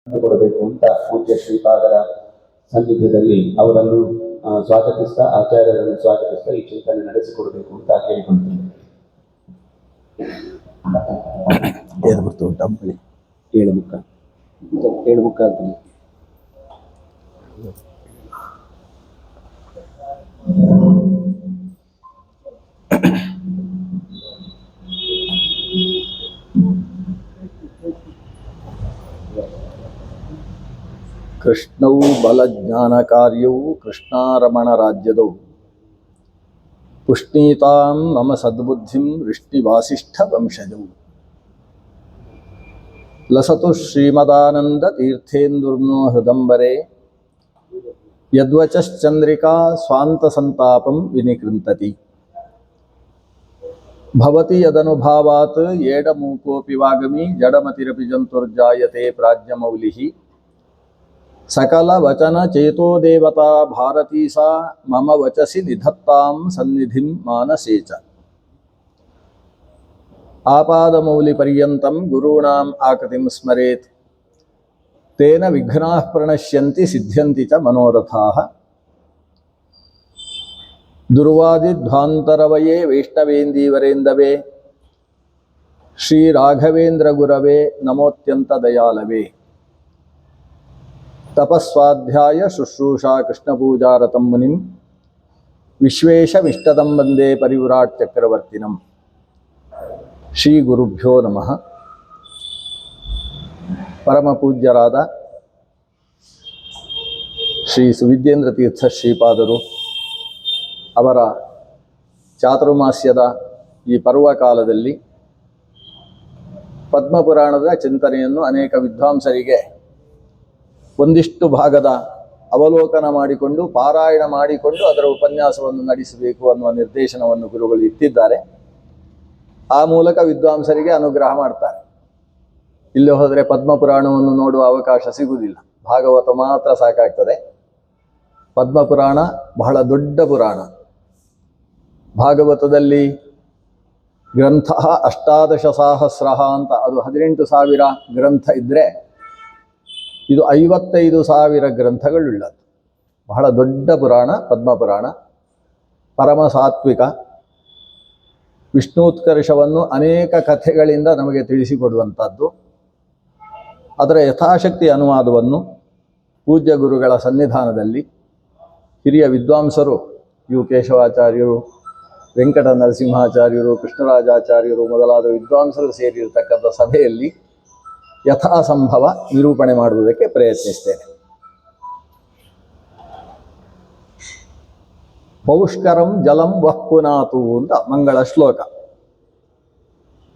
ಕೊಡಬೇಕು ಅಂತ ಪೂಜ್ಯ ಶ್ರೀಪಾದರ ಸನ್ನಿಧ್ಯದಲ್ಲಿ ಅವರನ್ನು ಸ್ವಾಗತಿಸ್ತಾ, ಆಚಾರ್ಯರನ್ನು ಸ್ವಾಗತಿಸ್ತಾ ಈ ಚಿಂತನೆ ನಡೆಸಿಕೊಡಬೇಕು ಅಂತ ಕೇಳಿಕೊಳ್ತೀನಿ. ಏಳು ಮುಕ್ಕ ಕೃಷ್ಣೌ ಬಲಜ್ಞಾನ ಕಾರ್ಯವು ಕೃಷ್ಣಾರಮಣ ರಾಜ್ಯದೌ ಪುಷ್ಣೀತಾಂ ಮಮ ಸದ್ಬುದ್ಧಿಂ ವೃಷ್ಣಿವಾಸಿಷ್ಠ ವಂಶಜೌ ಲಸತು ಶ್ರೀಮದಾನಂದ ತೀರ್ಥೇಂದುರ್ನೋ ಹೃದಂಬರೆ ಯದ್ವಚಶ್ಚಂದ್ರಿಕಾ ಸ್ವಾಂತ ಸಂತಾಪಂ ವಿನಿಕೃಂತತಿ ಭವತಿ ಯದನುಭಾವಾತ್ ಏಡಮೂಕೋಪಿ ವಾಗಮಿ ಜಡಮತಿರಪಿ ಜಂತುರ್ಜಾಯತೆ ಪ್ರಾಜ್ಞಮೌಲಿಃ ಸಕಲ ವಚನ ಚೇತೋ ದೇವತಾ ಭಾರತೀ ಸಾ ಮಮ ವಚಸಿ ನಿಧತ್ತಾಂ ಸನ್ನಿಧಿಂ ಮಾನಸೇ ಚ ಆಪಾದಮೌಲಿ ಪರ್ಯಂತಂ ಗುರುಣಾಂ ಆಕೃತಿಂ ಸ್ಮರೇತ್ ತೇನ ವಿಘ್ನಾಃ ಪ್ರಣಶ್ಯಂತಿ ಸಿದ್ಧ್ಯಂತಿ ಚ ಮನೋರಥಾಃ ದುರ್ವಾದಿಧ್ವಾಂತರವಯೇ ವೈಷ್ಣವೇಂದೀವರೇಂದವೇ ಶ್ರೀ ರಾಘವೇಂದ್ರ ಗುರವೇ ನಮೋತ್ಯಂತ ದಯಾಲವೇ ತಪಸ್ವಾಧ್ಯಾಯ ಶುಶ್ರೂಷಾ ಕೃಷ್ಣಪೂಜಾರತಂ ಮುನಿಂ ವಿಶ್ವೇಶಮಿಷ್ಟದಂ ವಂದೇ ಪರಿವ್ರಾಟ್ ಚಕ್ರವರ್ತಿನಂ. ಶ್ರೀ ಗುರುಭ್ಯೋ ನಮಃ. ಪರಮ ಪೂಜ್ಯರಾದ ಶ್ರೀ ಸುವಿದ್ಯೇಂದ್ರ ತೀರ್ಥ ಶ್ರೀಪಾದರು ಅವರ ಚಾತುರ್ಮಾಸ್ಯದ ಈ ಪರ್ವಕಾಲದಲ್ಲಿ ಪದ್ಮಪುರಾಣದ ಚಿಂತನೆಯನ್ನು ಅನೇಕ ವಿದ್ವಾಂಸರಿಗೆ ಒಂದಿಷ್ಟು ಭಾಗದ ಅವಲೋಕನ ಮಾಡಿಕೊಂಡು ಪಾರಾಯಣ ಮಾಡಿಕೊಂಡು ಅದರ ಉಪನ್ಯಾಸವನ್ನು ನಡೆಸಬೇಕು ಅನ್ನುವ ನಿರ್ದೇಶನವನ್ನು ಗುರುಗಳು ಇಟ್ಟಿದ್ದಾರೆ. ಆ ಮೂಲಕ ವಿದ್ವಾಂಸರಿಗೆ ಅನುಗ್ರಹ ಮಾಡ್ತಾರೆ. ಇಲ್ಲಿ ಹೋದರೆ ಪದ್ಮಪುರಾಣವನ್ನು ನೋಡುವ ಅವಕಾಶ ಸಿಗುವುದಿಲ್ಲ, ಭಾಗವತ ಮಾತ್ರ ಸಾಕಾಗ್ತದೆ. ಪದ್ಮಪುರಾಣ ಬಹಳ ದೊಡ್ಡ ಪುರಾಣ. ಭಾಗವತದಲ್ಲಿ ಗ್ರಂಥ 18,000 ಅಂತ, ಅದು 18,000 ಗ್ರಂಥ ಇದ್ದರೆ ಇದು 55,000 ಗ್ರಂಥಗಳುಳ್ಳದ್ದು. ಬಹಳ ದೊಡ್ಡ ಪುರಾಣ ಪದ್ಮಪುರಾಣ. ಪರಮ ಸಾತ್ವಿಕ. ವಿಷ್ಣುತ್ಕರ್ಷವನ್ನು ಅನೇಕ ಕಥೆಗಳಿಂದ ನಮಗೆ ತಿಳಿಸಿಕೊಡುವಂಥದ್ದು. ಅದರ ಯಥಾಶಕ್ತಿ ಅನುವಾದವನ್ನು ಪೂಜ್ಯ ಗುರುಗಳ ಸನ್ನಿಧಾನದಲ್ಲಿ ಹಿರಿಯ ವಿದ್ವಾಂಸರು ಯು ಕೇಶವಾಚಾರ್ಯರು, ವೆಂಕಟ ನರಸಿಂಹಾಚಾರ್ಯರು, ಕೃಷ್ಣರಾಜಾಚಾರ್ಯರು ಮೊದಲಾದ ವಿದ್ವಾಂಸರು ಸೇರಿರತಕ್ಕಂಥ ಸಭೆಯಲ್ಲಿ ಯಥಾಸಂಭವ ನಿರೂಪಣೆ ಮಾಡುವುದಕ್ಕೆ ಪ್ರಯತ್ನಿಸ್ತೇನೆ. ಪೌಷ್ಕರಂ ಜಲಂ ವಃಪುನಾತು ಅಂತ ಮಂಗಳ ಶ್ಲೋಕ.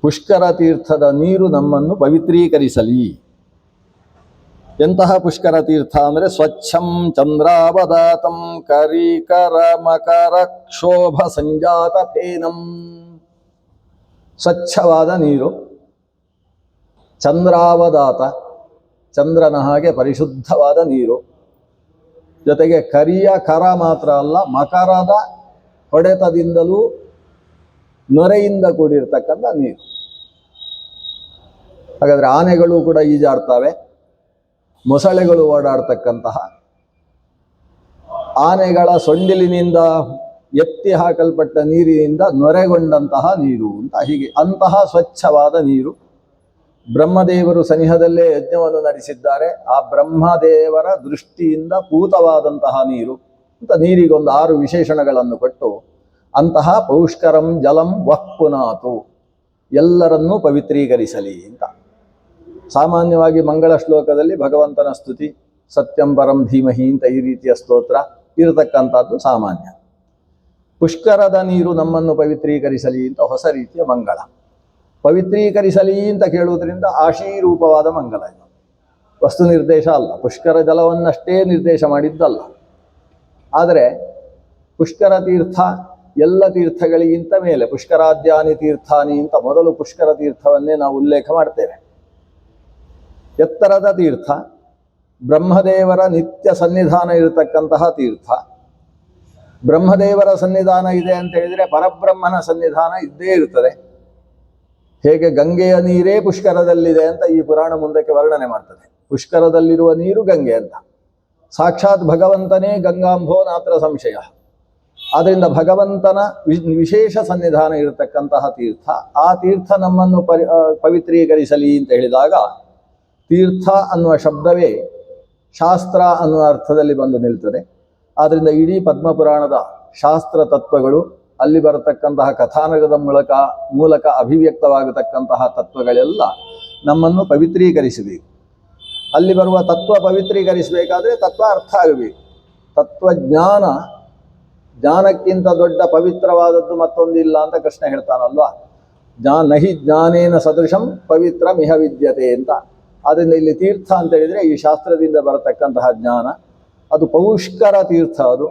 ಪುಷ್ಕರ ತೀರ್ಥದ ನೀರು ನಮ್ಮನ್ನು ಪವಿತ್ರೀಕರಿಸಲಿ. ಎಂತಹ ಪುಷ್ಕರ ತೀರ್ಥ ಅಂದರೆ ಸ್ವಚ್ಛಂ ಚಂದ್ರಾವದಾತಂ ಕರಿಕರ ಮಕರ ಕ್ಷೋಭ ಸಂಜಾತ ಫೇನಂ. ಸ್ವಚ್ಛವಾದ ನೀರು, ಚಂದ್ರಾವದಾತ, ಚಂದ್ರನ ಹಾಗೆ ಪರಿಶುದ್ಧವಾದ ನೀರು, ಜೊತೆಗೆ ಕರಿಯ ಕರ ಮಾತ್ರ ಅಲ್ಲ, ಮಕರದ ಹೊಡೆತದಿಂದಲೂ ನೊರೆಯಿಂದ ಕೂಡಿರ್ತಕ್ಕಂಥ ನೀರು. ಹಾಗಾದರೆ ಆನೆಗಳು ಕೂಡ ಈಜಾಡ್ತವೆ, ಮೊಸಳೆಗಳು ಓಡಾಡ್ತಕ್ಕಂತಹ, ಆನೆಗಳ ಸೊಂಡಿಲಿನಿಂದ ಎತ್ತಿ ಹಾಕಲ್ಪಟ್ಟ ನೀರಿನಿಂದ ನೊರೆಗೊಂಡಂತಹ ನೀರು ಅಂತ. ಹೀಗೆ ಅಂತಹ ಸ್ವಚ್ಛವಾದ ನೀರು. ಬ್ರಹ್ಮದೇವರು ಸನಿಹದಲ್ಲೇ ಯಜ್ಞವನ್ನು ನಡೆಸಿದ್ದಾರೆ. ಆ ಬ್ರಹ್ಮದೇವರ ದೃಷ್ಟಿಯಿಂದ ಪೂತವಾದಂತಹ ನೀರು ಅಂತ ನೀರಿಗೊಂದು 6 ವಿಶೇಷಣಗಳನ್ನು ಕೊಟ್ಟು ಅಂತಹ ಪೌಷ್ಕರಂ ಜಲಂ ವಃಪುನಾತು, ಎಲ್ಲರನ್ನೂ ಪವಿತ್ರೀಕರಿಸಲಿ ಅಂತ. ಸಾಮಾನ್ಯವಾಗಿ ಮಂಗಳ ಶ್ಲೋಕದಲ್ಲಿ ಭಗವಂತನ ಸ್ತುತಿ, ಸತ್ಯಂ ಪರಂ ಧೀಮಹಿ ಅಂತ ಈ ರೀತಿಯ ಸ್ತೋತ್ರ ಇರತಕ್ಕಂಥದ್ದು ಸಾಮಾನ್ಯ. ಪುಷ್ಕರದ ನೀರು ನಮ್ಮನ್ನು ಪವಿತ್ರೀಕರಿಸಲಿ ಅಂತ ಹೊಸ ರೀತಿಯ ಮಂಗಳ. ಪವಿತ್ರೀಕರಿಸಲಿ ಅಂತ ಕೇಳುವುದರಿಂದ ಆಶೀರೂಪವಾದ ಮಂಗಲ. ಇದು ವಸ್ತು ನಿರ್ದೇಶ ಅಲ್ಲ, ಪುಷ್ಕರ ಜಲವನ್ನಷ್ಟೇ ನಿರ್ದೇಶ ಮಾಡಿದ್ದಲ್ಲ. ಆದರೆ ಪುಷ್ಕರ ತೀರ್ಥ ಎಲ್ಲ ತೀರ್ಥಗಳಿಗಿಂತ ಮೇಲೆ ಪುಷ್ಕರಾದ್ಯಾನಿ ತೀರ್ಥಾನಿ ಅಂತ ಮೊದಲು ಪುಷ್ಕರ ತೀರ್ಥವನ್ನೇ ನಾವು ಉಲ್ಲೇಖ ಮಾಡ್ತೇವೆ. ಎತ್ತರದ ತೀರ್ಥ, ಬ್ರಹ್ಮದೇವರ ನಿತ್ಯ ಸನ್ನಿಧಾನ ಇರತಕ್ಕಂತಹ ತೀರ್ಥ. ಬ್ರಹ್ಮದೇವರ ಸನ್ನಿಧಾನ ಇದೆ ಅಂತ ಹೇಳಿದರೆ ಪರಬ್ರಹ್ಮನ ಸನ್ನಿಧಾನ ಇದ್ದೇ ಇರ್ತದೆ. ಹೇಗೆ ಗಂಗೆಯ ನೀರೇ ಪುಷ್ಕರದಲ್ಲಿದೆ ಅಂತ ಈ ಪುರಾಣ ಮುಂದಕ್ಕೆ ವರ್ಣನೆ ಮಾಡ್ತದೆ. ಪುಷ್ಕರದಲ್ಲಿರುವ ನೀರು ಗಂಗೆ ಅಂತ. ಸಾಕ್ಷಾತ್ ಭಗವಂತನೇ ಗಂಗಾಂಭೋ ನಾತ್ರ ಸಂಶಯ. ಆದ್ದರಿಂದ ಭಗವಂತನ ವಿಶೇಷ ಸನ್ನಿಧಾನ ಇರತಕ್ಕಂತಹ ತೀರ್ಥ. ಆ ತೀರ್ಥ ನಮ್ಮನ್ನು ಪವಿತ್ರೀಕರಿಸಲಿ ಅಂತ ಹೇಳಿದಾಗ ತೀರ್ಥ ಅನ್ನುವ ಶಬ್ದವೇ ಶಾಸ್ತ್ರ ಅನ್ನುವ ಅರ್ಥದಲ್ಲಿ ಬಂದು ನಿಲ್ತದೆ. ಆದ್ದರಿಂದ ಇಡೀ ಪದ್ಮಪುರಾಣದ ಶಾಸ್ತ್ರ ತತ್ವಗಳು, ಅಲ್ಲಿ ಬರತಕ್ಕಂತಹ ಕಥಾನಕದ ಮೂಲಕ ಅಭಿವ್ಯಕ್ತವಾಗತಕ್ಕಂತಹ ತತ್ವಗಳೆಲ್ಲ ನಮ್ಮನ್ನು ಪವಿತ್ರೀಕರಿಸಬೇಕು. ಅಲ್ಲಿ ಬರುವ ತತ್ವ ಪವಿತ್ರೀಕರಿಸಬೇಕಾದ್ರೆ ತತ್ವ ಅರ್ಥ ಆಗಬೇಕು. ಜ್ಞಾನಕ್ಕಿಂತ ದೊಡ್ಡ ಪವಿತ್ರವಾದದ್ದು ಮತ್ತೊಂದಿಲ್ಲ ಅಂತ ಕೃಷ್ಣ ಹೇಳ್ತಾನಲ್ವಾ. ನಹಿ ಜ್ಞಾನೇನ ಸದೃಶಂ ಪವಿತ್ರ ಮಿಹ ವಿದ್ಯತೆ ಅಂತ. ಆದ್ದರಿಂದ ಇಲ್ಲಿ ತೀರ್ಥ ಅಂತ ಹೇಳಿದರೆ ಈ ಶಾಸ್ತ್ರದಿಂದ ಬರತಕ್ಕಂತಹ ಜ್ಞಾನ, ಅದು ಪೌಷ್ಕರ ತೀರ್ಥ. ಅದು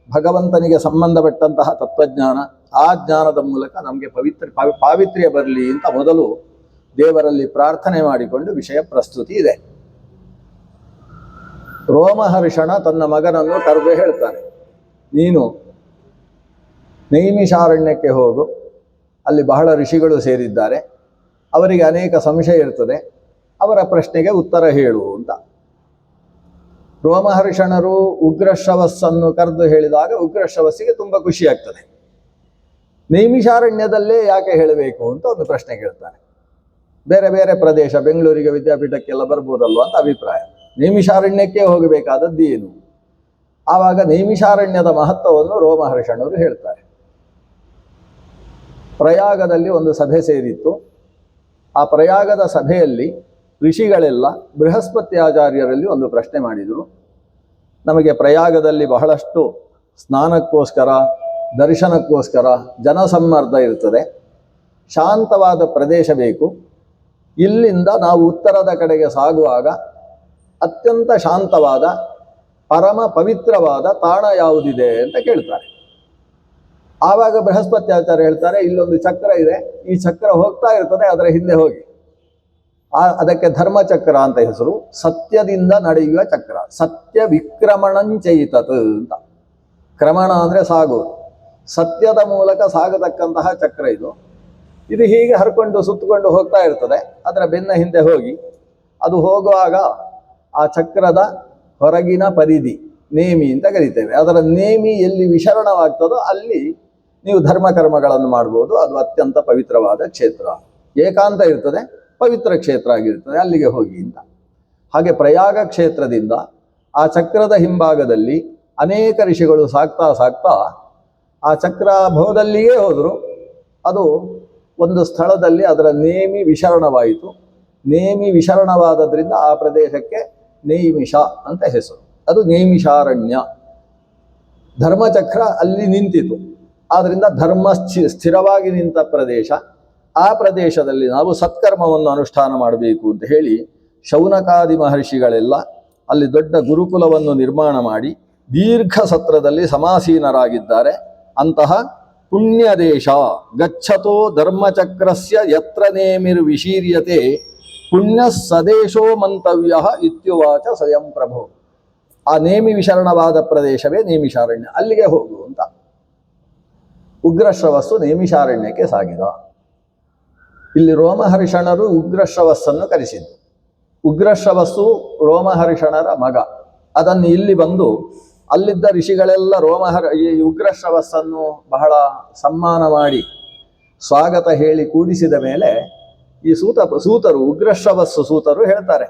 ಭಗವಂತನಿಗೆ ಸಂಬಂಧಪಟ್ಟಂತಹ ತತ್ವಜ್ಞಾನ. ಆ ಜ್ಞಾನದ ಮೂಲಕ ನಮಗೆ ಪಾವಿತ್ರ್ಯ ಬರಲಿ ಅಂತ ಮೊದಲು ದೇವರಲ್ಲಿ ಪ್ರಾರ್ಥನೆ ಮಾಡಿಕೊಂಡು ವಿಷಯ ಪ್ರಸ್ತುತಿ ಇದೆ. ರೋಮಹರ್ಷಣ ತನ್ನ ಮಗನನ್ನು ಕರೆದು ಹೇಳ್ತಾನೆ, ನೀನು ನೈಮಿಷಾರಣ್ಯಕ್ಕೆ ಹೋಗು, ಅಲ್ಲಿ ಬಹಳ ಋಷಿಗಳು ಸೇರಿದ್ದಾರೆ, ಅವರಿಗೆ ಅನೇಕ ಸಂಶಯ ಇರ್ತದೆ, ಅವರ ಪ್ರಶ್ನೆಗೆ ಉತ್ತರ ಹೇಳು ಅಂತ. ರೋಮಹರ್ಷಣರು ಉಗ್ರಶ್ರವಸ್ಸನ್ನು ಕರೆದು ಹೇಳಿದಾಗ ಉಗ್ರಶ್ರವಸ್ಸಿಗೆ ತುಂಬ ಖುಷಿ ಆಗ್ತದೆ. ನೈಮಿಷಾರಣ್ಯದಲ್ಲೇ ಯಾಕೆ ಹೇಳಬೇಕು ಅಂತ ಒಂದು ಪ್ರಶ್ನೆ ಕೇಳ್ತಾನೆ. ಬೇರೆ ಬೇರೆ ಪ್ರದೇಶ, ಬೆಂಗಳೂರಿಗೆ ವಿದ್ಯಾಪೀಠಕ್ಕೆಲ್ಲ ಬರ್ಬೋದಲ್ವ ಅಂತ ಅಭಿಪ್ರಾಯ. ನೈಮಿಷಾರಣ್ಯಕ್ಕೆ ಹೋಗಬೇಕಾದದ್ದು ಏನು? ಆವಾಗ ನೈಮಿಷಾರಣ್ಯದ ಮಹತ್ವವನ್ನು ರೋಮಹರ್ಷಣರು ಹೇಳ್ತಾರೆ. ಪ್ರಯಾಗದಲ್ಲಿ ಒಂದು ಸಭೆ ಸೇರಿತ್ತು. ಆ ಪ್ರಯಾಗದ ಸಭೆಯಲ್ಲಿ ಋಷಿಗಳೆಲ್ಲ ಬೃಹಸ್ಪತಿ ಆಚಾರ್ಯರಲ್ಲಿ ಒಂದು ಪ್ರಶ್ನೆ ಮಾಡಿದರು. ನಮಗೆ ಪ್ರಯಾಗದಲ್ಲಿ ಬಹಳಷ್ಟು ಸ್ನಾನಕ್ಕೋಸ್ಕರ, ದರ್ಶನಕ್ಕೋಸ್ಕರ ಜನಸಮ್ಮರ್ದ ಇರ್ತದೆ, ಶಾಂತವಾದ ಪ್ರದೇಶ ಬೇಕು. ಇಲ್ಲಿಂದ ನಾವು ಉತ್ತರದ ಕಡೆಗೆ ಸಾಗುವಾಗ ಅತ್ಯಂತ ಶಾಂತವಾದ ಪರಮ ಪವಿತ್ರವಾದ ತಾಣ ಯಾವುದಿದೆ ಅಂತ ಕೇಳ್ತಾರೆ. ಆವಾಗ ಬೃಹಸ್ಪತಿ ಆಚಾರ್ಯ ಹೇಳ್ತಾರೆ, ಇಲ್ಲೊಂದು ಚಕ್ರ ಇದೆ, ಈ ಚಕ್ರ ಹೋಗ್ತಾ ಇರ್ತದೆ, ಅದರ ಹಿಂದೆ ಹೋಗಿ. ಅದಕ್ಕೆ ಧರ್ಮಚಕ್ರ ಅಂತ ಹೆಸರು. ಸತ್ಯದಿಂದ ನಡೆಯುವ ಚಕ್ರ. ಸತ್ಯ ವಿಕ್ರಮಣಂಚೈತತ್ ಅಂತ. ಕ್ರಮಣ ಅಂದರೆ ಸಾಗೋದು, ಸತ್ಯದ ಮೂಲಕ ಸಾಗತಕ್ಕಂತಹ ಚಕ್ರ ಇದು. ಇದು ಹೀಗೆ ಹರ್ಕೊಂಡು ಸುತ್ತಕೊಂಡು ಹೋಗ್ತಾ ಇರ್ತದೆ. ಅದರ ಬೆನ್ನ ಹಿಂದೆ ಹೋಗಿ ಅದು ಹೋಗುವಾಗ ಆ ಚಕ್ರದ ಹೊರಗಿನ ಪರಿಧಿ ನೇಮಿ ಅಂತ ಕರಿತೇವೆ. ಅದರ ನೇಮಿ ಎಲ್ಲಿ ವಿಶರಣವಾಗ್ತದೋ ಅಲ್ಲಿ ನೀವು ಧರ್ಮಕರ್ಮಗಳನ್ನು ಮಾಡ್ಬೋದು. ಅದು ಅತ್ಯಂತ ಪವಿತ್ರವಾದ ಕ್ಷೇತ್ರ, ಏಕಾಂತ ಇರ್ತದೆ, ಪವಿತ್ರ ಕ್ಷೇತ್ರ ಆಗಿರ್ತದೆ, ಅಲ್ಲಿಗೆ ಹೋಗಿ ಅಂತ. ಹಾಗೆ ಪ್ರಯಾಗ ಕ್ಷೇತ್ರದಿಂದ ಆ ಚಕ್ರದ ಹಿಂಭಾಗದಲ್ಲಿ ಅನೇಕ ಋಷಿಗಳು ಸಾಗ್ತಾ ಸಾಗ್ತಾ ಆ ಚಕ್ರ ಭವದಲ್ಲಿಯೇ ಹೋದರು. ಅದು ಒಂದು ಸ್ಥಳದಲ್ಲಿ ಅದರ ನೇಮಿ ವಿಶರಣವಾಯಿತು. ನೇಮಿ ವಿಶರಣವಾದದ್ರಿಂದ ಆ ಪ್ರದೇಶಕ್ಕೆ ನೈಮಿಷ ಅಂತ ಹೆಸರು. ಅದು ನೈಮಿಷಾರಣ್ಯ. ಧರ್ಮಚಕ್ರ ಅಲ್ಲಿ ನಿಂತಿತು. ಆದ್ದರಿಂದ ಧರ್ಮ ಸ್ಥಿರವಾಗಿ ನಿಂತ ಪ್ರದೇಶ. ಆ ಪ್ರದೇಶದಲ್ಲಿ ನಾವು ಸತ್ಕರ್ಮವನ್ನು ಅನುಷ್ಠಾನ ಮಾಡಬೇಕು ಅಂತ ಹೇಳಿ ಶೌನಕಾದಿ ಮಹರ್ಷಿಗಳೆಲ್ಲ ಅಲ್ಲಿ ದೊಡ್ಡ ಗುರುಕುಲವನ್ನು ನಿರ್ಮಾಣ ಮಾಡಿ ದೀರ್ಘ ಸತ್ರದಲ್ಲಿ ಸಮಾಸೀನರಾಗಿದ್ದಾರೆ. ಅಂತಹ ಪುಣ್ಯ ದೇಶ ಗಚ್ಚತೋ ಧರ್ಮಚಕ್ರಸ್ಯ ಯತ್ರ ನೇಮಿರ್ವಿಶೀರ್ಯತೆ ಪುಣ್ಯ ಸದೇಶೋ ಮಂತವ್ಯ ಇತ್ಯುವಾಚ ಸ್ವಯಂ ಪ್ರಭು. ಆ ನೇಮಿ ವಿಶರಣವಾದ ಪ್ರದೇಶವೇ ನೇಮಿಷಾರಣ್ಯ, ಅಲ್ಲಿಗೆ ಹೋಗು ಅಂತ. ಉಗ್ರಶ್ರವಸ್ಸು ನೇಮಿಷಾರಣ್ಯಕ್ಕೆ ಸಾಗಿದ. ಇಲ್ಲಿ ರೋಮಹರ್ಷಣರು ಉಗ್ರಶ್ರವಸ್ಸನ್ನು ಕರೆಸಿದ್ದು. ಉಗ್ರಶ್ರವಸ್ಸು ರೋಮಹರ್ಷಣರ ಮಗ. ಅದನ್ನು ಇಲ್ಲಿ ಬಂದು ಅಲ್ಲಿದ್ದ ಋಷಿಗಳೆಲ್ಲ ಈ ಉಗ್ರಶ್ರವಸ್ಸನ್ನು ಬಹಳ ಸಮ್ಮಾನ ಮಾಡಿ ಸ್ವಾಗತ ಹೇಳಿ ಕೂಡಿಸಿದ ಮೇಲೆ ಈ ಸೂತರು ಉಗ್ರಶ್ರವಸ್ಸು ಸೂತರು ಹೇಳ್ತಾರೆ,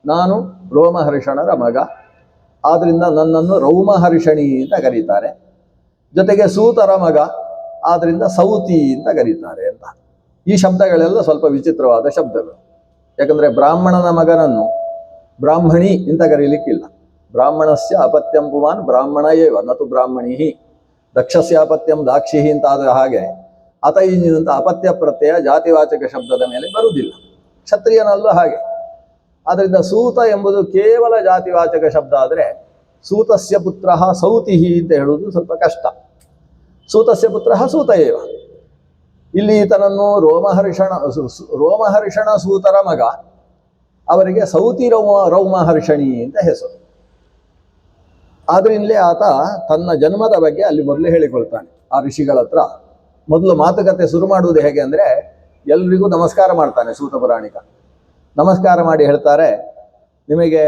ನಾನು ರೋಮಹರ್ಷಣರ ಮಗ, ಆದ್ರಿಂದ ನನ್ನನ್ನು ರೌಮಹರ್ಷಣಿ ಅಂತ ಕರೀತಾರೆ. ಜೊತೆಗೆ ಸೂತರ ಮಗ, ಆದ್ರಿಂದ ಸೌತಿ ಅಂತ ಕರೀತಾರೆ ಅಂತ. ಈ ಶಬ್ದಗಳೆಲ್ಲ ಸ್ವಲ್ಪ ವಿಚಿತ್ರವಾದ ಶಬ್ದಗಳು. ಯಾಕಂದರೆ ಬ್ರಾಹ್ಮಣನ ಮಗನನ್ನು ಬ್ರಾಹ್ಮಣಿ ಅಂತ ಕರೀಲಿಕ್ಕಿಲ್ಲ. ಬ್ರಾಹ್ಮಣಸ್ಯ ಅಪತ್ಯಂ ಪುಮಾನ್ ಬ್ರಾಹ್ಮಣ ಏವ ನತು ಬ್ರಾಹ್ಮಣಿ. ದಕ್ಷಸ್ಯ ಅಪತ್ಯಂ ದಾಕ್ಷಿ ಅಂತ ಆದ ಹಾಗೆ ಅತೈನ್ಯಂತ ಅಪತ್ಯ ಪ್ರತ್ಯಯ ಜಾತಿವಾಚಕ ಶಬ್ದದ ಮೇಲೆ ಬರುವುದಿಲ್ಲ. ಕ್ಷತ್ರಿಯನಲ್ಲೂ ಹಾಗೆ. ಆದ್ದರಿಂದ ಸೂತ ಎಂಬುದು ಕೇವಲ ಜಾತಿವಾಚಕ ಶಬ್ದ ಆದರೆ ಸೂತಸ್ಯ ಪುತ್ರ ಸೌತಿ ಅಂತ ಹೇಳುವುದು ಸ್ವಲ್ಪ ಕಷ್ಟ. ಸೂತಸ್ಯ ಪುತ್ರ ಸೂತ ಏವ. ಇಲ್ಲಿ ಈತನನ್ನು ರೋಮಹರ್ಷಣ ಸೂತರ ಮಗ, ಅವರಿಗೆ ಸೌತಿ ರೌಮಹರ್ಷಣಿ ಅಂತ ಹೆಸರು. ಆದ್ರಿಂದಲೇ ಆತ ತನ್ನ ಜನ್ಮದ ಬಗ್ಗೆ ಅಲ್ಲಿ ಮೊದಲು ಹೇಳಿಕೊಳ್ತಾನೆ. ಆ ಋಷಿಗಳ ಹತ್ರ ಮೊದಲು ಮಾತುಕತೆ ಶುರು ಮಾಡುವುದು ಹೇಗೆ ಅಂದರೆ ಎಲ್ರಿಗೂ ನಮಸ್ಕಾರ ಮಾಡ್ತಾನೆ ಸೂತ ಪುರಾಣಿಕ. ನಮಸ್ಕಾರ ಮಾಡಿ ಹೇಳ್ತಾರೆ, ನಿಮಗೆ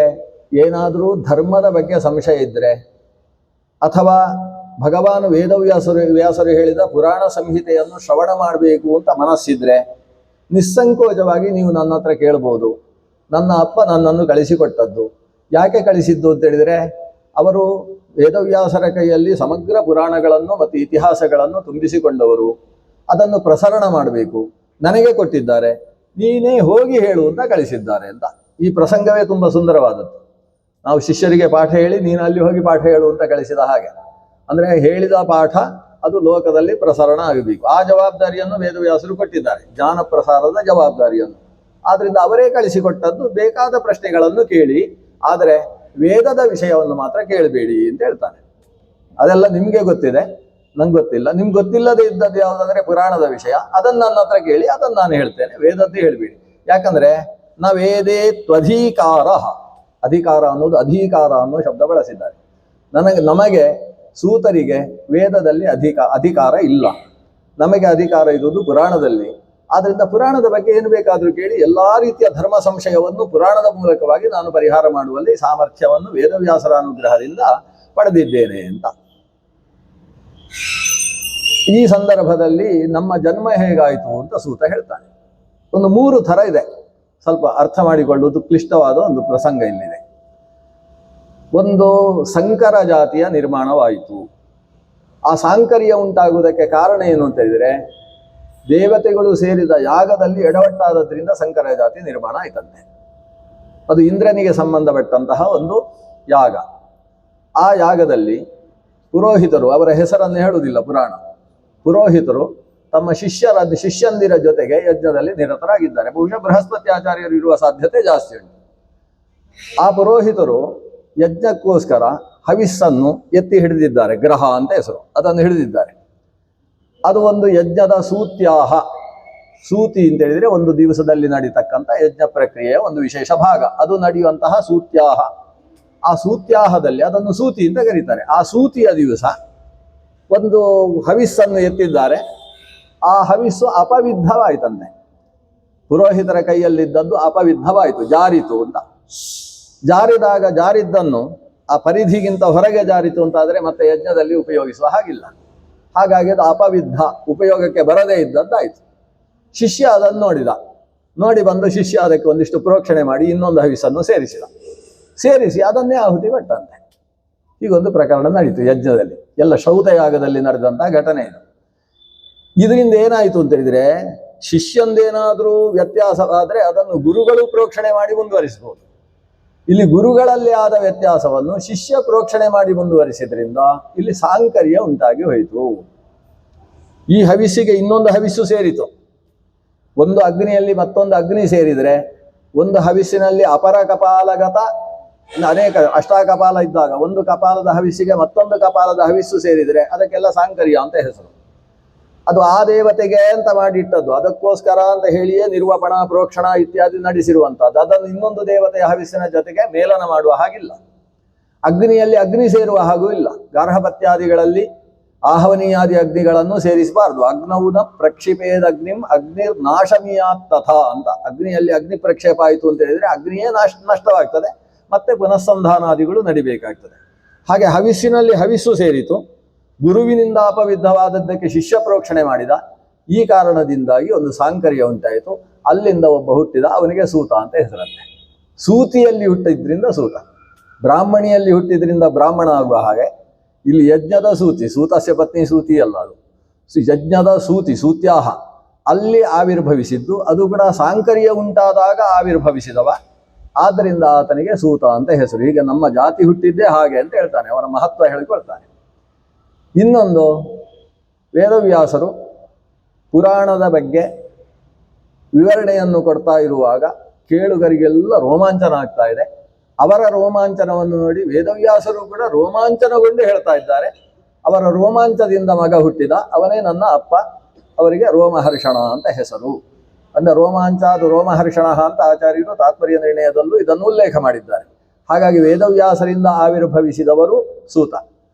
ಏನಾದರೂ ಧರ್ಮದ ಬಗ್ಗೆ ಸಂಶಯ ಇದ್ದರೆ ಅಥವಾ ಭಗವಾನ್ ವ್ಯಾಸರು ಹೇಳಿದ ಪುರಾಣ ಸಂಹಿತೆಯನ್ನು ಶ್ರವಣ ಮಾಡಬೇಕು ಅಂತ ಮನಸ್ಸಿದ್ರೆ ನಿಸ್ಸಂಕೋಚವಾಗಿ ನೀವು ನನ್ನ ಹತ್ರ ಕೇಳ್ಬೋದು. ನನ್ನ ಅಪ್ಪ ನನ್ನನ್ನು ಕಳಿಸಿಕೊಟ್ಟದ್ದು. ಯಾಕೆ ಕಳಿಸಿದ್ದು ಅಂತ ಹೇಳಿದರೆ, ಅವರು ವೇದವ್ಯಾಸರ ಕೈಯಲ್ಲಿ ಸಮಗ್ರ ಪುರಾಣಗಳನ್ನು ಮತ್ತು ಇತಿಹಾಸಗಳನ್ನು ತುಂಬಿಸಿಕೊಂಡವರು. ಅದನ್ನು ಪ್ರಸರಣ ಮಾಡಬೇಕು, ನನಗೆ ಕೊಟ್ಟಿದ್ದಾರೆ, ನೀನೇ ಹೋಗಿ ಹೇಳು ಅಂತ ಕಳಿಸಿದ್ದಾರೆ ಅಂತ. ಈ ಪ್ರಸಂಗವೇ ತುಂಬ ಸುಂದರವಾದದ್ದು. ನಾವು ಶಿಷ್ಯರಿಗೆ ಪಾಠ ಹೇಳಿ ನೀನು ಅಲ್ಲಿ ಹೋಗಿ ಪಾಠ ಹೇಳು ಅಂತ ಕಳಿಸಿದ ಹಾಗೆ. ಅಂದರೆ ಹೇಳಿದ ಪಾಠ ಅದು ಲೋಕದಲ್ಲಿ ಪ್ರಸರಣ ಆಗಬೇಕು. ಆ ಜವಾಬ್ದಾರಿಯನ್ನು ವೇದವ್ಯಾಸರು ಕೊಟ್ಟಿದ್ದಾರೆ, ಜ್ಞಾನ ಪ್ರಸಾರದ ಜವಾಬ್ದಾರಿಯನ್ನು. ಆದ್ರಿಂದ ಅವರೇ ಕಳಿಸಿಕೊಟ್ಟದ್ದು. ಬೇಕಾದ ಪ್ರಶ್ನೆಗಳನ್ನು ಕೇಳಿ, ಆದರೆ ವೇದದ ವಿಷಯವನ್ನು ಮಾತ್ರ ಕೇಳಬೇಡಿ ಅಂತ ಹೇಳ್ತಾನೆ. ಅದೆಲ್ಲ ನಿಮಗೆ ಗೊತ್ತಿದೆ, ನಂಗೆ ಗೊತ್ತಿಲ್ಲ. ನಿಮ್ಗೆ ಗೊತ್ತಿಲ್ಲದೆ ಇದ್ದದ್ದು ಯಾವುದಂದ್ರೆ ಪುರಾಣದ ವಿಷಯ, ಅದನ್ನು ನನ್ನ ಹತ್ರ ಕೇಳಿ, ಅದನ್ನು ನಾನು ಹೇಳ್ತೇನೆ. ವೇದದ್ದೇ ಹೇಳಬೇಡಿ. ಯಾಕಂದ್ರೆ ನ ವೇದೇ ತ್ವಧೀಕಾರ, ಅಧಿಕಾರ ಅನ್ನೋದು ಅಧಿಕಾರ ಅನ್ನೋ ಶಬ್ದ ಬಳಸಿದ್ದಾರೆ. ನಮಗೆ ಸೂತರಿಗೆ ವೇದದಲ್ಲಿ ಅಧಿಕಾರ ಇಲ್ಲ, ನಮಗೆ ಅಧಿಕಾರ ಇರುವುದು ಪುರಾಣದಲ್ಲಿ. ಆದ್ರಿಂದ ಪುರಾಣದ ಬಗ್ಗೆ ಏನು ಬೇಕಾದರೂ ಕೇಳಿ, ಎಲ್ಲಾ ರೀತಿಯ ಧರ್ಮ ಸಂಶಯವನ್ನು ಪುರಾಣದ ಮೂಲಕವಾಗಿ ನಾನು ಪರಿಹಾರ ಮಾಡುವಲ್ಲಿ ಸಾಮರ್ಥ್ಯವನ್ನು ವೇದವ್ಯಾಸರ ಅನುಗ್ರಹದಿಂದ ಪಡೆದಿದ್ದೇನೆ ಅಂತ. ಈ ಸಂದರ್ಭದಲ್ಲಿ ನಮ್ಮ ಜನ್ಮ ಹೇಗಾಯಿತು ಅಂತ ಸೂತ ಹೇಳ್ತಾನೆ. ಒಂದು 3 ಥರ ಇದೆ, ಸ್ವಲ್ಪ ಅರ್ಥ ಮಾಡಿಕೊಳ್ಳುವುದು ಕ್ಲಿಷ್ಟವಾದ ಒಂದು ಪ್ರಸಂಗ ಇಲ್ಲಿದೆ. ಒಂದು ಸಂಕರ ಜಾತಿಯ ನಿರ್ಮಾಣವಾಯಿತು. ಆ ಸಾಂಕರ್ಯ ಉಂಟಾಗುವುದಕ್ಕೆ ಕಾರಣ ಏನು ಅಂತ ಹೇಳಿದರೆ, ದೇವತೆಗಳು ಸೇರಿದ ಯಾಗದಲ್ಲಿ ಎಡವಟ್ಟಾದದ್ರಿಂದ ಸಂಕರ ಜಾತಿ ನಿರ್ಮಾಣ ಆಯ್ತಂತೆ. ಅದು ಇಂದ್ರನಿಗೆ ಸಂಬಂಧಪಟ್ಟಂತಹ ಒಂದು ಯಾಗ. ಆ ಯಾಗದಲ್ಲಿ ಪುರೋಹಿತರು, ಅವರ ಹೆಸರನ್ನು ಹೇಳುವುದಿಲ್ಲ ಪುರಾಣ, ಪುರೋಹಿತರು ತಮ್ಮ ಶಿಷ್ಯಂದಿರ ಜೊತೆಗೆ ಯಜ್ಞದಲ್ಲಿ ನಿರತರಾಗಿದ್ದಾರೆ. ಬಹುಶಃ ಬೃಹಸ್ಪತಿ ಆಚಾರ್ಯರು ಇರುವ ಸಾಧ್ಯತೆ ಜಾಸ್ತಿ ಉಂಟು. ಆ ಪುರೋಹಿತರು ಯಜ್ಞಕ್ಕೋಸ್ಕರ ಹವಿಸ್ಸನ್ನು ಎತ್ತಿ ಹಿಡಿದಿದ್ದಾರೆ. ಗ್ರಹ ಅಂತ ಹೆಸರು, ಅದನ್ನು ಹಿಡಿದಿದ್ದಾರೆ. ಅದು ಒಂದು ಯಜ್ಞದ ಸೂತ್ಯಾಹ. ಸೂತಿ ಅಂತ ಹೇಳಿದ್ರೆ ಒಂದು ದಿವಸದಲ್ಲಿ ನಡೀತಕ್ಕಂಥ ಯಜ್ಞ ಪ್ರಕ್ರಿಯೆಯ ಒಂದು ವಿಶೇಷ ಭಾಗ, ಅದು ನಡೆಯುವಂತಹ ಸೂತ್ಯಾಹ. ಆ ಸೂತ್ಯಾಹದಲ್ಲಿ ಅದನ್ನು ಸೂತಿ ಅಂತ ಕರೀತಾರೆ. ಆ ಸೂತಿಯ ದಿವಸ ಒಂದು ಹವಿಸ್ಸನ್ನು ಎತ್ತಿದ್ದಾರೆ. ಆ ಹವಿಸ್ಸು ಅಪವಿದ್ಧವಾಯ್ತಂತೆ. ಪುರೋಹಿತರ ಕೈಯಲ್ಲಿದ್ದದ್ದು ಅಪವಿದ್ಧವಾಯಿತು, ಜಾರಿತು ಅಂತ. ಜಾರಿದ್ದನ್ನು ಆ ಪರಿಧಿಗಿಂತ ಹೊರಗೆ ಜಾರಿತು ಅಂತಾದರೆ ಮತ್ತೆ ಯಜ್ಞದಲ್ಲಿ ಉಪಯೋಗಿಸುವ ಹಾಗಿಲ್ಲ. ಹಾಗಾಗಿ ಅದು ಅಪವಿದ್ಧ, ಉಪಯೋಗಕ್ಕೆ ಬರದೇ ಇದ್ದದ್ದಾಯಿತು. ಶಿಷ್ಯ ಅದನ್ನು ನೋಡಿ ಬಂದು ಶಿಷ್ಯ ಅದಕ್ಕೆ ಒಂದಿಷ್ಟು ಪ್ರೋಕ್ಷಣೆ ಮಾಡಿ ಇನ್ನೊಂದು ಹವಿಸ್ಸನ್ನು ಸೇರಿಸಿ ಅದನ್ನೇ ಆಹುತಿ ಕೊಟ್ಟಂತೆ. ಹೀಗೊಂದು ಪ್ರಕರಣ ನಡೀತು ಯಜ್ಞದಲ್ಲಿ. ಎಲ್ಲ ಶೌತಯಾಗದಲ್ಲಿ ನಡೆದಂಥ ಘಟನೆ ಇದು. ಇದರಿಂದ ಏನಾಯಿತು ಅಂತ ಹೇಳಿದ್ರೆ, ಶಿಷ್ಯಂದೇನಾದರೂ ವ್ಯತ್ಯಾಸವಾದರೆ ಅದನ್ನು ಗುರುಗಳು ಪ್ರೋಕ್ಷಣೆ ಮಾಡಿ ಮುಂದುವರಿಸಬಹುದು. ಇಲ್ಲಿ ಗುರುಗಳಲ್ಲಿ ಆದ ವ್ಯತ್ಯಾಸವನ್ನು ಶಿಷ್ಯ ಪ್ರೋಕ್ಷಣೆ ಮಾಡಿ ಮುಂದುವರಿಸಿದ್ರಿಂದ ಇಲ್ಲಿ ಸಾಂಕರ್ಯ ಉಂಟಾಗಿ ಹೋಯಿತು. ಈ ಹವಿಸ್ಸಿಗೆ ಇನ್ನೊಂದು ಹವಿಸ್ಸು ಸೇರಿತು. ಒಂದು ಅಗ್ನಿಯಲ್ಲಿ ಮತ್ತೊಂದು ಅಗ್ನಿ ಸೇರಿದರೆ, ಒಂದು ಹವಿಸ್ಸಿನಲ್ಲಿ ಅಪರ ಕಪಾಲಗತ ಅನೇಕ ಅಷ್ಟಾಕಪಾಲ ಇದ್ದಾಗ ಒಂದು ಕಪಾಲದ ಹವಿಸ್ಸಿಗೆ ಮತ್ತೊಂದು ಕಪಾಲದ ಹವಿಸ್ಸು ಸೇರಿದರೆ ಅದಕ್ಕೆಲ್ಲ ಸಾಂಕರ್ಯ ಅಂತ ಹೆಸರು. ಅದು ಆ ದೇವತೆಗೆ ಅಂತ ಮಾಡಿಟ್ಟದ್ದು, ಅದಕ್ಕೋಸ್ಕರ ಅಂತ ಹೇಳಿಯೇ ನಿರ್ವಪಣ, ಪ್ರೋಕ್ಷಣ ಇತ್ಯಾದಿ ನಡೆಸಿರುವಂಥದ್ದು. ಅದನ್ನು ಇನ್ನೊಂದು ದೇವತೆಯ ಹವಿಸ್ಸಿನ ಜೊತೆಗೆ ಮೇಲನ ಮಾಡುವ ಹಾಗಿಲ್ಲ. ಅಗ್ನಿಯಲ್ಲಿ ಅಗ್ನಿ ಸೇರುವ ಹಾಗೂ ಇಲ್ಲ. ಗಾರ್ಹಪತ್ಯಾದಿಗಳಲ್ಲಿ ಆಹವನೀಯಾದಿ ಅಗ್ನಿಗಳನ್ನು ಸೇರಿಸಬಾರ್ದು. ಅಗ್ನೌನ ಪ್ರಕ್ಷಿಪೇದಗ್ನಿಂ ಅಗ್ನಿರ್ ನಾಶಮೀಯಾತ್ ತಥಾ ಅಂತ. ಅಗ್ನಿಯಲ್ಲಿ ಅಗ್ನಿ ಪ್ರಕ್ಷೇಪ ಆಯಿತು ಅಂತ ಹೇಳಿದರೆ ಅಗ್ನಿಯೇ ನಷ್ಟವಾಗ್ತದೆ, ಮತ್ತೆ ಪುನಃಸಂಧಾನಾದಿಗಳು ನಡಿಬೇಕಾಗ್ತದೆ. ಹಾಗೆ ಹವಿಸ್ಸಿನಲ್ಲಿ ಹವಿಸ್ಸು ಸೇರಿತು. ಗುರುವಿನಿಂದ ಅಪವಿದ್ಧವಾದದ್ದಕ್ಕೆ ಶಿಷ್ಯ ಪ್ರೋಕ್ಷಣೆ ಮಾಡಿದ. ಈ ಕಾರಣದಿಂದಾಗಿ ಒಂದು ಸಾಂಕರ್ಯ ಉಂಟಾಯಿತು. ಅಲ್ಲಿಂದ ಒಬ್ಬ ಹುಟ್ಟಿದ, ಅವನಿಗೆ ಸೂತ ಅಂತ ಹೆಸರಂತೆ. ಸೂತಿಯಲ್ಲಿ ಹುಟ್ಟಿದ್ರಿಂದ ಸೂತ, ಬ್ರಾಹ್ಮಣಿಯಲ್ಲಿ ಹುಟ್ಟಿದ್ರಿಂದ ಬ್ರಾಹ್ಮಣ ಆಗುವ ಹಾಗೆ ಇಲ್ಲಿ ಯಜ್ಞದ ಸೂತಿ, ಸೂತಸ್ಯ ಪತ್ನಿ ಸೂತಿ ಅಲ್ಲ, ಅದು ಯಜ್ಞದ ಸೂತಿ, ಸೂತ್ಯಾಹ ಅಲ್ಲಿ ಆವಿರ್ಭವಿಸಿದ್ದು. ಅದು ಕೂಡ ಸಾಂಕರ್ಯ ಉಂಟಾದಾಗ ಆವಿರ್ಭವಿಸಿದವ. ಆದ್ದರಿಂದ ಆತನಿಗೆ ಸೂತ ಅಂತ ಹೆಸರು. ಹೀಗೆ ನಮ್ಮ ಜಾತಿ ಹುಟ್ಟಿದ್ದೇ ಹಾಗೆ ಅಂತ ಹೇಳ್ತಾನೆ, ಅವನ ಮಹತ್ವ ಹೇಳಿಕೊಳ್ತಾನೆ. ಇನ್ನೊಂದು, ವೇದವ್ಯಾಸರು ಪುರಾಣದ ಬಗ್ಗೆ ವಿವರಣೆಯನ್ನು ಕೊಡ್ತಾ ಇರುವಾಗ ಕೇಳುಗರಿಗೆಲ್ಲ ರೋಮಾಂಚನ ಆಗ್ತಾ ಇದೆ. ಅವರ ರೋಮಾಂಚನವನ್ನು ನೋಡಿ ವೇದವ್ಯಾಸರು ಕೂಡ ರೋಮಾಂಚನಗೊಂಡು ಹೇಳ್ತಾ ಇದ್ದಾರೆ. ಅವರ ರೋಮಾಂಚದಿಂದ ಮಗ ಹುಟ್ಟಿದ, ಅವನೇ ನನ್ನ ಅಪ್ಪ, ಅವರಿಗೆ ರೋಮಹರ್ಷಣ ಅಂತ ಹೆಸರು. ಅಂದರೆ ರೋಮಾಂಚ, ಅದು ರೋಮಹರ್ಷಣ ಅಂತ ಆಚಾರ್ಯರು ತಾತ್ಪರ್ಯ ನಿರ್ಣಯದಲ್ಲೂ ಇದನ್ನು ಉಲ್ಲೇಖ ಮಾಡಿದ್ದಾರೆ. ಹಾಗಾಗಿ ವೇದವ್ಯಾಸರಿಂದ ಆವಿರ್ಭವಿಸಿದವರು ಸೂತ.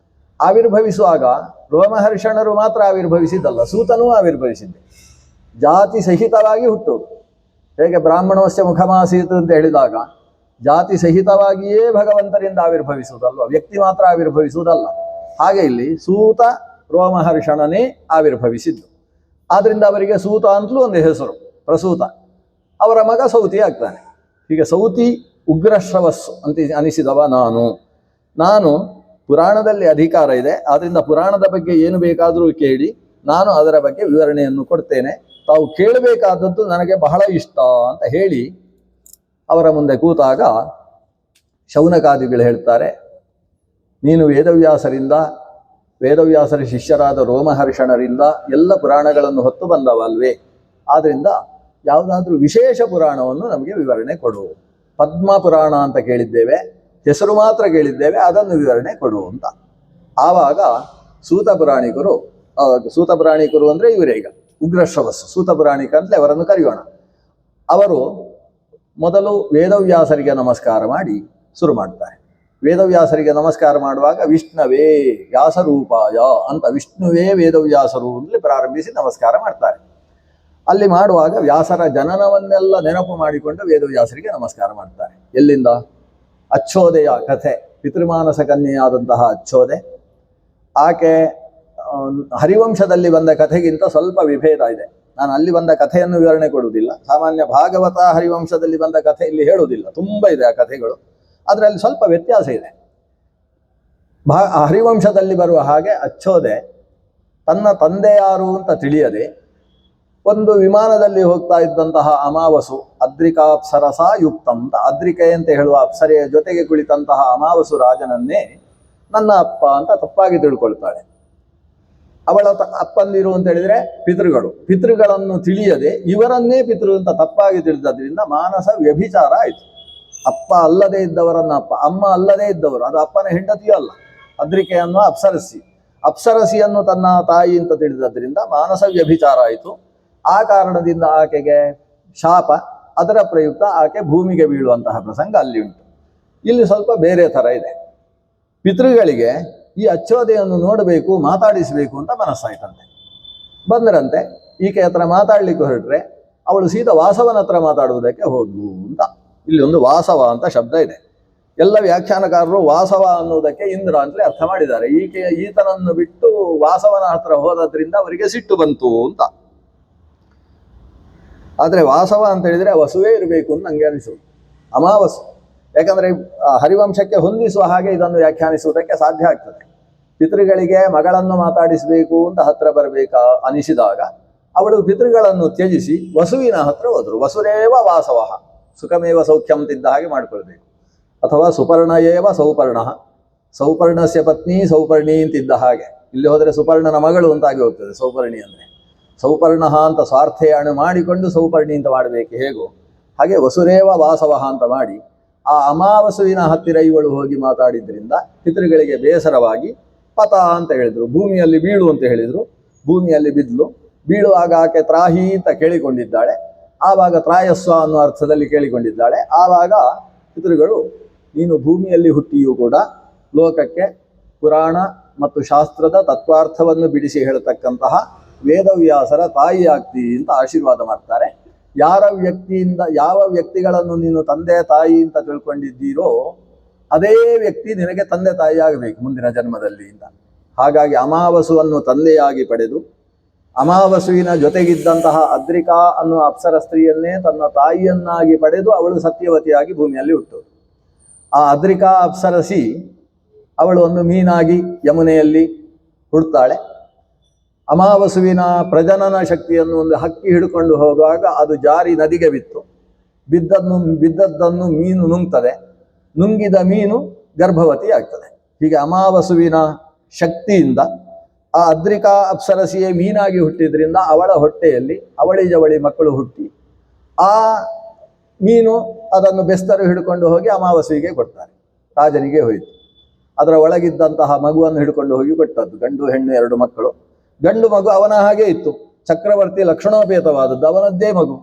ಆವಿರ್ಭವಿಸುವಾಗ ರೋಮಹರ್ಷಣರು ಮಾತ್ರ ಆವಿರ್ಭವಿಸಿದ್ದಲ್ಲ, ಸೂತನೂ ಆವಿರ್ಭವಿಸಿದ್ದೆ. ಜಾತಿ ಸಹಿತವಾಗಿ ಹುಟ್ಟುವುದು. ಹೇಗೆ ಬ್ರಾಹ್ಮಣೋಸ್ಯ ಮುಖಮಾಸೀತು ಅಂತ ಹೇಳಿದಾಗ ಜಾತಿ ಸಹಿತವಾಗಿಯೇ ಭಗವಂತನಿಂದ ಆವಿರ್ಭವಿಸುವುದಲ್ವ, ವ್ಯಕ್ತಿ ಮಾತ್ರ ಆವಿರ್ಭವಿಸುವುದಲ್ಲ. ಹಾಗೆ ಇಲ್ಲಿ ಸೂತ ರೋಮಹರ್ಷಣನೇ ಆವಿರ್ಭವಿಸಿದ್ದು. ಆದ್ರಿಂದ ಅವರಿಗೆ ಸೂತ ಅಂತಲೂ ಒಂದು ಹೆಸರು, ಪ್ರಸೂತ. ಅವರ ಮಗ ಸೌತಿ ಆಗ್ತಾನೆ. ಹೀಗೆ ಸೌತಿ ಉಗ್ರಶ್ರವಸ್ಸು ಅಂತ ಅನಿಸಿದವ ನಾನು ಪುರಾಣದಲ್ಲಿ ಅಧಿಕಾರ ಇದೆ, ಆದ್ರಿಂದ ಪುರಾಣದ ಬಗ್ಗೆ ಏನು ಬೇಕಾದರೂ ಕೇಳಿ ನಾನು ಅದರ ಬಗ್ಗೆ ವಿವರಣೆಯನ್ನು ಕೊಡ್ತೇನೆ, ತಾವು ಕೇಳಬೇಕಾದದ್ದು ನನಗೆ ಬಹಳ ಇಷ್ಟ ಅಂತ ಹೇಳಿ ಅವರ ಮುಂದೆ ಕೂತಾಗ ಶೌನಕಾದಿಗಳು ಹೇಳ್ತಾರೆ, ನೀನು ವೇದವ್ಯಾಸರ ಶಿಷ್ಯರಾದ ರೋಮಹರ್ಷಣರಿಂದ ಎಲ್ಲ ಪುರಾಣಗಳನ್ನು ಹೊತ್ತು ಬಂದವಲ್ವೇ, ಆದ್ರಿಂದ ಯಾವುದಾದ್ರೂ ವಿಶೇಷ ಪುರಾಣವನ್ನು ನಮಗೆ ವಿವರಣೆ ಕೊಡು. ಪದ್ಮ ಪುರಾಣ ಅಂತ ಕೇಳಿದ್ದೇವೆ, ಹೆಸರು ಮಾತ್ರ ಕೇಳಿದ್ದೇವೆ, ಅದನ್ನು ವಿವರಣೆ ಕೊಡು ಅಂತ. ಆವಾಗ ಸೂತ ಪುರಾಣಿಕರು ಅಂದರೆ ಇವರೇ, ಈಗ ಉಗ್ರಶ್ರವಸ್ಸು ಸೂತ ಪುರಾಣಿಕ ಅಂತಲೇ ಅವರನ್ನು ಕರೆಯೋಣ. ಅವರು ಮೊದಲು ವೇದವ್ಯಾಸರಿಗೆ ನಮಸ್ಕಾರ ಮಾಡಿ ಶುರು ಮಾಡ್ತಾರೆ. ವೇದವ್ಯಾಸರಿಗೆ ನಮಸ್ಕಾರ ಮಾಡುವಾಗ ವಿಷ್ಣುವೇ ವ್ಯಾಸರೂಪಾಯ ಅಂತ, ವಿಷ್ಣುವೇ ವೇದವ್ಯಾಸರು ಅಂತಲೇ ಪ್ರಾರಂಭಿಸಿ ನಮಸ್ಕಾರ ಮಾಡ್ತಾರೆ. ಅಲ್ಲಿ ಮಾಡುವಾಗ ವ್ಯಾಸರ ಜನನವನ್ನೆಲ್ಲ ನೆನಪು ಮಾಡಿಕೊಂಡು ವೇದವ್ಯಾಸರಿಗೆ ನಮಸ್ಕಾರ ಮಾಡ್ತಾರೆ. ಎಲ್ಲಿಂದ? ಅಚ್ಚೋದೆಯ ಕಥೆ, ಪಿತೃಮಾನಸ ಕನ್ಯೆಯಾದಂತಹ ಅಚ್ಚೋದೆ. ಆಕೆ ಹರಿವಂಶದಲ್ಲಿ ಬಂದ ಕಥೆಗಿಂತ ಸ್ವಲ್ಪ ವಿಭೇದ ಇದೆ. ನಾನು ಅಲ್ಲಿ ಬಂದ ಕಥೆಯನ್ನು ವಿವರಣೆ ಕೊಡುವುದಿಲ್ಲ. ಸಾಮಾನ್ಯ ಭಾಗವತ ಹರಿವಂಶದಲ್ಲಿ ಬಂದ ಕಥೆ ಇಲ್ಲಿ ಹೇಳುವುದಿಲ್ಲ, ತುಂಬ ಇದೆ ಆ ಕಥೆಗಳು, ಆದರೆ ಅಲ್ಲಿ ಸ್ವಲ್ಪ ವ್ಯತ್ಯಾಸ ಇದೆ. ಹರಿವಂಶದಲ್ಲಿ ಬರುವ ಹಾಗೆ ಅಚ್ಚೋದೆ ತನ್ನ ತಂದೆ ಯಾರು ಅಂತ ತಿಳಿಯದೆ ಒಂದು ವಿಮಾನದಲ್ಲಿ ಹೋಗ್ತಾ ಇದ್ದಂತಹ ಅಮಾವಸು ಅದ್ರಿಕಾಪ್ಸರಸ ಯುಕ್ತಂ ಅಂತ, ಅದ್ರಿಕೆ ಅಂತ ಹೇಳುವ ಅಪ್ಸರೆಯ ಜೊತೆಗೆ ಕುಳಿತಂತಹ ಅಮಾವಸು ರಾಜನನ್ನೇ ನನ್ನ ಅಪ್ಪ ಅಂತ ತಪ್ಪಾಗಿ ತಿಳ್ಕೊಳ್ತಾಳೆ. ಅವಳ ಅಪ್ಪಂದಿರು ಅಂತ ಹೇಳಿದ್ರೆ ಪಿತೃಗಳನ್ನು ತಿಳಿಯದೆ ಇವರನ್ನೇ ಪಿತೃ ಅಂತ ತಪ್ಪಾಗಿ ತಿಳಿದದ್ರಿಂದ ಮಾನಸ ವ್ಯಭಿಚಾರ ಆಯಿತು. ಅಪ್ಪ ಅಲ್ಲದೆ ಇದ್ದವರನ್ನ ಅಪ್ಪ, ಅಮ್ಮ ಅಲ್ಲದೆ ಇದ್ದವರು, ಅದು ಅಪ್ಪನ ಹೆಂಡತಿಯೂ ಅಲ್ಲ. ಅದ್ರಿಕೆ ಅನ್ನುವ ಅಪ್ಸರಸಿಯನ್ನು ತನ್ನ ತಾಯಿ ಅಂತ ತಿಳಿದದ್ರಿಂದ ಮಾನಸ ವ್ಯಭಿಚಾರ ಆಯಿತು. ಆ ಕಾರಣದಿಂದ ಆಕೆಗೆ ಶಾಪ, ಅದರ ಪ್ರಯುಕ್ತ ಆಕೆ ಭೂಮಿಗೆ ಬೀಳುವಂತಹ ಪ್ರಸಂಗ ಅಲ್ಲಿ ಉಂಟು. ಇಲ್ಲಿ ಸ್ವಲ್ಪ ಬೇರೆ ಥರ ಇದೆ. ಪಿತೃಗಳಿಗೆ ಈ ಅಚ್ಚೋದೆಯನ್ನು ನೋಡಬೇಕು, ಮಾತಾಡಿಸಬೇಕು ಅಂತ ಮನಸ್ಸಾಯ್ತಂತೆ. ಬಂದರಂತೆ ಈಕೆ ಹತ್ರ ಮಾತಾಡ್ಲಿಕ್ಕೆ ಹೊರಟ್ರೆ ಅವಳು ಸೀದಾ ವಾಸವನ ಹತ್ರ ಮಾತಾಡುವುದಕ್ಕೆ ಹೋದ್ಲು ಅಂತ. ಇಲ್ಲಿ ಒಂದು ವಾಸವ ಅಂತ ಶಬ್ದ ಇದೆ. ಎಲ್ಲ ವ್ಯಾಖ್ಯಾನಕಾರರು ವಾಸವ ಅನ್ನುವುದಕ್ಕೆ ಇಂದ್ರ ಅಂತಲೇ ಅರ್ಥ ಮಾಡಿದ್ದಾರೆ. ಈತನನ್ನು ಬಿಟ್ಟು ವಾಸವನ ಹತ್ರ ಹೋದದ್ರಿಂದ ಅವರಿಗೆ ಸಿಟ್ಟು ಬಂತು ಅಂತ. ಆದರೆ ವಾಸವ ಅಂತ ಹೇಳಿದ್ರೆ ವಸುವೇ ಇರಬೇಕು ಅಂತ ನಂಗೆ ಅನಿಸುವುದು, ಅಮಾವಸ್ಸು. ಯಾಕಂದ್ರೆ ಹರಿವಂಶಕ್ಕೆ ಹೊಂದಿಸುವ ಹಾಗೆ ಇದನ್ನು ವ್ಯಾಖ್ಯಾನಿಸುವುದಕ್ಕೆ ಸಾಧ್ಯ ಆಗ್ತದೆ. ಪಿತೃಗಳಿಗೆ ಮಗಳನ್ನು ಮಾತಾಡಿಸಬೇಕು ಅಂತ ಹತ್ರ ಬರಬೇಕಾ ಅನಿಸಿದಾಗ ಅವಳು ಪಿತೃಗಳನ್ನು ತ್ಯಜಿಸಿ ವಸುವಿನ ಹತ್ರ ಹೋದ್ರು. ವಸುರೇವ ವಾಸವ ಸುಖಮೇವ ಸೌಖ್ಯಂ ತಿದ್ದ ಹಾಗೆ ಮಾಡ್ಕೊಳ್ಬೇಕು. ಅಥವಾ ಸುಪರ್ಣಯೇವ ಸೌಪರ್ಣ, ಸೌಪರ್ಣಸ್ಯ ಪತ್ನಿ ಸೌಪರ್ಣಿ ಅಂತಿದ್ದ ಹಾಗೆ. ಇಲ್ಲಿ ಹೋದರೆ ಸುಪರ್ಣನ ಮಗಳು ಅಂತಾಗಿ ಹೋಗ್ತದೆ ಸೌಪರ್ಣಿ ಅಂದರೆ. ಸೌಪರ್ಣ ಅಂತ ಸ್ವಾರ್ಥೇಯಣು ಮಾಡಿಕೊಂಡು ಸೌಪರ್ಣಿ ಅಂತ ಮಾಡಬೇಕು ಹೇಗೋ ಹಾಗೆ ವಸುರೇವ ವಾಸವ ಅಂತ ಮಾಡಿ ಆ ಅಮಾವಸುವಿನ ಹತ್ತಿರ ಇವಳು ಹೋಗಿ ಮಾತಾಡಿದ್ರಿಂದ ಪಿತೃಗಳಿಗೆ ಬೇಸರವಾಗಿ ಪತ ಅಂತ ಹೇಳಿದ್ರು, ಭೂಮಿಯಲ್ಲಿ ಬೀಳು ಅಂತ ಹೇಳಿದ್ರು. ಭೂಮಿಯಲ್ಲಿ ಬಿದ್ಲು. ಬೀಳುವಾಗ ಆಕೆ ತ್ರಾಹಿ ಅಂತ ಕೇಳಿಕೊಂಡಿದ್ದಾಳೆ. ಆವಾಗ ತ್ರಾಯಸ್ವ ಅನ್ನೋ ಅರ್ಥದಲ್ಲಿ ಕೇಳಿಕೊಂಡಿದ್ದಾಳೆ. ಆವಾಗ ಪಿತೃಗಳು, ನೀನು ಭೂಮಿಯಲ್ಲಿ ಹುಟ್ಟಿಯೂ ಕೂಡ ಲೋಕಕ್ಕೆ ಪುರಾಣ ಮತ್ತು ಶಾಸ್ತ್ರದ ತತ್ವಾರ್ಥವನ್ನು ಬಿಡಿಸಿ ಹೇಳತಕ್ಕಂತಹ ವೇದವ್ಯಾಸರ ತಾಯಿ ಆಗ್ತಿ ಅಂತ ಆಶೀರ್ವಾದ ಮಾಡ್ತಾರೆ. ಯಾವ ವ್ಯಕ್ತಿಗಳನ್ನು ನೀನು ತಂದೆ ತಾಯಿ ಅಂತ ತಿಳ್ಕೊಂಡಿದ್ದೀರೋ ಅದೇ ವ್ಯಕ್ತಿ ನಿನಗೆ ತಂದೆ ತಾಯಿ ಆಗಬೇಕು ಮುಂದಿನ ಜನ್ಮದಲ್ಲಿ ಅಂತ. ಹಾಗಾಗಿ ಅಮಾವಸುವನ್ನು ತಂದೆಯಾಗಿ ಪಡೆದು ಅಮಾವಸುವಿನ ಜೊತೆಗಿದ್ದಂತಹ ಅದ್ರಿಕಾ ಅನ್ನುವ ಅಪ್ಸರ ಸ್ತ್ರೀಯನ್ನೇ ತನ್ನ ತಾಯಿಯನ್ನಾಗಿ ಪಡೆದು ಅವಳು ಸತ್ಯವತಿಯಾಗಿ ಭೂಮಿಯಲ್ಲಿ ಹುಟ್ಟೋದು. ಆ ಅದ್ರಿಕಾ ಅಪ್ಸರಸಿ ಅವಳು ಒಂದು ಮೀನಾಗಿ ಯಮುನೆಯಲ್ಲಿ ಹುಡ್ತಾಳೆ. ಅಮಾವಸುವಿನ ಪ್ರಜನನ ಶಕ್ತಿಯನ್ನು ಒಂದು ಹಕ್ಕಿ ಹಿಡ್ಕೊಂಡು ಹೋಗುವಾಗ ಅದು ಜಾರಿ ನದಿಗೆ ಬಿತ್ತು. ಬಿದ್ದದ್ದನ್ನು ಮೀನು ನುಂಗ್ತದೆ. ನುಂಗಿದ ಮೀನು ಗರ್ಭವತಿ ಆಗ್ತದೆ. ಹೀಗೆ ಅಮಾವಸುವಿನ ಶಕ್ತಿಯಿಂದ ಆ ಅದ್ರಿಕಾ ಅಪ್ಸರಸಿಯೇ ಮೀನಾಗಿ ಹುಟ್ಟಿದ್ರಿಂದ ಅವಳ ಹೊಟ್ಟೆಯಲ್ಲಿ ಅವಳಿ ಜವಳಿ ಮಕ್ಕಳು ಹುಟ್ಟಿ ಆ ಮೀನು ಅದನ್ನು ಬೆಸ್ತರು ಹಿಡ್ಕೊಂಡು ಹೋಗಿ ಅಮಾವಾಸ್ಯೆಗೆ ಕೊಡ್ತಾರೆ. ರಾಜನಿಗೆ ಹೋಯಿತು. ಅದರ ಒಳಗಿದ್ದಂತಹ ಮಗುವನ್ನು ಹಿಡ್ಕೊಂಡು ಹೋಗಿ ಕೊಟ್ಟದ್ದು. ಗಂಡು ಹೆಣ್ಣು 2 ಮಕ್ಕಳು. ಗಂಡು ಮಗು ಅವನ ಹಾಗೆ ಇತ್ತು, ಚಕ್ರವರ್ತಿ ಲಕ್ಷಣೋಪೇತವಾದದ್ದು, ಅವನದ್ದೇ ಮಗು.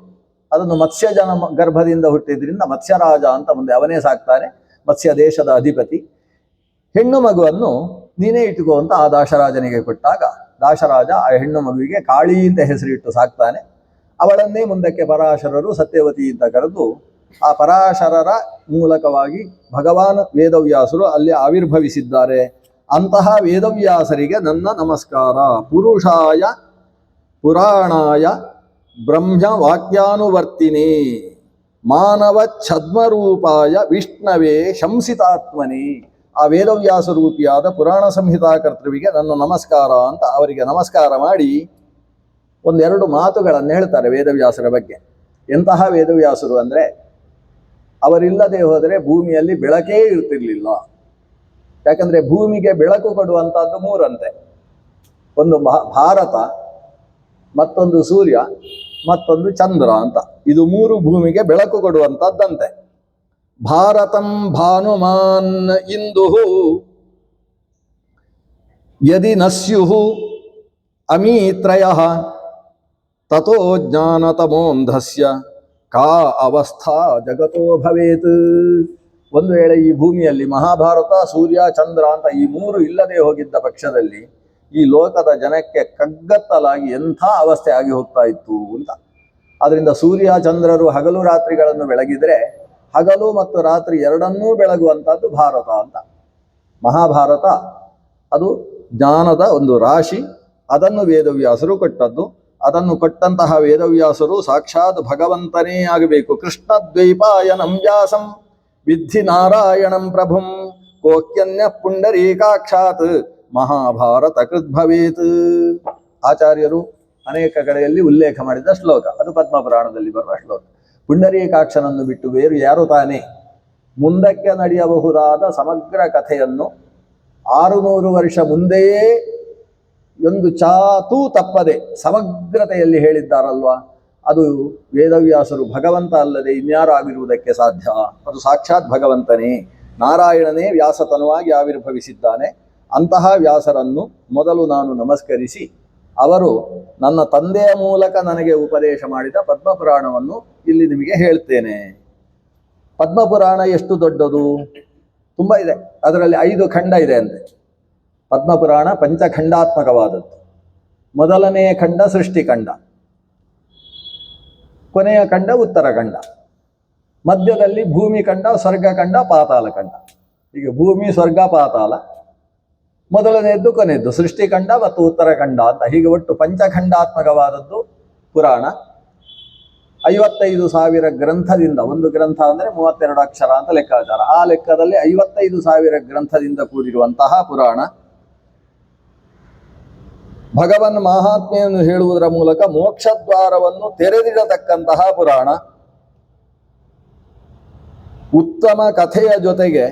ಅದನ್ನು ಮತ್ಸ್ಯಜನ ಗರ್ಭದಿಂದ ಹುಟ್ಟಿದ್ರಿಂದ ಮತ್ಸ್ಯರಾಜ ಅಂತ ಮುಂದೆ ಅವನೇ ಸಾಕ್ತಾನೆ, ಮತ್ಸ್ಯ ದೇಶದ ಅಧಿಪತಿ. ಹೆಣ್ಣು ಮಗುವನ್ನು ನೀನೇ ಇಟ್ಟುಕೋ ಅಂತ ಆ ದಾಶರಾಜನಿಗೆ ಕೊಟ್ಟಾಗ ದಾಶರಾಜ ಆ ಹೆಣ್ಣು ಮಗುವಿಗೆ ಕಾಳಿ ಅಂತ ಹೆಸರಿಟ್ಟು ಸಾಕ್ತಾನೆ. ಅವಳನ್ನೇ ಮುಂದಕ್ಕೆ ಪರಾಶರರು ಸತ್ಯವತಿ ಅಂತ ಕರೆದು ಆ ಪರಾಶರರ ಮೂಲಕವಾಗಿ ಭಗವಾನ್ ವೇದವ್ಯಾಸರು ಅಲ್ಲಿ ಆವಿರ್ಭವಿಸಿದ್ದಾರೆ. ಅಂತಹ ವೇದವ್ಯಾಸರಿಗೆ ನನ್ನ ನಮಸ್ಕಾರ. ಪುರುಷಾಯ ಪುರಾಣಾಯ ಬ್ರಹ್ಮ ವಾಕ್ಯಾನುವರ್ತಿನೇ ಮಾನವ ಛದ್ಮರೂಪಾಯ ವಿಷ್ಣವೇ ಶಂಸಿತಾತ್ಮನೇ. ಆ ವೇದವ್ಯಾಸ ರೂಪಿಯಾದ ಪುರಾಣ ಸಂಹಿತಾಕರ್ತೃವಿಗೆ ನನ್ನ ನಮಸ್ಕಾರ ಅಂತ ಅವರಿಗೆ ನಮಸ್ಕಾರ ಮಾಡಿ ಒಂದೆರಡು ಮಾತುಗಳನ್ನು ಹೇಳ್ತಾರೆ ವೇದವ್ಯಾಸರ ಬಗ್ಗೆ. ಎಂತಹ ವೇದವ್ಯಾಸರು ಅಂದರೆ, ಅವರಿಲ್ಲದೆ ಹೋದರೆ ಭೂಮಿಯಲ್ಲಿ ಬೆಳಕೇ ಇರ್ತಿರ್ಲಿಲ್ಲ. ಯಾಕಂದರೆ ಭೂಮಿಗೆ ಬೆಳಕು ಕೊಡುವಂಥದ್ದು ಮೂರಂತೆ. ಒಂದು ಭಾರತ, ಮತ್ತೊಂದು ಸೂರ್ಯ, ಮತ್ತೊಂದು ಚಂದ್ರ ಅಂತ. ಇದು ಮೂರು ಭೂಮಿಗೆ ಬೆಳಕು ಕೊಡುವಂಥದ್ದಂತೆ. ಭಾರತಂ ಭಾನುಮಾನ್ ಇಂದು ಯದಿ ನಸ್ಯು ಅಮೀತ್ರಯ ತಥೋ ಜ್ಞಾನತಮೋಂಧಸ್ಯ ಕಾ ಅವಸ್ಥಾ ಜಗತೋ ಭವೇತ್. ಒಂದು ವೇಳೆ ಈ ಭೂಮಿಯಲ್ಲಿ ಮಹಾಭಾರತ, ಸೂರ್ಯ, ಚಂದ್ರ ಅಂತ ಈ ಮೂರು ಇಲ್ಲದೆ ಹೋಗಿದ್ದ ಪಕ್ಷದಲ್ಲಿ ಈ ಲೋಕದ ಜನಕ್ಕೆ ಕಗ್ಗತ್ತಲಾಗಿ ಎಂಥ ಅವಸ್ಥೆ ಆಗಿ ಹೋಗ್ತಾ ಇತ್ತು ಅಂತ. ಆದ್ದರಿಂದ ಸೂರ್ಯ ಚಂದ್ರರು ಹಗಲು ರಾತ್ರಿಗಳನ್ನು ಬೆಳಗಿದರೆ ಹಗಲು ಮತ್ತು ರಾತ್ರಿ ಎರಡನ್ನೂ ಬೆಳಗುವಂಥದ್ದು ಭಾರತ ಅಂತ. ಮಹಾಭಾರತ ಅದು ಜ್ಞಾನದ ಒಂದು ರಾಶಿ. ಅದನ್ನು ವೇದವ್ಯಾಸರು ಕೊಟ್ಟದ್ದು. ಅದನ್ನು ಕೊಟ್ಟಂತಹ ವೇದವ್ಯಾಸರು ಸಾಕ್ಷಾತ್ ಭಗವಂತನೇ ಆಗಬೇಕು. ಕೃಷ್ಣ ದ್ವೈಪಾಯನಂ ವ್ಯಾಸಂ ವಿದ್ಧಿ ನಾರಾಯಣಂ ಪ್ರಭುಂ ಕೋಕ್ಯನ್ಯ ಪುಂಡರೀಕಾಕ್ಷಾತ್ ಮಹಾಭಾರತ ಕೃದ್ಭವೇತ್. ಆಚಾರ್ಯರು ಅನೇಕ ಕಡೆಯಲ್ಲಿ ಉಲ್ಲೇಖ ಮಾಡಿದ ಶ್ಲೋಕ ಅದು ಪದ್ಮಪುರಾಣದಲ್ಲಿ ಬರುವ ಶ್ಲೋಕ. ಪುಂಡರೀಕಾಕ್ಷನನ್ನು ಬಿಟ್ಟು ಬೇರು ಯಾರು ತಾನೇ? ಮುಂದಕ್ಕೆ ನಡೆಯಬಹುದಾದ ಸಮಗ್ರ ಕಥೆಯನ್ನು 600 ವರ್ಷ ಮುಂದೆಯೇ ಒಂದು ಚಾತೂ ತಪ್ಪದೆ ಸಮಗ್ರತೆಯಲ್ಲಿ ಹೇಳಿದ್ದಾರಲ್ವಾ, ಅದು ವೇದವ್ಯಾಸರು. ಭಗವಂತ ಅಲ್ಲದೆ ಇನ್ಯಾರು ಆಗಿರುವುದಕ್ಕೆ ಸಾಧ್ಯ? ಅದು ಸಾಕ್ಷಾತ್ ಭಗವಂತನೇ, ನಾರಾಯಣನೇ ವ್ಯಾಸತನುವಾಗಿ ಆವಿರ್ಭವಿಸಿದ್ದಾನೆ. ಅಂತಹ ವ್ಯಾಸರನ್ನು ಮೊದಲು ನಾನು ನಮಸ್ಕರಿಸಿ, ಅವರು ನನ್ನ ತಂದೆಯ ಮೂಲಕ ನನಗೆ ಉಪದೇಶ ಮಾಡಿದ ಪದ್ಮಪುರಾಣವನ್ನು ಇಲ್ಲಿ ನಿಮಗೆ ಹೇಳ್ತೇನೆ. ಪದ್ಮಪುರಾಣ ಎಷ್ಟು ದೊಡ್ಡದು? ತುಂಬ ಇದೆ. ಅದರಲ್ಲಿ 5 ಖಂಡ ಇದೆ ಅಂತೆ. ಪದ್ಮಪುರಾಣ ಪಂಚಖಂಡಾತ್ಮಕವಾದದ್ದು. ಮೊದಲನೆಯ ಖಂಡ ಸೃಷ್ಟಿಖಂಡ, ಕೊನೆಯ ಖಂಡ ಉತ್ತರಖಂಡ, ಮಧ್ಯದಲ್ಲಿ ಭೂಮಿಖಂಡ, ಸ್ವರ್ಗಖಂಡ, ಪಾತಾಳಖಂಡ. ಈಗ ಭೂಮಿ, ಸ್ವರ್ಗ, ಪಾತಾಳ, ಮೊದಲನೆಯದ್ದು ಕೊನೆಯದ್ದು ಸೃಷ್ಟಿಖಂಡ ಮತ್ತು ಉತ್ತರಖಂಡ ಅಂತ. ಹೀಗೆ ಒಟ್ಟು ಪಂಚಖಂಡಾತ್ಮಕವಾದದ್ದು ಪುರಾಣ. 55,000 ಗ್ರಂಥದಿಂದ, ಒಂದು ಗ್ರಂಥ ಅಂದರೆ 32 ಅಕ್ಷರ ಅಂತ ಲೆಕ್ಕಾಚಾರ. ಆ ಲೆಕ್ಕದಲ್ಲಿ 55,000 ಗ್ರಂಥದಿಂದ ಕೂಡಿರುವಂತಹ ಪುರಾಣ. ಭಗವನ್ ಮಹಾತ್ಮೆಯನ್ನು ಹೇಳುವುದರ ಮೂಲಕ ಮೋಕ್ಷದ್ವಾರವನ್ನು ತೆರೆದಿಡತಕ್ಕಂತಹ ಪುರಾಣ. ಉತ್ತಮ ಕಥೆಯ ಜೊತೆಗೆ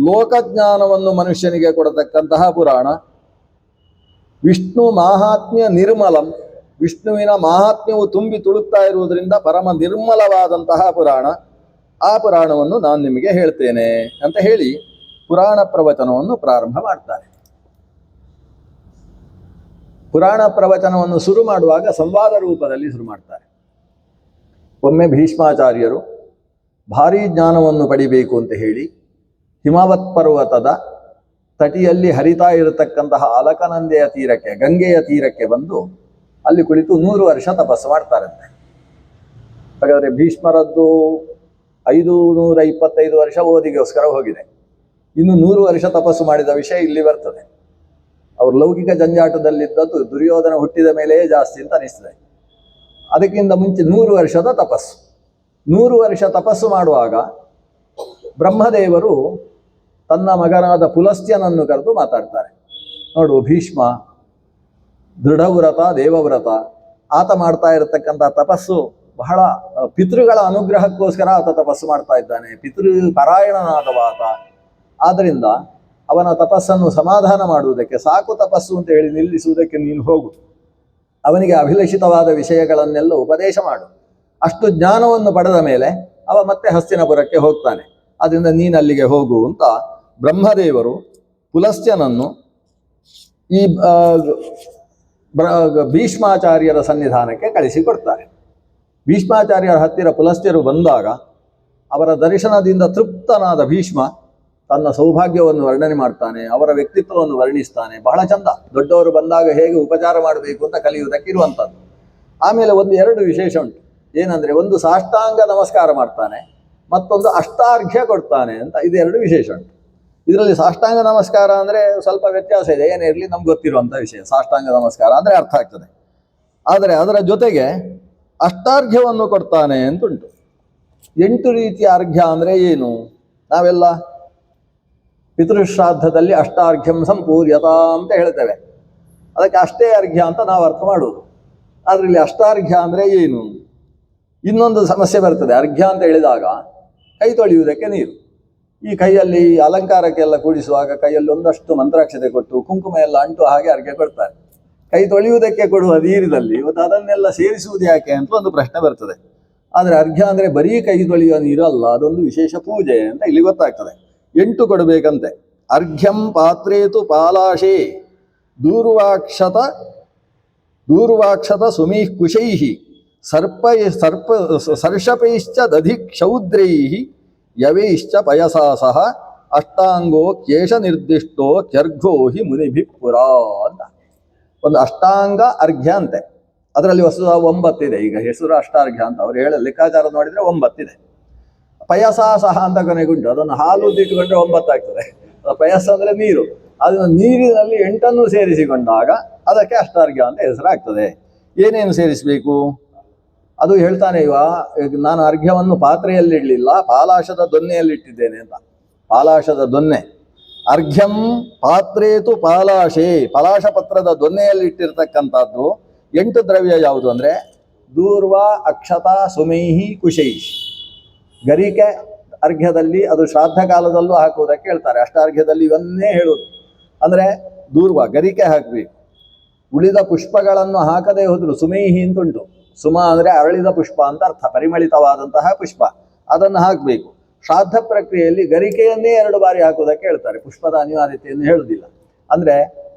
ಲೋಕಜ್ಞಾನವನ್ನು ಮನುಷ್ಯನಿಗೆ ಕೊಡತಕ್ಕಂತಹ ಪುರಾಣ. ವಿಷ್ಣು ಮಾಹಾತ್ಮ್ಯ ನಿರ್ಮಲಂ, ವಿಷ್ಣುವಿನ ಮಾಹಾತ್ಮ್ಯವು ತುಂಬಿ ತುಳುಕ್ತಾ ಇರುವುದರಿಂದ ಪರಮ ನಿರ್ಮಲವಾದಂತಹ ಪುರಾಣ. ಆ ಪುರಾಣವನ್ನು ನಾನು ನಿಮಗೆ ಹೇಳ್ತೇನೆ ಅಂತ ಹೇಳಿ ಪುರಾಣ ಪ್ರವಚನವನ್ನು ಪ್ರಾರಂಭ ಮಾಡ್ತಾರೆ. ಪುರಾಣ ಪ್ರವಚನವನ್ನು ಶುರು ಮಾಡುವಾಗ ಸಂವಾದ ರೂಪದಲ್ಲಿ ಶುರು ಮಾಡ್ತಾರೆ. ಒಮ್ಮೆ ಭೀಷ್ಮಾಚಾರ್ಯರು ಭಾರೀ ಜ್ಞಾನವನ್ನು ಪಡಿಬೇಕು ಅಂತ ಹೇಳಿ ಹಿಮವತ್ ಪರ್ವತದ ತಟಿಯಲ್ಲಿ ಹರಿತಾ ಇರತಕ್ಕಂತಹ ಅಲಕನಂದೆಯ ತೀರಕ್ಕೆ, ಗಂಗೆಯ ತೀರಕ್ಕೆ ಬಂದು ಅಲ್ಲಿ ಕುಳಿತು 100 ವರ್ಷ ತಪಸ್ಸು ಮಾಡ್ತಾರಂತೆ. ಹಾಗಾದರೆ ಭೀಷ್ಮರದ್ದು 525 ವರ್ಷ ಓದಿಗೋಸ್ಕರ ಹೋಗಿದೆ. ಇನ್ನು 100 ವರ್ಷ ತಪಸ್ಸು ಮಾಡಿದ ವಿಷಯ ಇಲ್ಲಿ ಬರ್ತದೆ. ಅವರು ಲೌಕಿಕ ಜಂಜಾಟದಲ್ಲಿದ್ದದ್ದು ದುರ್ಯೋಧನ ಹುಟ್ಟಿದ ಮೇಲೆಯೇ ಜಾಸ್ತಿ ಅಂತ ಅನಿಸ್ತದೆ. ಅದಕ್ಕಿಂತ ಮುಂಚೆ 100 ವರ್ಷದ ತಪಸ್ಸು. 100 ವರ್ಷ ತಪಸ್ಸು ಮಾಡುವಾಗ ಬ್ರಹ್ಮದೇವರು ತನ್ನ ಮಗನಾದ ಪುಲಸ್ತ್ಯನನ್ನು ಕರೆದು ಮಾತಾಡ್ತಾರೆ. ನೋಡು ಭೀಷ್ಮ ದೃಢವ್ರತ, ದೇವವ್ರತ, ಆತ ಮಾಡ್ತಾ ಇರತಕ್ಕಂಥ ತಪಸ್ಸು ಬಹಳ ಪಿತೃಗಳ ಅನುಗ್ರಹಕ್ಕೋಸ್ಕರ ಆತ ತಪಸ್ಸು ಮಾಡ್ತಾ ಇದ್ದಾನೆ. ಪಿತೃ ಪರಾಯಣನಾದವ ಆತ. ಆದ್ದರಿಂದ ಅವನ ತಪಸ್ಸನ್ನು ಸಮಾಧಾನ ಮಾಡುವುದಕ್ಕೆ, ಸಾಕು ತಪಸ್ಸು ಅಂತ ಹೇಳಿ ನಿಲ್ಲಿಸುವುದಕ್ಕೆ ನೀನು ಹೋಗು, ಅವನಿಗೆ ಅಭಿಲಷಿತವಾದ ವಿಷಯಗಳನ್ನೆಲ್ಲ ಉಪದೇಶ ಮಾಡು. ಅಷ್ಟು ಜ್ಞಾನವನ್ನು ಪಡೆದ ಮೇಲೆ ಅವ ಮತ್ತೆ ಹಸ್ತಿನಪುರಕ್ಕೆ ಹೋಗ್ತಾನೆ. ಆದ್ದರಿಂದ ನೀನು ಅಲ್ಲಿಗೆ ಹೋಗು ಅಂತ ಬ್ರಹ್ಮದೇವರು ಪುಲಸ್ತ್ಯನನ್ನು ಈ ಭೀಷ್ಮಾಚಾರ್ಯರ ಸನ್ನಿಧಾನಕ್ಕೆ ಕಳಿಸಿಕೊಡ್ತಾರೆ. ಭೀಷ್ಮಾಚಾರ್ಯರ ಹತ್ತಿರ ಪುಲಸ್ತ್ಯರು ಬಂದಾಗ ಅವರ ದರ್ಶನದಿಂದ ತೃಪ್ತನಾದ ಭೀಷ್ಮ ತನ್ನ ಸೌಭಾಗ್ಯವನ್ನು ವರ್ಣನೆ ಮಾಡ್ತಾನೆ, ಅವರ ವ್ಯಕ್ತಿತ್ವವನ್ನು ವರ್ಣಿಸ್ತಾನೆ. ಬಹಳ ಚಂದ. ದೊಡ್ಡವರು ಬಂದಾಗ ಹೇಗೆ ಉಪಚಾರ ಮಾಡಬೇಕು ಅಂತ ಕಲಿಯುವುದಕ್ಕಿರುವಂಥದ್ದು. ಆಮೇಲೆ 2 ವಿಶೇಷ ಉಂಟು. ಏನಂದರೆ, ಒಂದು ಸಾಷ್ಟಾಂಗ ನಮಸ್ಕಾರ ಮಾಡ್ತಾನೆ, ಮತ್ತೊಂದು ಅಷ್ಟಾರ್ಘ್ಯ ಕೊಡ್ತಾನೆ ಅಂತ, ಇದೆರಡು ವಿಶೇಷ ಉಂಟು. ಇದರಲ್ಲಿ ಸಾಷ್ಟಾಂಗ ನಮಸ್ಕಾರ ಅಂದರೆ ಸ್ವಲ್ಪ ವ್ಯತ್ಯಾಸ ಇದೆ, ಏನೇ ಇರಲಿ ನಮ್ಗೆ ಗೊತ್ತಿರುವಂಥ ವಿಷಯ. ಸಾಷ್ಟಾಂಗ ನಮಸ್ಕಾರ ಅಂದರೆ ಅರ್ಥ ಆಗ್ತದೆ. ಆದರೆ ಅದರ ಜೊತೆಗೆ ಅಷ್ಟಾರ್ಘ್ಯವನ್ನು ಕೊಡ್ತಾನೆ ಅಂತುಂಟು. 8 ರೀತಿಯ ಅರ್ಘ್ಯ ಅಂದರೆ ಏನು? ನಾವೆಲ್ಲ ಪಿತೃಶ್ರಾದ್ದದಲ್ಲಿ ಅಷ್ಟಾರ್ಘ್ಯಂ ಸಂಪೂರ್ಯತಾ ಅಂತ ಹೇಳ್ತೇವೆ. ಅದಕ್ಕೆ ಅಷ್ಟೇ ಅರ್ಘ್ಯ ಅಂತ ನಾವು ಅರ್ಥ ಮಾಡುವುದು. ಆದರೆ ಇಲ್ಲಿ ಅಷ್ಟಾರ್ಘ್ಯ ಅಂದರೆ ಏನು? ಇನ್ನೊಂದು ಸಮಸ್ಯೆ ಬರ್ತದೆ. ಅರ್ಘ್ಯ ಅಂತ ಹೇಳಿದಾಗ ಕೈ ತೊಳೆಯುವುದಕ್ಕೆ ನೀರು. ಈ ಕೈಯಲ್ಲಿ ಅಲಂಕಾರಕ್ಕೆಲ್ಲ ಕೂಡಿಸುವಾಗ ಕೈಯಲ್ಲಿ ಒಂದಷ್ಟು ಮಂತ್ರಾಕ್ಷತೆ ಕೊಟ್ಟು ಕುಂಕುಮ ಎಲ್ಲ ಅಂಟು ಹಾಗೆ ಅರ್ಘ್ಯ ಕೊಡ್ತಾರೆ. ಕೈ ತೊಳೆಯುವುದಕ್ಕೆ ಕೊಡುವ ನೀರಿನಲ್ಲಿ ಇವತ್ತು ಅದನ್ನೆಲ್ಲ ಸೇರಿಸುವುದು ಯಾಕೆ ಅಂತ ಒಂದು ಪ್ರಶ್ನೆ ಬರ್ತದೆ. ಆದರೆ ಅರ್ಘ್ಯ ಅಂದರೆ ಬರೀ ಕೈ ತೊಳೆಯುವ ನೀರು ಅಲ್ಲ, ಅದೊಂದು ವಿಶೇಷ ಪೂಜೆ ಅಂತ ಇಲ್ಲಿ ಗೊತ್ತಾಗ್ತದೆ. 8 ಕೊಡಬೇಕಂತೆ. ಅರ್ಘ್ಯಂ ಪಾತ್ರೇತು ಪಾಲಾಶೇ ದೂರ್ವಾಕ್ಷತ ಸುಮೀಃ ಕುಶೈಃ ಸರ್ಷಪೈಶ್ಚ ದಧಿ ಕ್ಷೌದ್ರೈಃ ಯವೈಶ್ಚ ಪಯಸಾ ಸಹ ಅಷ್ಟಾಂಗೋ ಕೇಶ ನಿರ್ದಿಷ್ಟೋ ಚರ್ಘೋ ಹಿ ಮುನಿಭಿಃ ಅಂತ ಒಂದು ಅಷ್ಟಾಂಗ ಅರ್ಘ್ಯ ಅಂತೆ. ಅದರಲ್ಲಿ ವಸ್ತುತ 9 ಇದೆ. ಈಗ ಹೆಸರು ಅಷ್ಟಾರ್ಘ್ಯ ಅಂತ ಅವ್ರು ಹೇಳೋ ಲೆಕ್ಕಾಚಾರ ನೋಡಿದರೆ 9 ಇದೆ. ಪಯಸ ಸಹ ಅಂತ ಕೊನೆಗುಂಟು. ಅದನ್ನು ಹಾಲು ಇಟ್ಟುಕೊಂಡ್ರೆ 9 ಆಗ್ತದೆ. ಪಯಸ ಅಂದರೆ ನೀರು. ಅದನ್ನು ನೀರಿನಲ್ಲಿ 8 ಸೇರಿಸಿಕೊಂಡಾಗ ಅದಕ್ಕೆ ಅಷ್ಟಾರ್ಘ್ಯ ಅಂತ ಹೆಸರಾಗ್ತದೆ. ಏನೇನು ಸೇರಿಸಬೇಕು ಅದು ಹೇಳ್ತಾನೆ. ನಾನು ಅರ್ಘ್ಯವನ್ನು ಪಾತ್ರೆಯಲ್ಲಿ ಇಡಲಿಲ್ಲ, ಪಾಲಾಶದ ದೊನ್ನೆಯಲ್ಲಿ ಇಟ್ಟಿದ್ದೇನೆ ಅಂತ. ಪಾಲಾಶದ ದೊನ್ನೆ. ಅರ್ಘ್ಯಂ ಪಾತ್ರೇತು ಪಾಲಾಶೇ, ಪಲಾಶ ಪತ್ರದ ದೊನ್ನೆಯಲ್ಲಿ ಇಟ್ಟಿರ್ತಕ್ಕಂಥದ್ದು 8 ದ್ರವ್ಯ ಯಾವುದು ಅಂದರೆ ದೂರ್ವ ಅಕ್ಷತಾ ಸುಮೈಹಿ ಕುಶೈಹಿ. ಗರಿಕೆ ಅರ್ಘ್ಯದಲ್ಲಿ ಅದು ಶ್ರಾದ್ದ ಕಾಲದಲ್ಲೂ ಹಾಕುವುದಕ್ಕೆ ಹೇಳ್ತಾರೆ. ಅಷ್ಟಾರ್ಘ್ಯದಲ್ಲಿ ಇವನ್ನೇ ಹೇಳುವುದು. ಅಂದರೆ ದೂರ್ವ ಗರಿಕೆ ಹಾಕಬೇಕು. ಉಳಿದ ಪುಷ್ಪಗಳನ್ನು ಹಾಕದೇ ಹೋದ್ರು ಸುಮೈಹಿ ಅಂತುಂಟು. ಸುಮ ಅಂದರೆ ಅರಳಿದ ಪುಷ್ಪ ಅಂತ ಅರ್ಥ, ಪರಿಮಳಿತವಾದಂತಹ ಪುಷ್ಪ, ಅದನ್ನು ಹಾಕಬೇಕು. ಶ್ರಾದ್ದ ಪ್ರಕ್ರಿಯೆಯಲ್ಲಿ ಗರಿಕೆಯನ್ನೇ 2 ಬಾರಿ ಹಾಕುವುದಕ್ಕೆ ಹೇಳ್ತಾರೆ. ಪುಷ್ಪದ ಅನಿವಾರ್ಯತೆಯನ್ನು ಹೇಳುವುದಿಲ್ಲ. ಅಂದರೆ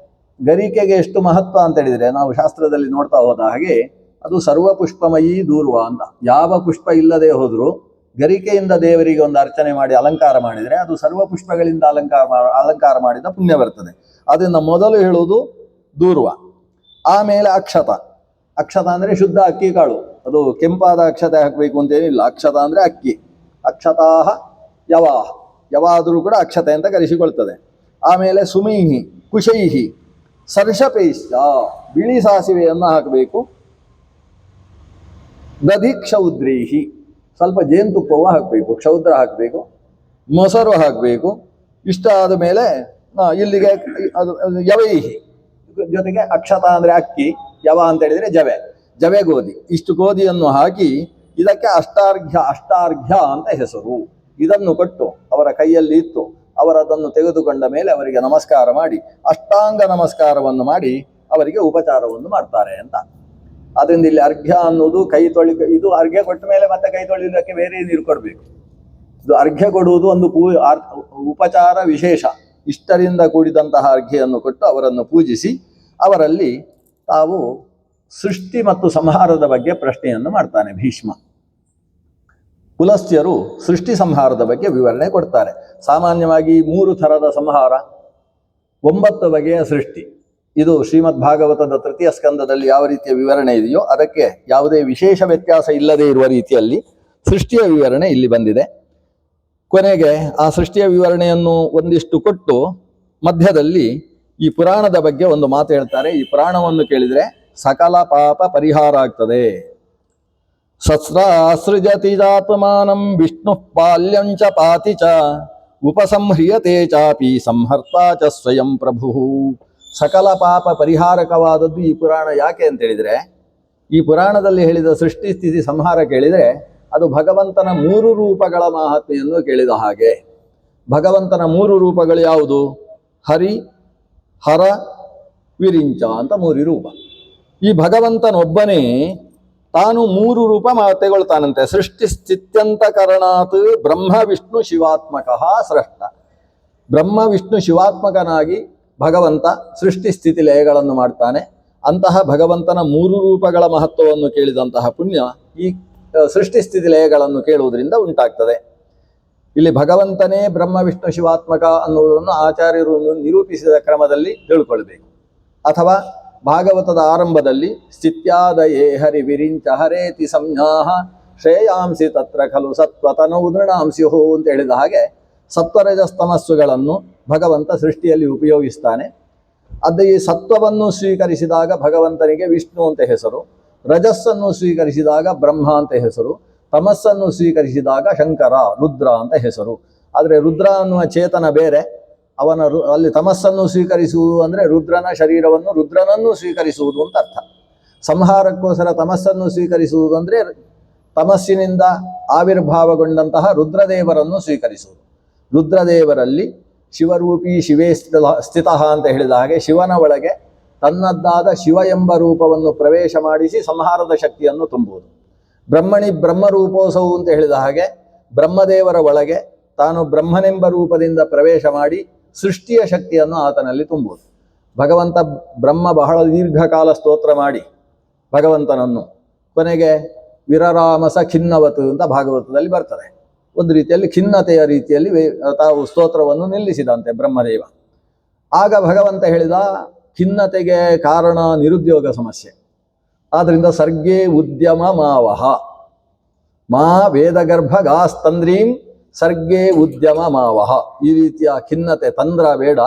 ಗರಿಕೆಗೆ ಎಷ್ಟು ಮಹತ್ವ ಅಂತ ಹೇಳಿದರೆ ನಾವು ಶಾಸ್ತ್ರದಲ್ಲಿ ನೋಡ್ತಾ ಹೋದ ಹಾಗೆ ಅದು ಸರ್ವ ಪುಷ್ಪಮಯೀ ದೂರ್ವ ಅಂತ. ಯಾವ ಪುಷ್ಪ ಇಲ್ಲದೆ ಹೋದರೂ ಗರಿಕೆಯಿಂದ ದೇವರಿಗೆ ಒಂದು ಅರ್ಚನೆ ಮಾಡಿ ಅಲಂಕಾರ ಮಾಡಿದರೆ ಅದು ಸರ್ವ ಪುಷ್ಪಗಳಿಂದ ಅಲಂಕಾರ ಮಾಡಿದ ಪುಣ್ಯ ಬರ್ತದೆ. ಅದನ್ನು ಮೊದಲು ಹೇಳುವುದು ದೂರ್ವ. ಆಮೇಲೆ ಅಕ್ಷತ. ಅಕ್ಷತ ಅಂದರೆ ಶುದ್ಧ ಅಕ್ಕಿ ಕಾಳು. ಅದು ಕೆಂಪಾದ ಅಕ್ಷತೆ ಹಾಕಬೇಕು ಅಂತೇನಿಲ್ಲ. ಅಕ್ಷತ ಅಂದರೆ ಅಕ್ಕಿ. ಅಕ್ಷತಾಹ ಯವಾಹ, ಯವಾದರೂ ಕೂಡ ಅಕ್ಷತೆ ಅಂತ ಕರೆಸಿಕೊಳ್ತದೆ. ಆಮೇಲೆ ಸುಮೈಹಿ ಕುಶೈಹಿ ಸರ್ಷಪೈಶ್ಚ, ಬಿಳಿ ಸಾಸಿವೆಯನ್ನು ಹಾಕಬೇಕು. ದಧಿ ಕ್ಷೌದ್ರೀಹಿ, ಸ್ವಲ್ಪ ಜೇನುತುಪ್ಪವು ಹಾಕಬೇಕು. ಕ್ಷೌದ್ರ ಹಾಕಬೇಕು, ಮೊಸರು ಹಾಕಬೇಕು. ಇಷ್ಟ ಆದ ಮೇಲೆ ಇಲ್ಲಿಗೆ ಅದು ಯವೈಹಿ ಜೊತೆಗೆ ಅಕ್ಷತ ಅಂದರೆ ಅಕ್ಕಿ, ಯವ ಅಂತ ಹೇಳಿದರೆ ಜವೆ ಗೋಧಿ. ಇಷ್ಟು ಗೋಧಿಯನ್ನು ಹಾಕಿ ಇದಕ್ಕೆ ಅಷ್ಟಾರ್ಘ್ಯ ಅಂತ ಹೆಸರು. ಇದನ್ನು ಕೊಟ್ಟು ಅವರ ಕೈಯಲ್ಲಿ ಇತ್ತು ಅವರದನ್ನು ತೆಗೆದುಕೊಂಡ ಮೇಲೆ ಅವರಿಗೆ ನಮಸ್ಕಾರ ಮಾಡಿ ಅಷ್ಟಾಂಗ ನಮಸ್ಕಾರವನ್ನು ಮಾಡಿ ಅವರಿಗೆ ಉಪಚಾರವನ್ನು ಮಾಡ್ತಾರೆ ಅಂತ. ಅದರಿಂದ ಇಲ್ಲಿ ಅರ್ಘ್ಯ ಅನ್ನೋದು ಕೈ ತೊಳಿ, ಇದು ಅರ್ಘ್ಯ ಕೊಟ್ಟ ಮೇಲೆ ಮತ್ತೆ ಕೈ ತೊಳೆಯುವುದಕ್ಕೆ ಬೇರೆ ನೀರು ಕೊಡಬೇಕು. ಇದು ಅರ್ಘ್ಯ ಕೊಡುವುದು ಒಂದು ಉಪಚಾರ ವಿಶೇಷ. ಇಷ್ಟರಿಂದ ಕೂಡಿದಂತಹ ಅರ್ಘ್ಯವನ್ನು ಕೊಟ್ಟು ಅವರನ್ನು ಪೂಜಿಸಿ ಅವರಲ್ಲಿ ತಾವು ಸೃಷ್ಟಿ ಮತ್ತು ಸಂಹಾರದ ಬಗ್ಗೆ ಪ್ರಶ್ನೆಯನ್ನು ಮಾಡ್ತಾನೆ ಭೀಷ್ಮ. ಪುಲಸ್ತ್ಯರು ಸೃಷ್ಟಿ ಸಂಹಾರದ ಬಗ್ಗೆ ವಿವರಣೆ ಕೊಡ್ತಾರೆ. ಸಾಮಾನ್ಯವಾಗಿ 3 ಥರದ ಸಂಹಾರ, 9 ಬಗೆಯ ಸೃಷ್ಟಿ. ಇದು ಶ್ರೀಮದ್ ಭಾಗವತದ ತೃತೀಯ ಸ್ಕಂದದಲ್ಲಿ ಯಾವ ರೀತಿಯ ವಿವರಣೆ ಇದೆಯೋ ಅದಕ್ಕೆ ಯಾವುದೇ ವಿಶೇಷ ವ್ಯತ್ಯಾಸ ಇಲ್ಲದೇ ಇರುವ ರೀತಿಯಲ್ಲಿ ಸೃಷ್ಟಿಯ ವಿವರಣೆ ಇಲ್ಲಿ ಬಂದಿದೆ. ಕೊನೆಗೆ ಆ ಸೃಷ್ಟಿಯ ವಿವರಣೆಯನ್ನು ಒಂದಿಷ್ಟು ಕೊಟ್ಟು ಮಧ್ಯದಲ್ಲಿ ಈ ಪುರಾಣದ ಬಗ್ಗೆ ಒಂದು ಮಾತು ಹೇಳ್ತಾರೆ. ಈ ಪುರಾಣವನ್ನು ಕೇಳಿದರೆ ಸಕಲ ಪಾಪ ಪರಿಹಾರ ಆಗ್ತದೆ. ಸಸ್ರಾಸೃಜತಿ ಜಾತಮಾನಂ ವಿಷ್ಣು ಪಾಲ್ಯಂಚ ಪಾತಿ ಚ ಉಪಸಂಹ್ರಿಯತೆ ಚಾಪಿ ಸಂಹರ್ತಾ ಚ ಸ್ವಯಂ ಪ್ರಭು. ಸಕಲ ಪಾಪ ಪರಿಹಾರಕವಾದದ್ದು ಈ ಪುರಾಣ. ಯಾಕೆ ಅಂತ ಹೇಳಿದರೆ ಈ ಪುರಾಣದಲ್ಲಿ ಹೇಳಿದ ಸೃಷ್ಟಿ ಸ್ಥಿತಿ ಸಂಹಾರ ಕೇಳಿದರೆ ಅದು ಭಗವಂತನ 3 ರೂಪಗಳ ಮಹಾತ್ಮೆಯನ್ನು ಕೇಳಿದ ಹಾಗೆ. ಭಗವಂತನ 3 ರೂಪಗಳು ಯಾವುದು? ಹರಿ, ಹರ, ವಿರಿಂಚ ಅಂತ 3 ರೂಪ. ಈ ಭಗವಂತನೊಬ್ಬನೇ ತಾನು 3 ರೂಪ ತೆಗೊಳ್ತಾನಂತೆ. ಸೃಷ್ಟಿ ಸ್ಥಿತ್ಯಂತಕರಣಾತ್ ಬ್ರಹ್ಮ ವಿಷ್ಣು ಶಿವಾತ್ಮಕಃ ಸ್ರಷ್ಟ. ಬ್ರಹ್ಮ ವಿಷ್ಣು ಶಿವಾತ್ಮಕನಾಗಿ ಭಗವಂತ ಸೃಷ್ಟಿ ಸ್ಥಿತಿ ಲಯಗಳನ್ನು ಮಾಡ್ತಾನೆ. ಅಂತಹ ಭಗವಂತನ 3 ರೂಪಗಳ ಮಹತ್ವವನ್ನು ಕೇಳಿದಂತಹ ಪುಣ್ಯ ಈ ಸೃಷ್ಟಿ ಸ್ಥಿತಿ ಲಯಗಳನ್ನು ಕೇಳುವುದರಿಂದ ಉಂಟಾಗ್ತದೆ. ಇಲ್ಲಿ ಭಗವಂತನೇ ಬ್ರಹ್ಮ ವಿಷ್ಣು ಶಿವಾತ್ಮಕ ಅನ್ನುವುದನ್ನು ಆಚಾರ್ಯರು ನಿರೂಪಿಸಿದ ಕ್ರಮದಲ್ಲಿ ತಿಳ್ಕೊಳ್ಬೇಕು. ಅಥವಾ ಭಾಗವತದ ಆರಂಭದಲ್ಲಿ ಸ್ಥಿತ್ಯಾದಯೇ ಹರಿ ವಿರಿಂಚ ಹರೇತಿ ಸಂಜ್ಞಾ ಶ್ರೇಯಾಂಸಿ ತತ್ರ ಖಲು ಸತ್ವತನೌ ನೃಣಾಂಸ್ಯುಹು ಅಂತ ಹೇಳಿದ ಹಾಗೆ ಸತ್ವರಜಸ್ತಮಸ್ಸುಗಳನ್ನು ಭಗವಂತ ಸೃಷ್ಟಿಯಲ್ಲಿ ಉಪಯೋಗಿಸ್ತಾನೆ. ಅದು ಈ ಸತ್ವವನ್ನು ಸ್ವೀಕರಿಸಿದಾಗ ಭಗವಂತನಿಗೆ ವಿಷ್ಣು ಅಂತ ಹೆಸರು, ರಜಸ್ಸನ್ನು ಸ್ವೀಕರಿಸಿದಾಗ ಬ್ರಹ್ಮ ಅಂತ ಹೆಸರು, ತಮಸ್ಸನ್ನು ಸ್ವೀಕರಿಸಿದಾಗ ಶಂಕರ ರುದ್ರ ಅಂತ ಹೆಸರು. ಆದರೆ ರುದ್ರ ಅನ್ನುವ ಚೇತನ ಬೇರೆ, ಅವನ ಅಲ್ಲಿ ತಮಸ್ಸನ್ನು ಸ್ವೀಕರಿಸುವುದು ಅಂದರೆ ರುದ್ರನ ಶರೀರವನ್ನು ರುದ್ರನನ್ನು ಸ್ವೀಕರಿಸುವುದು ಅಂತ ಅರ್ಥ. ಸಂಹಾರಕ್ಕೋಸ್ಕರ ತಮಸ್ಸನ್ನು ಸ್ವೀಕರಿಸುವುದು ಅಂದರೆ ತಮಸ್ಸಿನಿಂದ ಆವಿರ್ಭಾವಗೊಂಡಂತಹ ರುದ್ರದೇವರನ್ನು ಸ್ವೀಕರಿಸುವುದು. ರುದ್ರದೇವರಲ್ಲಿ ಶಿವರೂಪಿ ಶಿವೇ ಸ್ಥಿತ ಅಂತ ಹೇಳಿದ ಹಾಗೆ ಶಿವನ ಒಳಗೆ ತನ್ನದ್ದಾದ ಶಿವ ಎಂಬ ರೂಪವನ್ನು ಪ್ರವೇಶ ಮಾಡಿಸಿ ಸಂಹಾರದ ಶಕ್ತಿಯನ್ನು ತುಂಬುವುದು. ಬ್ರಹ್ಮಣಿ ಬ್ರಹ್ಮರೂಪೋತ್ಸವ ಅಂತ ಹೇಳಿದ ಹಾಗೆ ಬ್ರಹ್ಮದೇವರ ಒಳಗೆ ತಾನು ಬ್ರಹ್ಮನೆಂಬ ರೂಪದಿಂದ ಪ್ರವೇಶ ಮಾಡಿ ಸೃಷ್ಟಿಯ ಶಕ್ತಿಯನ್ನು ಆತನಲ್ಲಿ ತುಂಬುವುದು. ಭಗವಂತ ಬ್ರಹ್ಮ ಬಹಳ ದೀರ್ಘಕಾಲ ಸ್ತೋತ್ರ ಮಾಡಿ ಭಗವಂತನನ್ನು ಕೊನೆಗೆ ವಿರರಾಮಸ ಖಿನ್ನವತು ಅಂತ ಭಾಗವತದಲ್ಲಿ ಬರ್ತದೆ. ಒಂದು ರೀತಿಯಲ್ಲಿ ಖಿನ್ನತೆಯ ರೀತಿಯಲ್ಲಿ ತಾವು ಸ್ತೋತ್ರವನ್ನು ನಿಲ್ಲಿಸಿದಂತೆ ಬ್ರಹ್ಮದೇವ. ಆಗ ಭಗವಂತ ಹೇಳಿದ, ಖಿನ್ನತೆಗೆ ಕಾರಣ ನಿರುದ್ಯೋಗ ಸಮಸ್ಯೆ, ಆದ್ದರಿಂದ ಸರ್ಗೇ ಉದ್ಯಮ ಮಾವಹ ಮಾ ವೇದಗರ್ಭಗಾಸ್ತಂದ್ರೀಂ ಸರ್ಗೇ ಉದ್ಯಮ ಮಾವಹ. ಈ ರೀತಿಯ ಖಿನ್ನತೆ ತಂದ್ರ ಬೇಡ,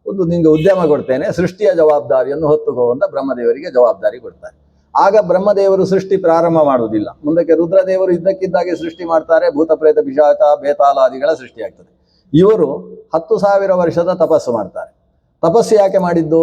ಒಂದು ನಿಮಗೆ ಉದ್ಯಮ ಕೊಡ್ತೇನೆ, ಸೃಷ್ಟಿಯ ಜವಾಬ್ದಾರಿಯನ್ನು ಹೊತ್ತುಕೋ ಅಂತ ಬ್ರಹ್ಮದೇವರಿಗೆ ಜವಾಬ್ದಾರಿ ಕೊಡ್ತಾರೆ. ಆಗ ಬ್ರಹ್ಮದೇವರು ಸೃಷ್ಟಿ ಪ್ರಾರಂಭ ಮಾಡುವುದಿಲ್ಲ. ಮುಂದಕ್ಕೆ ರುದ್ರದೇವರು ಇದ್ದಕ್ಕಿದ್ದಾಗೆ ಸೃಷ್ಟಿ ಮಾಡ್ತಾರೆ, ಭೂತ ಪ್ರೇತ ಪಿಶಾಚ ಬೇತಾಲಾದಿಗಳ ಸೃಷ್ಟಿಯಾಗ್ತದೆ. ಇವರು 10,000 ವರ್ಷದ ತಪಸ್ಸು ಮಾಡ್ತಾರೆ. ತಪಸ್ಸು ಯಾಕೆ ಮಾಡಿದ್ದು?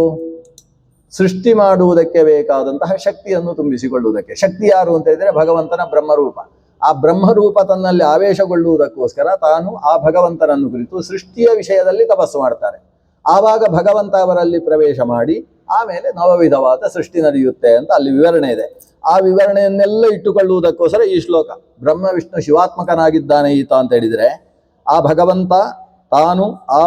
ಸೃಷ್ಟಿ ಮಾಡುವುದಕ್ಕೆ ಬೇಕಾದಂತಹ ಶಕ್ತಿಯನ್ನು ತುಂಬಿಸಿಕೊಳ್ಳುವುದಕ್ಕೆ. ಶಕ್ತಿ ಯಾರು ಅಂತ ಹೇಳಿದ್ರೆ ಭಗವಂತನ ಬ್ರಹ್ಮರೂಪ. ಆ ಬ್ರಹ್ಮರೂಪ ತನ್ನಲ್ಲಿ ಆವೇಶಗೊಳ್ಳುವುದಕ್ಕೋಸ್ಕರ ತಾನು ಆ ಭಗವಂತನನ್ನು ಕುರಿತು ಸೃಷ್ಟಿಯ ವಿಷಯದಲ್ಲಿ ತಪಸ್ಸು ಮಾಡ್ತಾರೆ. ಆವಾಗ ಭಗವಂತ ಅವರಲ್ಲಿ ಪ್ರವೇಶ ಮಾಡಿ ಆಮೇಲೆ ನವವಿಧವಾದ ಸೃಷ್ಟಿ ನಡೆಯುತ್ತೆ ಅಂತ ಅಲ್ಲಿ ವಿವರಣೆ ಇದೆ. ಆ ವಿವರಣೆಯನ್ನೆಲ್ಲ ಇಟ್ಟುಕೊಳ್ಳುವುದಕ್ಕೋಸ್ಕರ ಈ ಶ್ಲೋಕ. ಬ್ರಹ್ಮ ವಿಷ್ಣು ಶಿವಾತ್ಮಕನಾಗಿದ್ದಾನೆ ಈತ ಅಂತ ಹೇಳಿದರೆ ಆ ಭಗವಂತ ತಾನು ಆ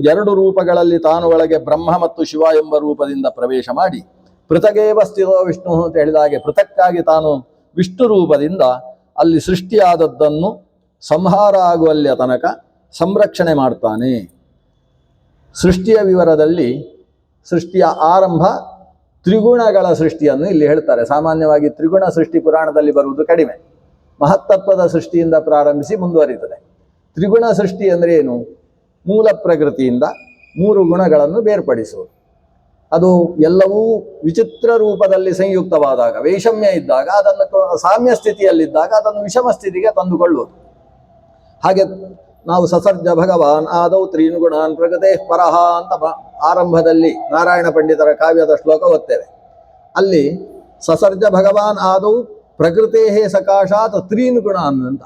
2 ರೂಪಗಳಲ್ಲಿ ತಾನು ಒಳಗೆ ಬ್ರಹ್ಮ ಮತ್ತು ಶಿವ ಎಂಬ ರೂಪದಿಂದ ಪ್ರವೇಶ ಮಾಡಿ ಪೃಥಗೇವ ಸ್ಥಿತೋ ವಿಷ್ಣು ಅಂತ ಹೇಳಿದ ಹಾಗೆ ಪೃಥಕ್ಕಾಗಿ ತಾನು ವಿಷ್ಣು ರೂಪದಿಂದ ಅಲ್ಲಿ ಸೃಷ್ಟಿಯಾದದ್ದನ್ನು ಸಂಹಾರ ಆಗುವಲ್ಲಿಯ ತನಕ ಸಂರಕ್ಷಣೆ ಮಾಡ್ತಾನೆ. ಸೃಷ್ಟಿಯ ವಿವರದಲ್ಲಿ ಸೃಷ್ಟಿಯ ಆರಂಭ ತ್ರಿಗುಣಗಳ ಸೃಷ್ಟಿಯನ್ನು ಇಲ್ಲಿ ಹೇಳ್ತಾರೆ. ಸಾಮಾನ್ಯವಾಗಿ ತ್ರಿಗುಣ ಸೃಷ್ಟಿ ಪುರಾಣದಲ್ಲಿ ಬರುವುದು ಕಡಿಮೆ. ಮಹತ್ತತ್ವದ ಸೃಷ್ಟಿಯಿಂದ ಪ್ರಾರಂಭಿಸಿ ಮುಂದುವರಿಯುತ್ತದೆ. ತ್ರಿಗುಣ ಸೃಷ್ಟಿ ಅಂದರೆ ಏನು? ಮೂಲ ಪ್ರಕೃತಿಯಿಂದ 3 ಗುಣಗಳನ್ನು ಬೇರ್ಪಡಿಸುವುದು. ಅದು ಎಲ್ಲವೂ ವಿಚಿತ್ರ ರೂಪದಲ್ಲಿ ಸಂಯುಕ್ತವಾದಾಗ, ವೈಷಮ್ಯ ಇದ್ದಾಗ, ಅದನ್ನು ಸಾಮ್ಯ ಸ್ಥಿತಿಯಲ್ಲಿದ್ದಾಗ ಅದನ್ನು ವಿಷಮ ಸ್ಥಿತಿಗೆ ತಂದುಕೊಳ್ಳುವುದು. ಹಾಗೆ ನಾವು ಸಸರ್ಜ ಭಗವಾನ್ ಆದೌ 3 ಗುಣಾನ್ ಪ್ರಕೃತೆ ಪರಹ ಅಂತ ಆರಂಭದಲ್ಲಿ ನಾರಾಯಣ ಪಂಡಿತರ ಕಾವ್ಯದ ಶ್ಲೋಕ ಓದ್ತೇವೆ. ಅಲ್ಲಿ ಸಸರ್ಜ ಭಗವಾನ್ ಆದೌ ಪ್ರಕೃತೇ ಸಕಾಶಾತ್ 3 ಗುಣಾನ್ ಅಂತ,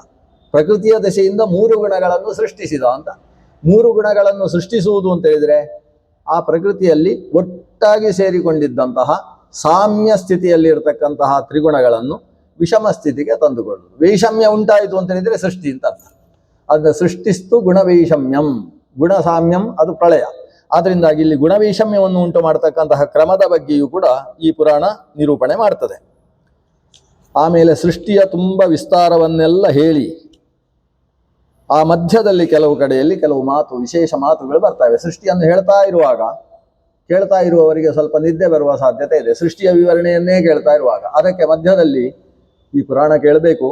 ಪ್ರಕೃತಿಯ ದಶೆಯಿಂದ 3 ಗುಣಗಳನ್ನು ಸೃಷ್ಟಿಸಿದ ಅಂತ. 3 ಗುಣಗಳನ್ನು ಸೃಷ್ಟಿಸುವುದು ಅಂತ ಹೇಳಿದರೆ ಆ ಪ್ರಕೃತಿಯಲ್ಲಿ ಒಟ್ಟಾಗಿ ಸೇರಿಕೊಂಡಿದ್ದಂತಹ ಸಾಮ್ಯ ಸ್ಥಿತಿಯಲ್ಲಿ ಇರತಕ್ಕಂತಹ ತ್ರಿಗುಣಗಳನ್ನು ವಿಷಮ ಸ್ಥಿತಿಗೆ ತಂದುಕೊಳ್ಳುವುದು. ವೈಷಮ್ಯ ಉಂಟಾಯಿತು ಅಂತ ಹೇಳಿದರೆ ಸೃಷ್ಟಿ ಅಂತ ಅರ್ಥ. ಅದನ್ನು ಸೃಷ್ಟಿಸ್ತು ಗುಣವೈಷಮ್ಯಂ, ಗುಣ ಸಾಮ್ಯಂ ಅದು ಪ್ರಳಯ. ಆದ್ದರಿಂದಾಗಿ ಇಲ್ಲಿ ಗುಣವೈಷಮ್ಯವನ್ನು ಉಂಟು ಮಾಡತಕ್ಕಂತಹ ಕ್ರಮದ ಬಗ್ಗೆಯೂ ಕೂಡ ಈ ಪುರಾಣ ನಿರೂಪಣೆ ಮಾಡ್ತದೆ. ಆಮೇಲೆ ಸೃಷ್ಟಿಯ ತುಂಬ ವಿಸ್ತಾರವನ್ನೆಲ್ಲ ಹೇಳಿ ಆ ಮಧ್ಯದಲ್ಲಿ ಕೆಲವು ಕಡೆಯಲ್ಲಿ ಕೆಲವು ವಿಶೇಷ ಮಾತುಗಳು ಬರ್ತವೆ. ಸೃಷ್ಟಿಯನ್ನು ಹೇಳ್ತಾ ಇರುವಾಗ ಕೇಳ್ತಾ ಇರುವವರಿಗೆ ಸ್ವಲ್ಪ ನಿದ್ದೆ ಬರುವ ಸಾಧ್ಯತೆ ಇದೆ. ಸೃಷ್ಟಿಯ ವಿವರಣೆಯನ್ನೇ ಕೇಳ್ತಾ ಇರುವಾಗ ಅದಕ್ಕೆ ಮಧ್ಯದಲ್ಲಿ ಈ ಪುರಾಣ ಕೇಳಬೇಕು,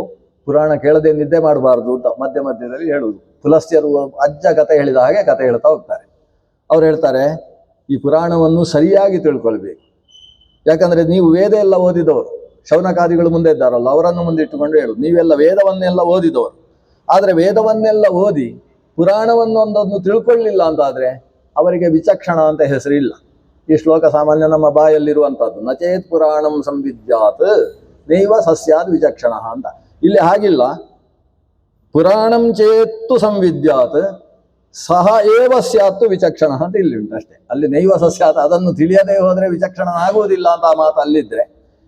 ಪುರಾಣ ಕೇಳದೆ ನಿದ್ದೆ ಮಾಡಬಾರ್ದು ಅಂತ ಮಧ್ಯದಲ್ಲಿ ಹೇಳುವುದು. ತುಲಸ್ಯರು ಅಜ್ಜ ಕತೆ ಹೇಳಿದ ಹಾಗೆ ಕತೆ ಹೇಳ್ತಾ ಹೋಗ್ತಾರೆ. ಅವ್ರು ಹೇಳ್ತಾರೆ, ಈ ಪುರಾಣವನ್ನು ಸರಿಯಾಗಿ ತಿಳ್ಕೊಳ್ಬೇಕು. ಯಾಕಂದರೆ ನೀವು ವೇದ ಎಲ್ಲ ಓದಿದವರು, ಶೌನಕಾದಿಗಳು ಮುಂದೆ ಇದ್ದಾರಲ್ಲ, ಅವರನ್ನು ಮುಂದೆ ಇಟ್ಟುಕೊಂಡು ಹೇಳುದು. ನೀವೆಲ್ಲ ವೇದವನ್ನೆಲ್ಲ ಓದಿದವರು, ಆದರೆ ವೇದವನ್ನೆಲ್ಲ ಓದಿ ಪುರಾಣವನ್ನೊಂದನ್ನು ತಿಳ್ಕೊಳ್ಳಿಲ್ಲ ಅಂತಾದರೆ ಅವರಿಗೆ ವಿಚಕ್ಷಣ ಅಂತ ಹೆಸರಿಲ್ಲ. ಈ ಶ್ಲೋಕ ಸಾಮಾನ್ಯ ನಮ್ಮ ಬಾಯಲ್ಲಿರುವಂಥದ್ದು. ನಚೇತ್ ಪುರಾಣಂ ಸಂವಿದ್ಯಾತ್ ನೈವ ಸಸ್ಯಾದ್ ವಿಚಕ್ಷಣ ಅಂತ. ಇಲ್ಲಿ ಹಾಗಿಲ್ಲ. ಪುರಾಣಂ ಚೇತ್ತು ಸಂವಿದ್ಯಾತ್ ಸಹ ಏವ ಸ್ಯಾತ್ತು ವಿಚಕ್ಷಣ ಅಂತ ಇಲ್ಲಿ ಉಂಟಷ್ಟೇ. ಅಲ್ಲಿ ನೈವ ಸಸ್ಯಾತ್ ಅದನ್ನು ತಿಳಿಯದೇ ಹೋದರೆ ವಿಚಕ್ಷಣನಾಗುವುದಿಲ್ಲ ಅಂತ ಆ ಮಾತು ಅಲ್ಲಿದ್ದರೆ,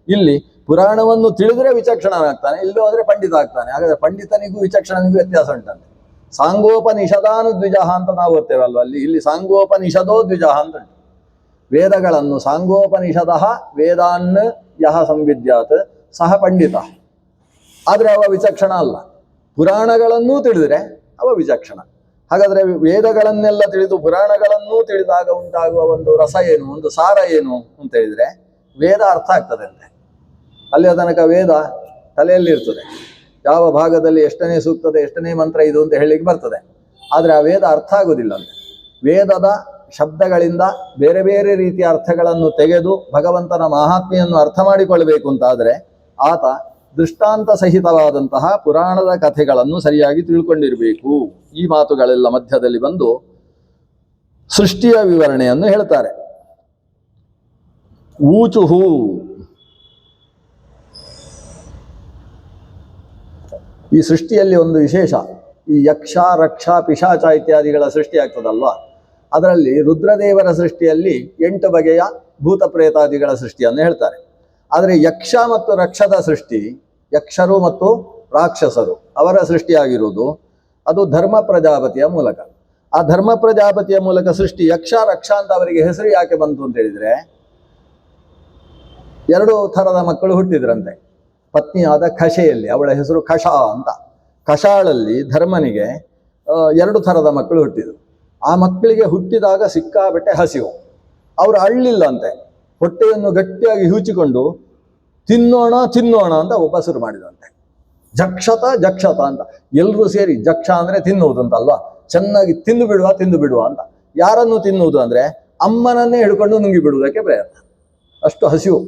ಇಲ್ಲಿ ಪುರಾಣವನ್ನು ತಿಳಿದ್ರೆ ವಿಚಕ್ಷಣನಾಗ್ತಾನೆ, ಇಲ್ಲಿ ಹೋದರೆ ಪಂಡಿತ ಆಗ್ತಾನೆ. ಹಾಗಾದ್ರೆ ಪಂಡಿತನಿಗೂ ವಿಚಕ್ಷಣನಿಗೂ ವ್ಯತ್ಯಾಸ ಉಂಟಂತೆ. ಸಾಂಗೋಪನಿಷದಾನು ದ್ವಿಜಃ ಅಂತ ನಾವು ಓದ್ತೇವಲ್ವ, ಅಲ್ಲಿ ಇಲ್ಲಿ ಸಾಂಗೋಪನಿಷದೋ ದ್ವಿಜಃ ಅಂತ ಉಂಟು. ವೇದಗಳನ್ನು ಸಾಂಗೋಪನಿಷದ ವೇದಾನ್ ಯಹ ಸಂವಿದ್ಯಾತ್ ಸಹ ಪಂಡಿತ. ಆದರೆ ಅವ ವಿಚಕ್ಷಣ ಅಲ್ಲ. ಪುರಾಣಗಳನ್ನೂ ತಿಳಿದ್ರೆ ಅವ ವಿಚಕ್ಷಣ. ಹಾಗಾದರೆ ವೇದಗಳನ್ನೆಲ್ಲ ತಿಳಿದು ಪುರಾಣಗಳನ್ನೂ ತಿಳಿದಾಗ ಉಂಟಾಗುವ ಒಂದು ರಸ ಏನು, ಒಂದು ಸಾರ ಏನು ಅಂತ ಹೇಳಿದರೆ ವೇದ ಅರ್ಥ ಆಗ್ತದೆ ಅಂತೆ. ಅಲ್ಲಿಯ ತನಕ ವೇದ ತಲೆಯಲ್ಲಿ ಇರ್ತದೆ. ಯಾವ ಭಾಗದಲ್ಲಿ ಎಷ್ಟನೇ ಸೂಕ್ತದ ಎಷ್ಟನೇ ಮಂತ್ರ ಇದು ಅಂತ ಹೇಳಲಿಕ್ಕೆ ಬರ್ತದೆ. ಆದರೆ ಆ ವೇದ ಅರ್ಥ ಆಗುವುದಿಲ್ಲ ಅಂತ. ವೇದದ ಶಬ್ದಗಳಿಂದ ಬೇರೆ ಬೇರೆ ರೀತಿಯ ಅರ್ಥಗಳನ್ನು ತೆಗೆದು ಭಗವಂತನ ಮಹಾತ್ಮೆಯನ್ನು ಅರ್ಥ ಮಾಡಿಕೊಳ್ಳಬೇಕು ಅಂತಾದರೆ ಆತ ದೃಷ್ಟಾಂತ ಸಹಿತವಾದಂತಹ ಪುರಾಣದ ಕಥೆಗಳನ್ನು ಸರಿಯಾಗಿ ತಿಳ್ಕೊಂಡಿರಬೇಕು. ಈ ಮಾತುಗಳೆಲ್ಲ ಮಧ್ಯದಲ್ಲಿ ಬಂದು ಸೃಷ್ಟಿಯ ವಿವರಣೆಯನ್ನು ಹೇಳ್ತಾರೆ. ಊಚುಹು, ಈ ಸೃಷ್ಟಿಯಲ್ಲಿ ಒಂದು ವಿಶೇಷ, ಈ ಯಕ್ಷ ರಕ್ಷ ಪಿಶಾಚ ಇತ್ಯಾದಿಗಳ ಸೃಷ್ಟಿ ಆಗ್ತದಲ್ವಾ, ಅದರಲ್ಲಿ ರುದ್ರದೇವರ ಸೃಷ್ಟಿಯಲ್ಲಿ 8 ಬಗೆಯ ಭೂತ ಪ್ರೇತಾದಿಗಳ ಸೃಷ್ಟಿಯನ್ನು ಹೇಳ್ತಾರೆ. ಆದರೆ ಯಕ್ಷ ಮತ್ತು ರಕ್ಷದ ಸೃಷ್ಟಿ, ಯಕ್ಷರು ಮತ್ತು ರಾಕ್ಷಸರು ಅವರ ಸೃಷ್ಟಿಯಾಗಿರುವುದು ಅದು ಧರ್ಮ ಪ್ರಜಾಪತಿಯ ಮೂಲಕ. ಆ ಧರ್ಮ ಪ್ರಜಾಪತಿಯ ಮೂಲಕ ಸೃಷ್ಟಿ. ಯಕ್ಷ ರಕ್ಷ ಅಂತ ಅವರಿಗೆ ಹೆಸರು ಯಾಕೆ ಬಂತು ಅಂತ ಹೇಳಿದ್ರೆ, 2 ಥರದ ಮಕ್ಕಳು ಹುಟ್ಟಿದ್ರಂತೆ. ಪತ್ನಿಯಾದ ಖಶೆಯಲ್ಲಿ, ಅವಳ ಹೆಸರು ಖಶ ಅಂತ. ಖಶಾಳಲ್ಲಿ ಧರ್ಮನಿಗೆ 2 ಥರದ ಮಕ್ಕಳು ಹುಟ್ಟಿದರು. ಆ ಮಕ್ಕಳಿಗೆ ಹುಟ್ಟಿದಾಗ ಸಿಕ್ಕಾಬಟ್ಟೆ ಹಸಿವು. ಅವರು ಅಳ್ಳಿಲ್ಲ ಅಂತೆ, ಹೊಟ್ಟೆಯನ್ನು ಗಟ್ಟಿಯಾಗಿ ಹೂಚಿಕೊಂಡು ತಿನ್ನೋಣ ತಿನ್ನೋಣ ಅಂತ ಉಪಸರು ಮಾಡಿದಂತೆ. ಜಕ್ಷತ ಜಕ್ಷತ ಅಂತ ಎಲ್ಲರೂ ಸೇರಿ, ಜಕ್ಷ ಅಂದರೆ ತಿನ್ನುವುದು ಅಂತಲ್ವಾ, ಚೆನ್ನಾಗಿ ತಿಂದು ಬಿಡುವ ಅಂತ. ಯಾರನ್ನು ತಿನ್ನುವುದು ಅಂದರೆ ಅಮ್ಮನನ್ನೇ ಹಿಡ್ಕೊಂಡು ನುಂಗಿ ಬಿಡುವುದಕ್ಕೆ ಪ್ರಯತ್ನ. ಅಷ್ಟು ಹಸಿವು.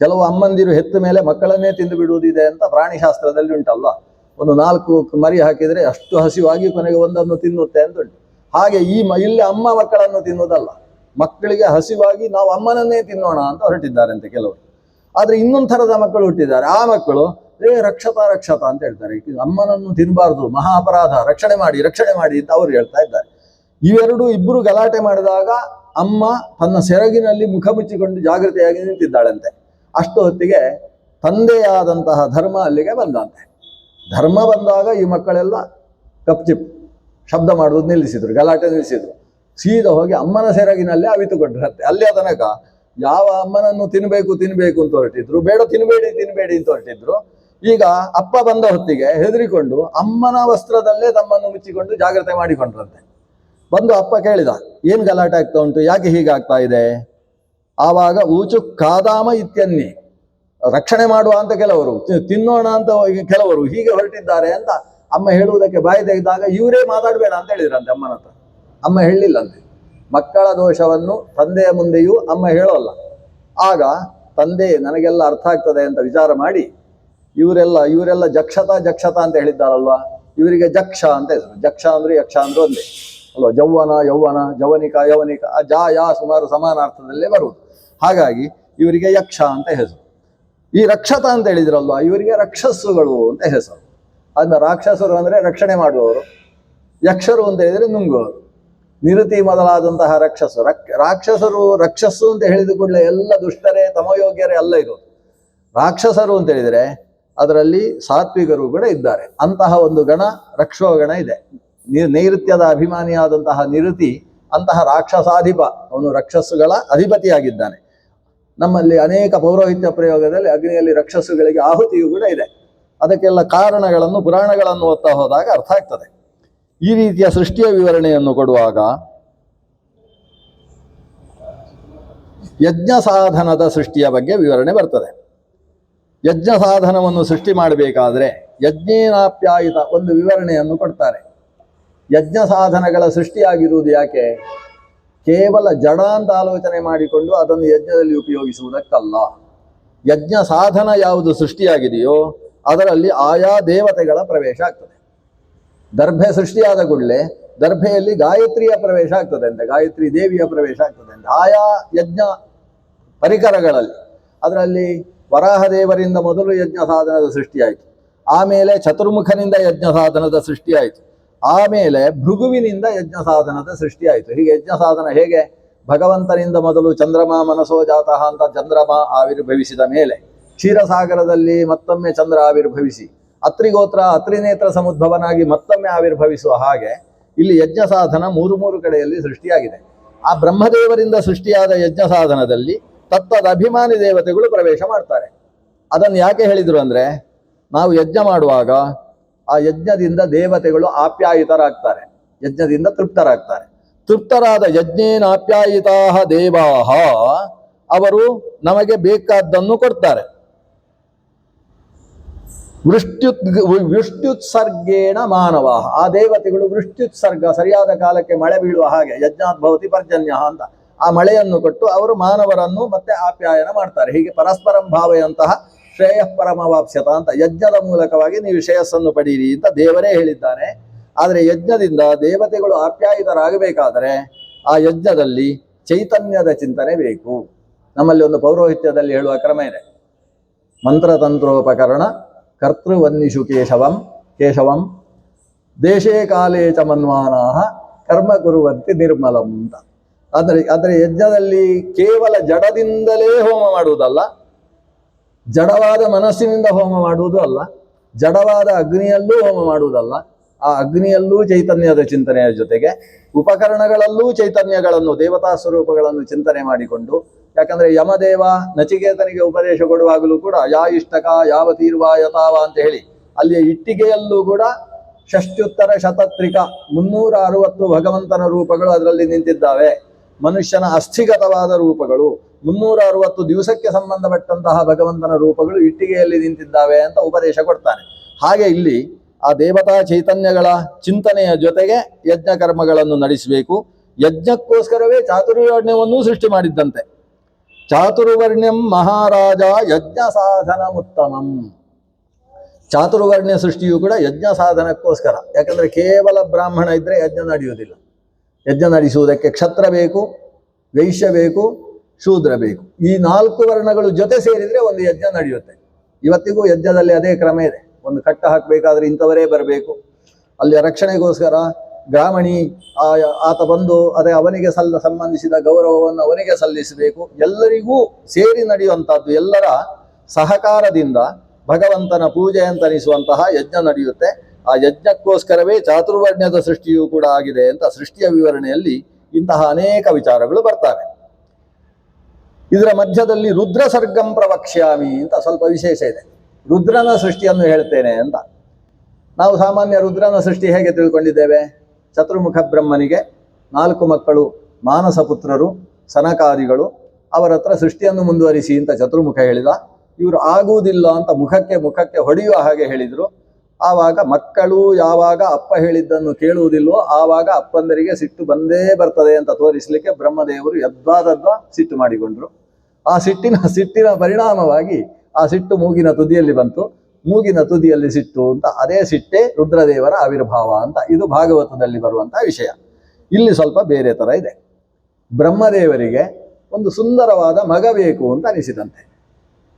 ಕೆಲವು ಅಮ್ಮಂದಿರು ಹೆತ್ತ ಮೇಲೆ ಮಕ್ಕಳನ್ನೇ ತಿಂದು ಬಿಡುವುದಿದೆ ಅಂತ ಪ್ರಾಣಿಶಾಸ್ತ್ರದಲ್ಲಿ ಉಂಟಲ್ವಾ. ಒಂದು 4 ಮರಿ ಹಾಕಿದರೆ ಅಷ್ಟು ಹಸಿವಾಗಿ ಕೊನೆಗೆ ಒಂದನ್ನು ತಿನ್ನುತ್ತೆ ಅಂತ ಉಂಟು. ಹಾಗೆ ಇಲ್ಲಿ ಅಮ್ಮ ಮಕ್ಕಳನ್ನು ತಿನ್ನುವುದಲ್ಲ, ಮಕ್ಕಳಿಗೆ ಹಸಿವಾಗಿ ನಾವು ಅಮ್ಮನನ್ನೇ ತಿನ್ನೋಣ ಅಂತ ಹೊರಟಿದ್ದಾರಂತೆ ಕೆಲವರು. ಆದರೆ ಇನ್ನೊಂದು ಥರದ ಮಕ್ಕಳು ಹುಟ್ಟಿದ್ದಾರೆ. ಆ ಮಕ್ಕಳು ರಕ್ಷತ ರಕ್ಷತ ಅಂತ ಹೇಳ್ತಾರೆ. ಅಮ್ಮನನ್ನು ತಿನ್ನಬಾರ್ದು, ಮಹಾ ಅಪರಾಧ, ರಕ್ಷಣೆ ಮಾಡಿ ಅಂತ ಅವರು ಹೇಳ್ತಾ ಇದ್ದಾರೆ. ಇಬ್ಬರು ಗಲಾಟೆ ಮಾಡಿದಾಗ ಅಮ್ಮ ತನ್ನ ಸೆರಗಿನಲ್ಲಿ ಮುಖ ಮುಚ್ಚಿಕೊಂಡು ಜಾಗೃತಿಯಾಗಿ ನಿಂತಿದ್ದಾಳಂತೆ. ಅಷ್ಟು ಹೊತ್ತಿಗೆ ತಂದೆಯಾದಂತಹ ಧರ್ಮ ಅಲ್ಲಿಗೆ ಬಂದಂತೆ. ಧರ್ಮ ಬಂದಾಗ ಈ ಮಕ್ಕಳೆಲ್ಲ ಕಪ್ಚಿಪ್ ಶಬ್ದ ಮಾಡುವುದು ನಿಲ್ಲಿಸಿದ್ರು, ಗಲಾಟೆ ನಿಲ್ಲಿಸಿದ್ರು. ಸೀದಾ ಹೋಗಿ ಅಮ್ಮನ ಸೆರಗಿನಲ್ಲೇ ಅವಿತುಕೊಂಡ್ರಂತೆ. ಅಲ್ಲಿಯ ತನಕ ಯಾವ ಅಮ್ಮನನ್ನು ತಿನ್ನಬೇಕು ಅಂತ ಹೊರಟಿದ್ರು, ಬೇಡ ತಿನ್ನಬೇಡಿ ಅಂತ ಹೊರಟಿದ್ರು. ಈಗ ಅಪ್ಪ ಬಂದ ಹೊತ್ತಿಗೆ ಹೆದರಿಕೊಂಡು ಅಮ್ಮನ ವಸ್ತ್ರದಲ್ಲೇ ತಮ್ಮನ್ನು ಮುಚ್ಚಿಕೊಂಡು ಜಾಗ್ರತೆ ಮಾಡಿಕೊಂಡ್ರಂತೆ. ಬಂದು ಅಪ್ಪ ಕೇಳಿದ, ಏನು ಗಲಾಟೆ ಆಗ್ತಾ ಉಂಟು, ಯಾಕೆ ಹೀಗಾಗ್ತಾ ಇದೆ? ಆವಾಗ ಊಚು ಕಾದಾಮ ಇತ್ಯನ್ನಿ, ರಕ್ಷಣೆ ಮಾಡುವ ಅಂತ ಕೆಲವರು, ತಿನ್ನೋಣ ಅಂತ ಕೆಲವರು, ಹೀಗೆ ಹೊರಟಿದ್ದಾರೆ ಅಂತ ಅಮ್ಮ ಹೇಳುವುದಕ್ಕೆ ಬಾಯಿ ತೆಗೆದಾಗ ಇವರೇ ಮಾತಾಡಬೇಡ ಅಂತ ಹೇಳಿದ್ರಂತೆ ಅಮ್ಮನ ಹತ್ರ. ಅಮ್ಮ ಹೇಳಲಿಲ್ಲಂತೆ. ಮಕ್ಕಳ ದೋಷವನ್ನು ತಂದೆಯ ಮುಂದೆಯೂ ಅಮ್ಮ ಹೇಳೋಲ್ಲ. ಆಗ ತಂದೆ ನನಗೆಲ್ಲ ಅರ್ಥ ಆಗ್ತದೆ ಅಂತ ವಿಚಾರ ಮಾಡಿ ಇವರೆಲ್ಲ ಜಕ್ಷತ ಅಂತ ಹೇಳಿದ್ದಾರಲ್ವ, ಇವರಿಗೆ ಜಕ್ಷ ಅಂತ ಹೆಸರು. ಜಕ್ಷ ಅಂದ್ರೆ ಯಕ್ಷ ಅಂದ್ರೆ ಒಂದೇ ಅಲ್ವಾ. ಯೌವನ ಜವನಿಕ ಯಾ ಸುಮಾರು ಸಮಾನಾರ್ಥದಲ್ಲೇ ಬರುವುದು. ಹಾಗಾಗಿ ಇವರಿಗೆ ಯಕ್ಷ ಅಂತ ಹೆಸರು. ಈ ರಕ್ಷತ ಅಂತ ಹೇಳಿದ್ರಲ್ವ, ಇವರಿಗೆ ರಕ್ಷಸ್ಸುಗಳು ಅಂತ ಹೆಸರು. ಅದನ್ನ ರಾಕ್ಷಸರು ಅಂದ್ರೆ ರಕ್ಷಣೆ ಮಾಡುವವರು, ಯಕ್ಷರು ಅಂತ ಹೇಳಿದ್ರೆ ನುಂಗುವವರು. ನಿರುತಿ ಮೊದಲಾದಂತಹ ರಾಕ್ಷಸರು ರಕ್ಷಸ್ಸು ಅಂತ ಹೇಳಿದ ಕೂಡಲೇ ಎಲ್ಲ ದುಷ್ಟರೇ ತಮಯೋಗ್ಯರೇ ಅಲ್ಲ ಇರೋದು. ರಾಕ್ಷಸರು ಅಂತ ಹೇಳಿದರೆ ಅದರಲ್ಲಿ ಸಾತ್ವಿಕರು ಕೂಡ ಇದ್ದಾರೆ. ಅಂತಹ ಒಂದು ಗಣ ರಕ್ಷೋಗಣ ಇದೆ. ನೈಋತ್ಯದ ಅಭಿಮಾನಿಯಾದಂತಹ ನಿರುತಿ ಅಂತಹ ರಾಕ್ಷಸಾಧಿಪ, ಅವನು ರಕ್ಷಸ್ಸುಗಳ ಅಧಿಪತಿಯಾಗಿದ್ದಾನೆ. ನಮ್ಮಲ್ಲಿ ಅನೇಕ ಪೌರೋಹಿತ್ಯ ಪ್ರಯೋಗದಲ್ಲಿ ಅಗ್ನಿಯಲ್ಲಿ ರಕ್ಷಸ್ಸುಗಳಿಗೆ ಆಹುತಿಯೂ ಕೂಡ ಇದೆ. ಅದಕ್ಕೆಲ್ಲ ಕಾರಣಗಳನ್ನು ಪುರಾಣಗಳನ್ನು ಓದ್ತಾ ಹೋದಾಗ ಅರ್ಥ ಆಗ್ತದೆ. ಈ ರೀತಿಯ ಸೃಷ್ಟಿಯ ವಿವರಣೆಯನ್ನು ಕೊಡುವಾಗ ಯಜ್ಞ ಸಾಧನದ ಸೃಷ್ಟಿಯ ಬಗ್ಗೆ ವಿವರಣೆ ಬರ್ತದೆ. ಯಜ್ಞ ಸಾಧನವನ್ನು ಸೃಷ್ಟಿ ಮಾಡಬೇಕಾದ್ರೆ ಯಜ್ಞೇನಾಪ್ಯಾಯಿತ ಒಂದು ವಿವರಣೆಯನ್ನು ಕೊಡ್ತಾರೆ. ಯಜ್ಞ ಸಾಧನಗಳ ಸೃಷ್ಟಿಯಾಗಿರುವುದು ಯಾಕೆ? ಕೇವಲ ಜಡ ಅಂತ ಆಲೋಚನೆ ಮಾಡಿಕೊಂಡು ಅದನ್ನು ಯಜ್ಞದಲ್ಲಿ ಉಪಯೋಗಿಸುವುದಕ್ಕಲ್ಲ. ಯಜ್ಞ ಸಾಧನ ಯಾವುದು ಸೃಷ್ಟಿಯಾಗಿದೆಯೋ ಅದರಲ್ಲಿ ಆಯಾ ದೇವತೆಗಳ ಪ್ರವೇಶ ಆಗ್ತದೆ. ದರ್ಭೆ ಸೃಷ್ಟಿಯಾದ ಕೂಡಲೇ ದರ್ಭೆಯಲ್ಲಿ ಗಾಯತ್ರಿಯ ಪ್ರವೇಶ ಆಗ್ತದೆ ಅಂತ, ಗಾಯತ್ರಿ ದೇವಿಯ ಪ್ರವೇಶ ಆಗ್ತದೆ ಅಂತ. ಆಯಾ ಯಜ್ಞ ಪರಿಕರಗಳಲ್ಲಿ ಅದರಲ್ಲಿ ವರಾಹ ದೇವರಿಂದ ಮೊದಲು ಯಜ್ಞ ಸಾಧನದ ಸೃಷ್ಟಿಯಾಯಿತು, ಆಮೇಲೆ ಚತುರ್ಮುಖನಿಂದ ಯಜ್ಞ ಸಾಧನದ ಸೃಷ್ಟಿಯಾಯಿತು, ಆಮೇಲೆ ಭೃಗುವಿನಿಂದ ಯಜ್ಞ ಸಾಧನದ ಸೃಷ್ಟಿಯಾಯಿತು. ಹೀಗೆ ಯಜ್ಞ ಸಾಧನ ಹೇಗೆ ಭಗವಂತನಿಂದ ಮೊದಲು ಚಂದ್ರಮ ಮನಸೋ ಜಾತಃ ಅಂತ ಚಂದ್ರಮ ಆವಿರ್ಭವಿಸಿದ ಮೇಲೆ ಕ್ಷೀರಸಾಗರದಲ್ಲಿ ಮತ್ತೊಮ್ಮೆ ಚಂದ್ರ ಆವಿರ್ಭವಿಸಿ ಅತ್ರಿಗೋತ್ರ ಅತ್ರಿನೇತ್ರ ಸಮುದ್ಭವನಾಗಿ ಮತ್ತೊಮ್ಮೆ ಆವಿರ್ಭವಿಸುವ ಹಾಗೆ ಇಲ್ಲಿ ಯಜ್ಞ ಸಾಧನ ಮೂರು ಕಡೆಯಲ್ಲಿ ಸೃಷ್ಟಿಯಾಗಿದೆ. ಆ ಬ್ರಹ್ಮದೇವರಿಂದ ಸೃಷ್ಟಿಯಾದ ಯಜ್ಞ ಸಾಧನದಲ್ಲಿ ತತ್ತದ ಅಭಿಮಾನಿ ದೇವತೆಗಳು ಪ್ರವೇಶ ಮಾಡ್ತಾರೆ. ಅದನ್ನು ಯಾಕೆ ಹೇಳಿದರು ಅಂದರೆ, ನಾವು ಯಜ್ಞ ಮಾಡುವಾಗ ಆ ಯಜ್ಞದಿಂದ ದೇವತೆಗಳು ಆಪ್ಯಾಯಿತರಾಗ್ತಾರೆ, ಯಜ್ಞದಿಂದ ತೃಪ್ತರಾಗ್ತಾರೆ. ತೃಪ್ತರಾದ ಯಜ್ಞೇನಾಪ್ಯಾಯಿತಾ ದೇವಾಹ, ಅವರು ನಮಗೆ ಬೇಕಾದ್ದನ್ನು ಕೊಡ್ತಾರೆ. ವೃಷ್ಟ್ಯುತ್ಸರ್ಗೇಣ ಮಾನವ, ಆ ದೇವತೆಗಳು ವೃಷ್ಟ್ಯುತ್ಸರ್ಗ, ಸರಿಯಾದ ಕಾಲಕ್ಕೆ ಮಳೆ ಬೀಳುವ ಹಾಗೆ, ಯಜ್ಞಾತ್ ಭವತಿ ಪರ್ಜನ್ಯ ಅಂತ ಆ ಮಳೆಯನ್ನು ಕೊಟ್ಟು ಅವರು ಮಾನವರನ್ನು ಮತ್ತೆ ಆಪ್ಯಾಯನ ಮಾಡ್ತಾರೆ. ಹೀಗೆ ಪರಸ್ಪರಂ ಭಾವೆಯಂತಹ ಶ್ರೇಯ ಪರಮವಾಪ್ಸ್ಯತ ಅಂತ ಯಜ್ಞದ ಮೂಲಕವಾಗಿ ನೀವು ಶ್ರೇಯಸ್ಸನ್ನು ಪಡೀರಿ ಅಂತ ದೇವರೇ ಹೇಳಿದ್ದಾನೆ. ಆದರೆ ಯಜ್ಞದಿಂದ ದೇವತೆಗಳು ಆಪ್ಯಾಯಿತರಾಗಬೇಕಾದರೆ ಆ ಯಜ್ಞದಲ್ಲಿ ಚೈತನ್ಯದ ಚಿಂತನೆ ಬೇಕು. ನಮ್ಮಲ್ಲಿ ಒಂದು ಪೌರೋಹಿತ್ಯದಲ್ಲಿ ಹೇಳುವ ಕ್ರಮ ಇದೆ, ಮಂತ್ರತಂತ್ರೋಪಕರಣ ಕರ್ತೃವನ್ನಿಷು ಕೇಶವಂ ದೇಶೇ ಕಾಲೇ ಚ ಮನ್ವಾನಾಹ ಕರ್ಮ ಕುರುವಂತೆ ನಿರ್ಮಲಂ ಅಂತ. ಆದರೆ ಯಜ್ಞದಲ್ಲಿ ಕೇವಲ ಜಡದಿಂದಲೇ ಹೋಮ ಮಾಡುವುದಲ್ಲ, ಜಡವಾದ ಮನಸ್ಸಿನಿಂದ ಹೋಮ ಮಾಡುವುದು ಅಲ್ಲ, ಜಡವಾದ ಅಗ್ನಿಯಲ್ಲೂ ಹೋಮ ಮಾಡುವುದಲ್ಲ, ಆ ಅಗ್ನಿಯಲ್ಲೂ ಚೈತನ್ಯದ ಚಿಂತನೆಯ ಜೊತೆಗೆ ಉಪಕರಣಗಳಲ್ಲೂ ಚೈತನ್ಯಗಳನ್ನು, ದೇವತಾ ಸ್ವರೂಪಗಳನ್ನು ಚಿಂತನೆ ಮಾಡಿಕೊಂಡು, ಯಾಕಂದ್ರೆ ಯಮದೇವ ನಚಿಕೇತನಿಗೆ ಉಪದೇಶ ಕೊಡುವಾಗಲೂ ಕೂಡ ಯಾ ಇಷ್ಟಕ ಯಾವ ತೀರ್ವಾ ಯಥಾವ ಅಂತ ಹೇಳಿ ಅಲ್ಲಿಯ ಇಟ್ಟಿಗೆಯಲ್ಲೂ ಕೂಡ ಷಷ್ಟ್ಯುತ್ತರ ಶತತ್ರಿಕ 360 ಭಗವಂತನ ರೂಪಗಳು ಅದರಲ್ಲಿ ನಿಂತಿದ್ದಾವೆ. ಮನುಷ್ಯನ ಅಸ್ಥಿಗತವಾದ ರೂಪಗಳು 360 ದಿವಸಕ್ಕೆ ಸಂಬಂಧಪಟ್ಟಂತಹ ಭಗವಂತನ ರೂಪಗಳು ಇಟ್ಟಿಗೆಯಲ್ಲಿ ನಿಂತಿದ್ದಾವೆ ಅಂತ ಉಪದೇಶ ಕೊಡ್ತಾನೆ. ಹಾಗೆ ಇಲ್ಲಿ ಆ ದೇವತಾ ಚೈತನ್ಯಗಳ ಚಿಂತನೆಯ ಜೊತೆಗೆ ಯಜ್ಞ ಕರ್ಮಗಳನ್ನು ನಡೆಸಬೇಕು. ಯಜ್ಞಕ್ಕೋಸ್ಕರವೇ ಚಾತುರ್ವರ್ಣ್ಯವನ್ನೂ ಸೃಷ್ಟಿ ಮಾಡಿದ್ದಂತೆ. ಚಾತುರ್ವರ್ಣ್ಯಂ ಮಹಾರಾಜ ಯಜ್ಞ ಸಾಧನ ಉತ್ತಮಂ. ಚಾತುರ್ವರ್ಣ್ಯ ಸೃಷ್ಟಿಯು ಕೂಡ ಯಜ್ಞ ಸಾಧನಕ್ಕೋಸ್ಕರ. ಯಾಕಂದ್ರೆ ಕೇವಲ ಬ್ರಾಹ್ಮಣ ಇದ್ರೆ ಯಜ್ಞ ನಡೆಯುವುದಿಲ್ಲ. ಯಜ್ಞ ನಡೆಸುವುದಕ್ಕೆ ಕ್ಷತ್ರ ಬೇಕು, ವೈಶ್ಯ ಬೇಕು, ಶೂದ್ರ ಬೇಕು. ಈ 4 ವರ್ಣಗಳು ಜೊತೆ ಸೇರಿದ್ರೆ ಒಂದು ಯಜ್ಞ ನಡೆಯುತ್ತೆ. ಇವತ್ತಿಗೂ ಯಜ್ಞದಲ್ಲಿ ಅದೇ ಕ್ರಮ ಇದೆ. ಒಂದು ಕಟ್ಟ ಹಾಕಬೇಕಾದ್ರೆ ಇಂಥವರೇ ಬರಬೇಕು. ಅಲ್ಲಿ ರಕ್ಷಣೆಗೋಸ್ಕರ ಗ್ರಾಮಣಿ ಆತ ಬಂದು ಅದೇ ಅವನಿಗೆ ಸಂಬಂಧಿಸಿದ ಗೌರವವನ್ನು ಅವನಿಗೆ ಸಲ್ಲಿಸಬೇಕು. ಎಲ್ಲರಿಗೂ ಸೇರಿ ನಡೆಯುವಂತಹದ್ದು, ಎಲ್ಲರ ಸಹಕಾರದಿಂದ ಭಗವಂತನ ಪೂಜೆ ಅಂತನಿಸುವಂತಹ ಯಜ್ಞ ನಡೆಯುತ್ತೆ. ಆ ಯಜ್ಞಕ್ಕೋಸ್ಕರವೇ ಚಾತುರ್ವರ್ಣ್ಯದ ಸೃಷ್ಟಿಯೂ ಕೂಡ ಆಗಿದೆ ಅಂತ ಸೃಷ್ಟಿಯ ವಿವರಣೆಯಲ್ಲಿ ಇಂತಹ ಅನೇಕ ವಿಚಾರಗಳು ಬರ್ತವೆ. ಇದರ ಮಧ್ಯದಲ್ಲಿ ರುದ್ರ ಸರ್ಗಂ ಪ್ರವಕ್ಷ್ಯಾಮಿ ಅಂತ ಸ್ವಲ್ಪ ವಿಶೇಷ ಇದೆ. ರುದ್ರನ ಸೃಷ್ಟಿಯನ್ನು ಹೇಳ್ತೇನೆ ಅಂತ. ನಾವು ಸಾಮಾನ್ಯ ರುದ್ರನ ಸೃಷ್ಟಿ ಹೇಗೆ ತಿಳ್ಕೊಂಡಿದ್ದೇವೆ? ಚತುರ್ಮುಖ ಬ್ರಹ್ಮನಿಗೆ 4 ಮಕ್ಕಳು, ಮಾನಸ ಪುತ್ರರು, ಸನಕಾದಿಗಳು. ಅವರ ಹತ್ರ ಸೃಷ್ಟಿಯನ್ನು ಮುಂದುವರಿಸಿ ಅಂತ ಚತುರ್ಮುಖ ಹೇಳಿದ. ಇವರು ಆಗುವುದಿಲ್ಲ ಅಂತ ಮುಖಕ್ಕೆ ಹೊಡೆಯುವ ಹಾಗೆ ಹೇಳಿದರು. ಆವಾಗ ಮಕ್ಕಳು ಯಾವಾಗ ಅಪ್ಪ ಹೇಳಿದ್ದನ್ನು ಕೇಳುವುದಿಲ್ವೋ ಆವಾಗ ಅಪ್ಪಂದರಿಗೆ ಸಿಟ್ಟು ಬಂದೇ ಬರ್ತದೆ ಅಂತ ತೋರಿಸಲಿಕ್ಕೆ ಬ್ರಹ್ಮದೇವರು ಯದ್ವಾದದ್ವಾ ಸಿಟ್ಟು ಮಾಡಿಕೊಂಡ್ರು. ಆ ಸಿಟ್ಟಿನ ಪರಿಣಾಮವಾಗಿ ಆ ಸಿಟ್ಟು ಮೂಗಿನ ತುದಿಯಲ್ಲಿ ಬಂತು. ಮೂಗಿನ ತುದಿಯಲ್ಲಿ ಸಿಟ್ಟು ಅಂತ, ಅದೇ ಸಿಟ್ಟೆ ರುದ್ರದೇವರ ಆವಿರ್ಭಾವ ಅಂತ. ಇದು ಭಾಗವತದಲ್ಲಿ ಬರುವಂತಹ ವಿಷಯ. ಇಲ್ಲಿ ಸ್ವಲ್ಪ ಬೇರೆ ತರ ಇದೆ. ಬ್ರಹ್ಮದೇವರಿಗೆ ಒಂದು ಸುಂದರವಾದ ಮಗ ಬೇಕು ಅಂತ ಅನಿಸಿದಂತೆ.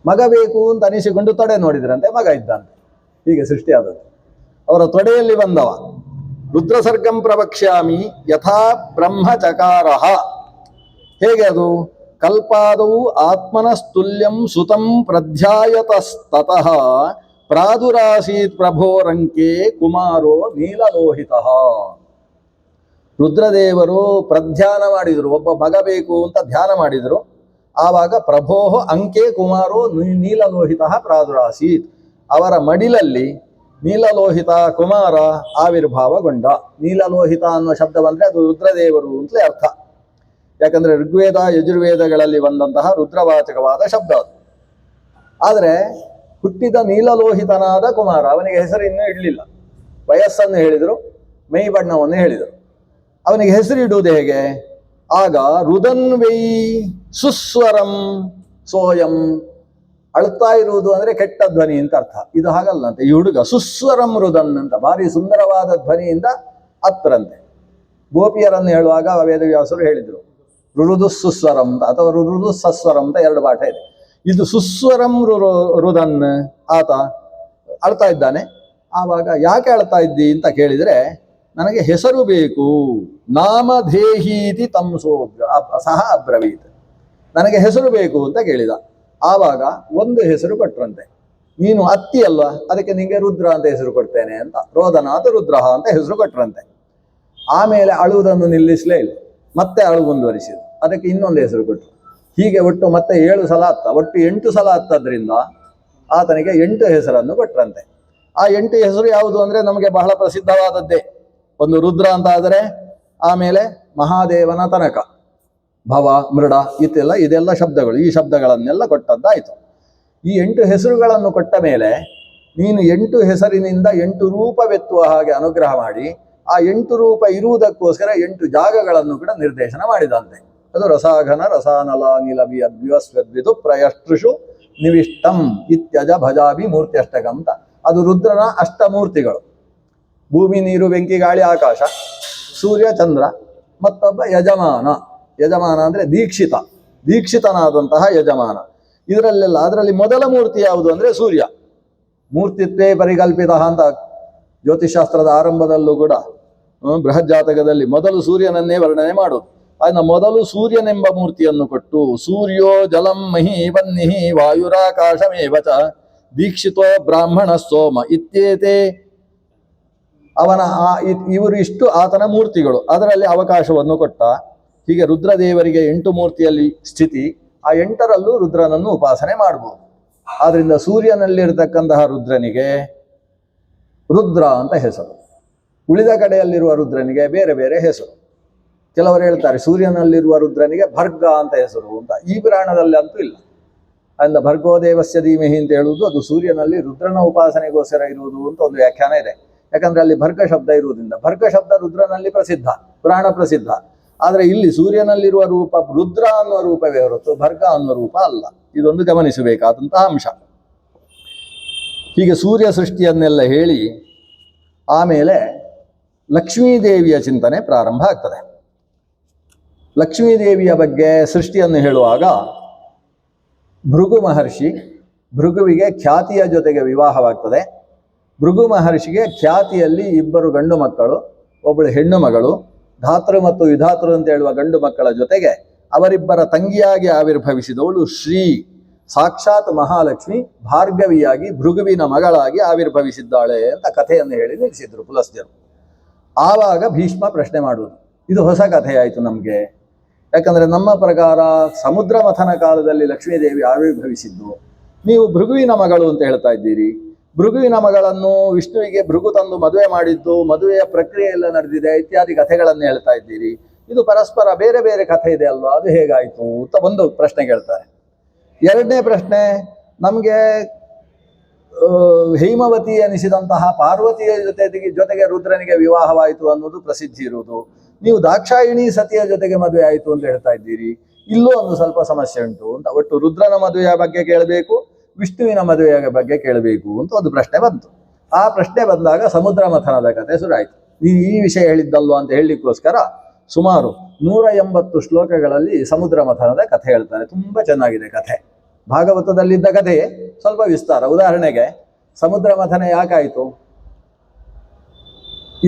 ಮಗ ಬೇಕು ಅಂತ ಅನಿಸಿಕೊಂಡು ತೊಡೆ ನೋಡಿದ್ರಂತೆ, ಮಗ ಇದ್ದಂತೆ. ಹೀಗೆ ಸೃಷ್ಟಿಯಾದದ್ದು. ಅವರ ತೊಡೆಯಲ್ಲಿ ಬಂದವ. ರುದ್ರ ಸರ್ಗಂ ಪ್ರವಕ್ಷ್ಯಾಮಿ ಯಥಾ ಬ್ರಹ್ಮ ಚಕಾರಃ. ಹೇಗೆ ಅದು? ಕಲ್ಪಾದವು ಆತ್ಮನಸ್ತುಲ್ಯಂ ಸುತಂ ಪ್ರಧ್ಯಾಯತಸ್ತತಃ ಪ್ರಾದುರಾಸೀತ್ ಪ್ರಭೋರಂಕೆ ಕುಮಾರೋ ನೀಲಲೋಹಿತಃ. ರುದ್ರದೇವರು ಪ್ರಧ್ಯಾನ ಮಾಡಿದರು. ಒಬ್ಬ ಮಗ ಬೇಕು ಅಂತ ಧ್ಯಾನ ಮಾಡಿದರು. ಆವಾಗ ಪ್ರಭೋಹ ಅಂಕೆ ಕುಮಾರೋ ನೀಲಲೋಹಿತಃ ಪ್ರಾದುರಾಸೀತ್. ಅವರ ಮಡಿಲಲ್ಲಿ ನೀಲಲೋಹಿತ ಕುಮಾರ ಆವಿರ್ಭಾವಗೊಂಡ. ನೀಲಲೋಹಿತ ಅನ್ನೋ ಶಬ್ದ ಬಂದ್ರೆ ಅದು ರುದ್ರದೇವರು ಅಂತಲೇ ಅರ್ಥ. ಯಾಕಂದ್ರೆ ಋಗ್ವೇದ ಯಜುರ್ವೇದಗಳಲ್ಲಿ ಬಂದಂತಹ ರುದ್ರವಾಚಕವಾದ ಶಬ್ದ ಅದು. ಆದರೆ ಹುಟ್ಟಿದ ನೀಲಲೋಹಿತನಾದ ಕುಮಾರ, ಅವನಿಗೆ ಹೆಸರು ಇನ್ನೂ ಇಡಲಿಲ್ಲ. ವಯಸ್ಸನ್ನು ಹೇಳಿದರು, ಮೈ ಬಣ್ಣವನ್ನು ಹೇಳಿದರು. ಅವನಿಗೆ ಹೆಸರಿಡುವುದು ಹೇಗೆ? ಆಗ ರುದನ್ವೈ ಸುಸ್ವರಂ ಸೋಯಂ. ಅಳ್ತಾ ಇರುವುದು ಅಂದ್ರೆ ಕೆಟ್ಟ ಧ್ವನಿ ಅಂತ ಅರ್ಥ. ಇದು ಹಾಗಲ್ಲ ಅಂತ. ಈ ಹುಡುಗ ಸುಸ್ವರಂ ರುದನ್ ಅಂತ ಭಾರಿ ಸುಂದರವಾದ ಧ್ವನಿಯಿಂದ ಅತ್ತರಂತೆ. ಗೋಪಿಯರನ್ನು ಹೇಳುವಾಗ ವೇದವ್ಯಾಸರು ಹೇಳಿದರು ರುದು ಸುಸ್ವರಂ ಅಂತ, ಅಥವಾ ರುದು ಸಸ್ವರಂ ಅಂತ 2 ಪಾಠ ಇದೆ. ಇದು ಸುಸ್ವರಂ ರುದನ್. ಆತ ಅಳ್ತಾ ಇದ್ದಾನೆ. ಆವಾಗ ಯಾಕೆ ಅಳ್ತಾ ಇದ್ದಿ ಅಂತ ಕೇಳಿದರೆ, ನನಗೆ ಹೆಸರು ಬೇಕು. ನಾಮಧೇಹೀತಿ ತಂಸೋ ಸಹ ಅಬ್ರವೀತ್. ನನಗೆ ಹೆಸರು ಬೇಕು ಅಂತ ಕೇಳಿದ. ಆವಾಗ ಒಂದು ಹೆಸರು ಕೊಟ್ರಂತೆ. ನೀನು ಅತ್ತಿ ಅಲ್ವಾ, ಅದಕ್ಕೆ ನಿಂಗೆ ರುದ್ರ ಅಂತ ಹೆಸರು ಕೊಡ್ತೇನೆ ಅಂತ. ರೋದನಾಥ ರುದ್ರಹ ಅಂತ ಹೆಸರು ಕೊಟ್ರಂತೆ. ಆಮೇಲೆ ಅಳುವುದನ್ನು ನಿಲ್ಲಿಸಲೇ ಇಲ್ಲ, ಮತ್ತೆ ಅಳು ಮುಂದುವರಿಸಿದ್ರು. ಅದಕ್ಕೆ ಇನ್ನೊಂದು ಹೆಸರು ಕೊಟ್ಟರು. ಹೀಗೆ ಒಟ್ಟು ಮತ್ತೆ 7 ಸಲ ಅತ್ತ, ಒಟ್ಟು 8 ಸಲ ಅತ್ತದ್ರಿಂದ ಆತನಿಗೆ 8 ಹೆಸರನ್ನು ಕೊಟ್ರಂತೆ. ಆ 8 ಹೆಸರು ಯಾವುದು ಅಂದ್ರೆ ನಮಗೆ ಬಹಳ ಪ್ರಸಿದ್ಧವಾದದ್ದೇ. ಒಂದು ರುದ್ರ ಅಂತ ಆದರೆ, ಆಮೇಲೆ ಮಹಾದೇವನ ತನಕ ಭವ ಮೃಡ ಇದೆಲ್ಲ ಶಬ್ದಗಳು. ಈ ಶಬ್ದಗಳನ್ನೆಲ್ಲ ಕೊಟ್ಟದ್ದಾಯಿತು. ಈ 8 ಹೆಸರುಗಳನ್ನು ಕೊಟ್ಟ ಮೇಲೆ ನೀನು 8 ಹೆಸರಿನಿಂದ 8 ರೂಪವೆತ್ತುವ ಹಾಗೆ ಅನುಗ್ರಹ ಮಾಡಿ ಆ 8 ರೂಪ ಇರುವುದಕ್ಕೋಸ್ಕರ 8 ಜಾಗಗಳನ್ನು ಕೂಡ ನಿರ್ದೇಶನ ಮಾಡಿದಂತೆ. ಅದು ರಸಾಘನ ರಸಾನಲ ನಿಲವಿ ಅದ್ವಿವಸ್ವದ್ವಿದು ಪ್ರಯಷ್ಟೃಷು ನಿವಿಷ್ಟಂ ಇತ್ಯಜ ಭಜಾಭಿ ಮೂರ್ತಿ ಅಷ್ಟಕಂ ಅಂತ. ಅದು ರುದ್ರನ ಅಷ್ಟಮೂರ್ತಿಗಳು. ಭೂಮಿ ನೀರು ಬೆಂಕಿ ಗಾಳಿ ಆಕಾಶ, ಸೂರ್ಯ ಚಂದ್ರ, ಮತ್ತೊಬ್ಬ ಯಜಮಾನ. ಯಜಮಾನ ಅಂದರೆ ದೀಕ್ಷಿತನಾದಂತಹ ಯಜಮಾನ. ಇದರಲ್ಲೆಲ್ಲ ಅದರಲ್ಲಿ ಮೊದಲ ಮೂರ್ತಿ ಯಾವುದು ಅಂದರೆ ಸೂರ್ಯ. ಮೂರ್ತಿತ್ವೇ ಪರಿಕಲ್ಪಿತ ಅಂತ ಜ್ಯೋತಿಷಾಸ್ತ್ರದ ಆರಂಭದಲ್ಲೂ ಕೂಡ ಬೃಹಜ್ಜಾತಕದಲ್ಲಿ ಮೊದಲು ಸೂರ್ಯನನ್ನೇ ವರ್ಣನೆ ಮಾಡೋದು. ಅದನ್ನ ಮೊದಲು ಸೂರ್ಯನೆಂಬ ಮೂರ್ತಿಯನ್ನು ಕೊಟ್ಟು ಸೂರ್ಯೋ ಜಲಂ ಮಹಿ ವನ್ನಿಹಿ ವಾಯುರಾಕಾಶಮೇವ ಚ ದೀಕ್ಷಿತೋ ಬ್ರಾಹ್ಮಣ ಸೋಮ ಇತ್ಯೇತೆ ಅವನ ಇವರು ಇಷ್ಟು ಆತನ ಮೂರ್ತಿಗಳು. ಅದರಲ್ಲಿ ಅವಕಾಶವನ್ನು ಕೊಟ್ಟ. ಹೀಗೆ ರುದ್ರದೇವರಿಗೆ 8 ಮೂರ್ತಿಯಲ್ಲಿ ಸ್ಥಿತಿ. ಆ 8ರಲ್ಲೂ ರುದ್ರನನ್ನು ಉಪಾಸನೆ ಮಾಡಬಹುದು. ಆದ್ರಿಂದ ಸೂರ್ಯನಲ್ಲಿರತಕ್ಕಂತಹ ರುದ್ರನಿಗೆ ರುದ್ರ ಅಂತ ಹೆಸರು, ಉಳಿದ ಕಡೆಯಲ್ಲಿರುವ ರುದ್ರನಿಗೆ ಬೇರೆ ಬೇರೆ ಹೆಸರು. ಕೆಲವರು ಹೇಳ್ತಾರೆ ಸೂರ್ಯನಲ್ಲಿರುವ ರುದ್ರನಿಗೆ ಭರ್ಗ ಅಂತ ಹೆಸರು ಅಂತ. ಈ ಪುರಾಣದಲ್ಲಿ ಅಂತೂ ಇಲ್ಲ. ಅಂದ ಭರ್ಗೋದೇವಸ್ಯ ಧೀಮಹಿ ಅಂತ ಹೇಳುವುದು ಅದು ಸೂರ್ಯನಲ್ಲಿ ರುದ್ರನ ಉಪಾಸನೆಗೋಸ್ಕರ ಇರುವುದು ಅಂತ ಒಂದು ವ್ಯಾಖ್ಯಾನ ಇದೆ. ಯಾಕಂದ್ರೆ ಅಲ್ಲಿ ಭರ್ಗ ಶಬ್ದ ಇರುವುದರಿಂದ. ಭರ್ಗ ಶಬ್ದ ರುದ್ರನಲ್ಲಿ ಪ್ರಸಿದ್ಧ, ಪುರಾಣ ಪ್ರಸಿದ್ಧ. ಆದರೆ ಇಲ್ಲಿ ಸೂರ್ಯನಲ್ಲಿರುವ ರೂಪ ರುದ್ರ ಅನ್ನುವ ರೂಪವೇ ಹೊರತು ಭರ್ಗ ಅನ್ನುವ ರೂಪ ಅಲ್ಲ. ಇದೊಂದು ಗಮನಿಸಬೇಕಾದಂತಹ ಅಂಶ. ಹೀಗೆ ಸೂರ್ಯ ಸೃಷ್ಟಿಯನ್ನೆಲ್ಲ ಹೇಳಿ ಆಮೇಲೆ ಲಕ್ಷ್ಮೀದೇವಿಯ ಚಿಂತನೆ ಪ್ರಾರಂಭ ಆಗ್ತದೆ. ಲಕ್ಷ್ಮೀದೇವಿಯ ಬಗ್ಗೆ ಸೃಷ್ಟಿಯನ್ನು ಹೇಳುವಾಗ ಭೃಗು ಮಹರ್ಷಿ, ಭೃಗುವಿಗೆ ಖ್ಯಾತಿಯ ಜೊತೆಗೆ ವಿವಾಹವಾಗ್ತದೆ. ಭೃಗು ಮಹರ್ಷಿಗೆ ಖ್ಯಾತಿಯಲ್ಲಿ 2 ಗಂಡು ಮಕ್ಕಳು, ಒಬ್ಬಳು ಹೆಣ್ಣು ಮಗಳು. ಧಾತೃ ಮತ್ತು ವಿಧಾತೃ ಅಂತ ಹೇಳುವ ಗಂಡು ಮಕ್ಕಳ ಜೊತೆಗೆ ಅವರಿಬ್ಬರ ತಂಗಿಯಾಗಿ ಆವಿರ್ಭವಿಸಿದವಳು ಶ್ರೀ, ಸಾಕ್ಷಾತ್ ಮಹಾಲಕ್ಷ್ಮಿ ಭಾರ್ಗವಿಯಾಗಿ ಭೃಗುವಿನ ಮಗಳಾಗಿ ಆವಿರ್ಭವಿಸಿದ್ದಾಳೆ ಅಂತ ಕಥೆಯನ್ನು ಹೇಳಿ ನಿಲ್ಲಿಸಿದ್ರು ಪುಲಸ್ತ್ಯರು. ಆವಾಗ ಭೀಷ್ಮ ಪ್ರಶ್ನೆ ಮಾಡುವುದು, ಇದು ಹೊಸ ಕಥೆಯಾಯಿತು ನಮಗೆ. ಯಾಕಂದರೆ ನಮ್ಮ ಪ್ರಕಾರ ಸಮುದ್ರ ಮಥನ ಕಾಲದಲ್ಲಿ ಲಕ್ಷ್ಮೀದೇವಿ ಆವಿರ್ಭವಿಸಿದ್ದು, ನೀವು ಭೃಗುವಿನ ಮಗಳು ಅಂತ ಹೇಳ್ತಾ ಇದ್ದೀರಿ. ಭೃಗುವಿನ ಮಗಳನ್ನು ವಿಷ್ಣುವಿಗೆ ಭೃಗು ತಂದು ಮದುವೆ ಮಾಡಿದ್ದು, ಮದುವೆಯ ಪ್ರಕ್ರಿಯೆ ಎಲ್ಲ ನಡೆದಿದೆ ಇತ್ಯಾದಿ ಕಥೆಗಳನ್ನು ಹೇಳ್ತಾ ಇದ್ದೀರಿ. ಇದು ಪರಸ್ಪರ ಬೇರೆ ಬೇರೆ ಕಥೆ ಇದೆ ಅಲ್ವಾ, ಅದು ಹೇಗಾಯಿತು ಅಂತ ಒಂದು ಪ್ರಶ್ನೆ ಕೇಳ್ತಾರೆ. ಎರಡನೇ ಪ್ರಶ್ನೆ, ನಮಗೆ ಹೇಮವತಿ ಎನಿಸಿದಂತಹ ಪಾರ್ವತಿಯ ಜೊತೆಗೆ ರುದ್ರನಿಗೆ ವಿವಾಹವಾಯಿತು ಅನ್ನೋದು ಪ್ರಸಿದ್ಧಿ ಇರುವುದು. ನೀವು ದಾಕ್ಷಾಯಿಣಿ ಸತಿಯ ಜೊತೆಗೆ ಮದುವೆ ಆಯಿತು ಅಂತ ಹೇಳ್ತಾ ಇದ್ದೀರಿ. ಇಲ್ಲೂ ಒಂದು ಸ್ವಲ್ಪ ಸಮಸ್ಯೆ ಉಂಟು ಅಂತ. ಒಟ್ಟು ರುದ್ರನ ಮದುವೆಯ ಬಗ್ಗೆ ಕೇಳಬೇಕು, ವಿಷ್ಣುವಿನ ಮದುವೆಯ ಬಗ್ಗೆ ಕೇಳಬೇಕು ಅಂತ ಒಂದು ಪ್ರಶ್ನೆ ಬಂತು. ಆ ಪ್ರಶ್ನೆ ಬಂದಾಗ ಸಮುದ್ರ ಮಥನದ ಕಥೆ ಶುರುವಾಯಿತು. ಈ ವಿಷಯ ಹೇಳಿದ್ದಲ್ವಾ ಅಂತ ಹೇಳಲಿಕ್ಕೋಸ್ಕರ ಸುಮಾರು 180 ಶ್ಲೋಕಗಳಲ್ಲಿ ಸಮುದ್ರ ಮಥನದ ಕಥೆ ಹೇಳ್ತಾರೆ. ತುಂಬ ಚೆನ್ನಾಗಿದೆ ಕಥೆ. ಭಾಗವತದಲ್ಲಿದ್ದ ಕಥೆ ಸ್ವಲ್ಪ ವಿಸ್ತಾರ. ಉದಾಹರಣೆಗೆ ಸಮುದ್ರ ಮಥನ ಯಾಕಾಯಿತು?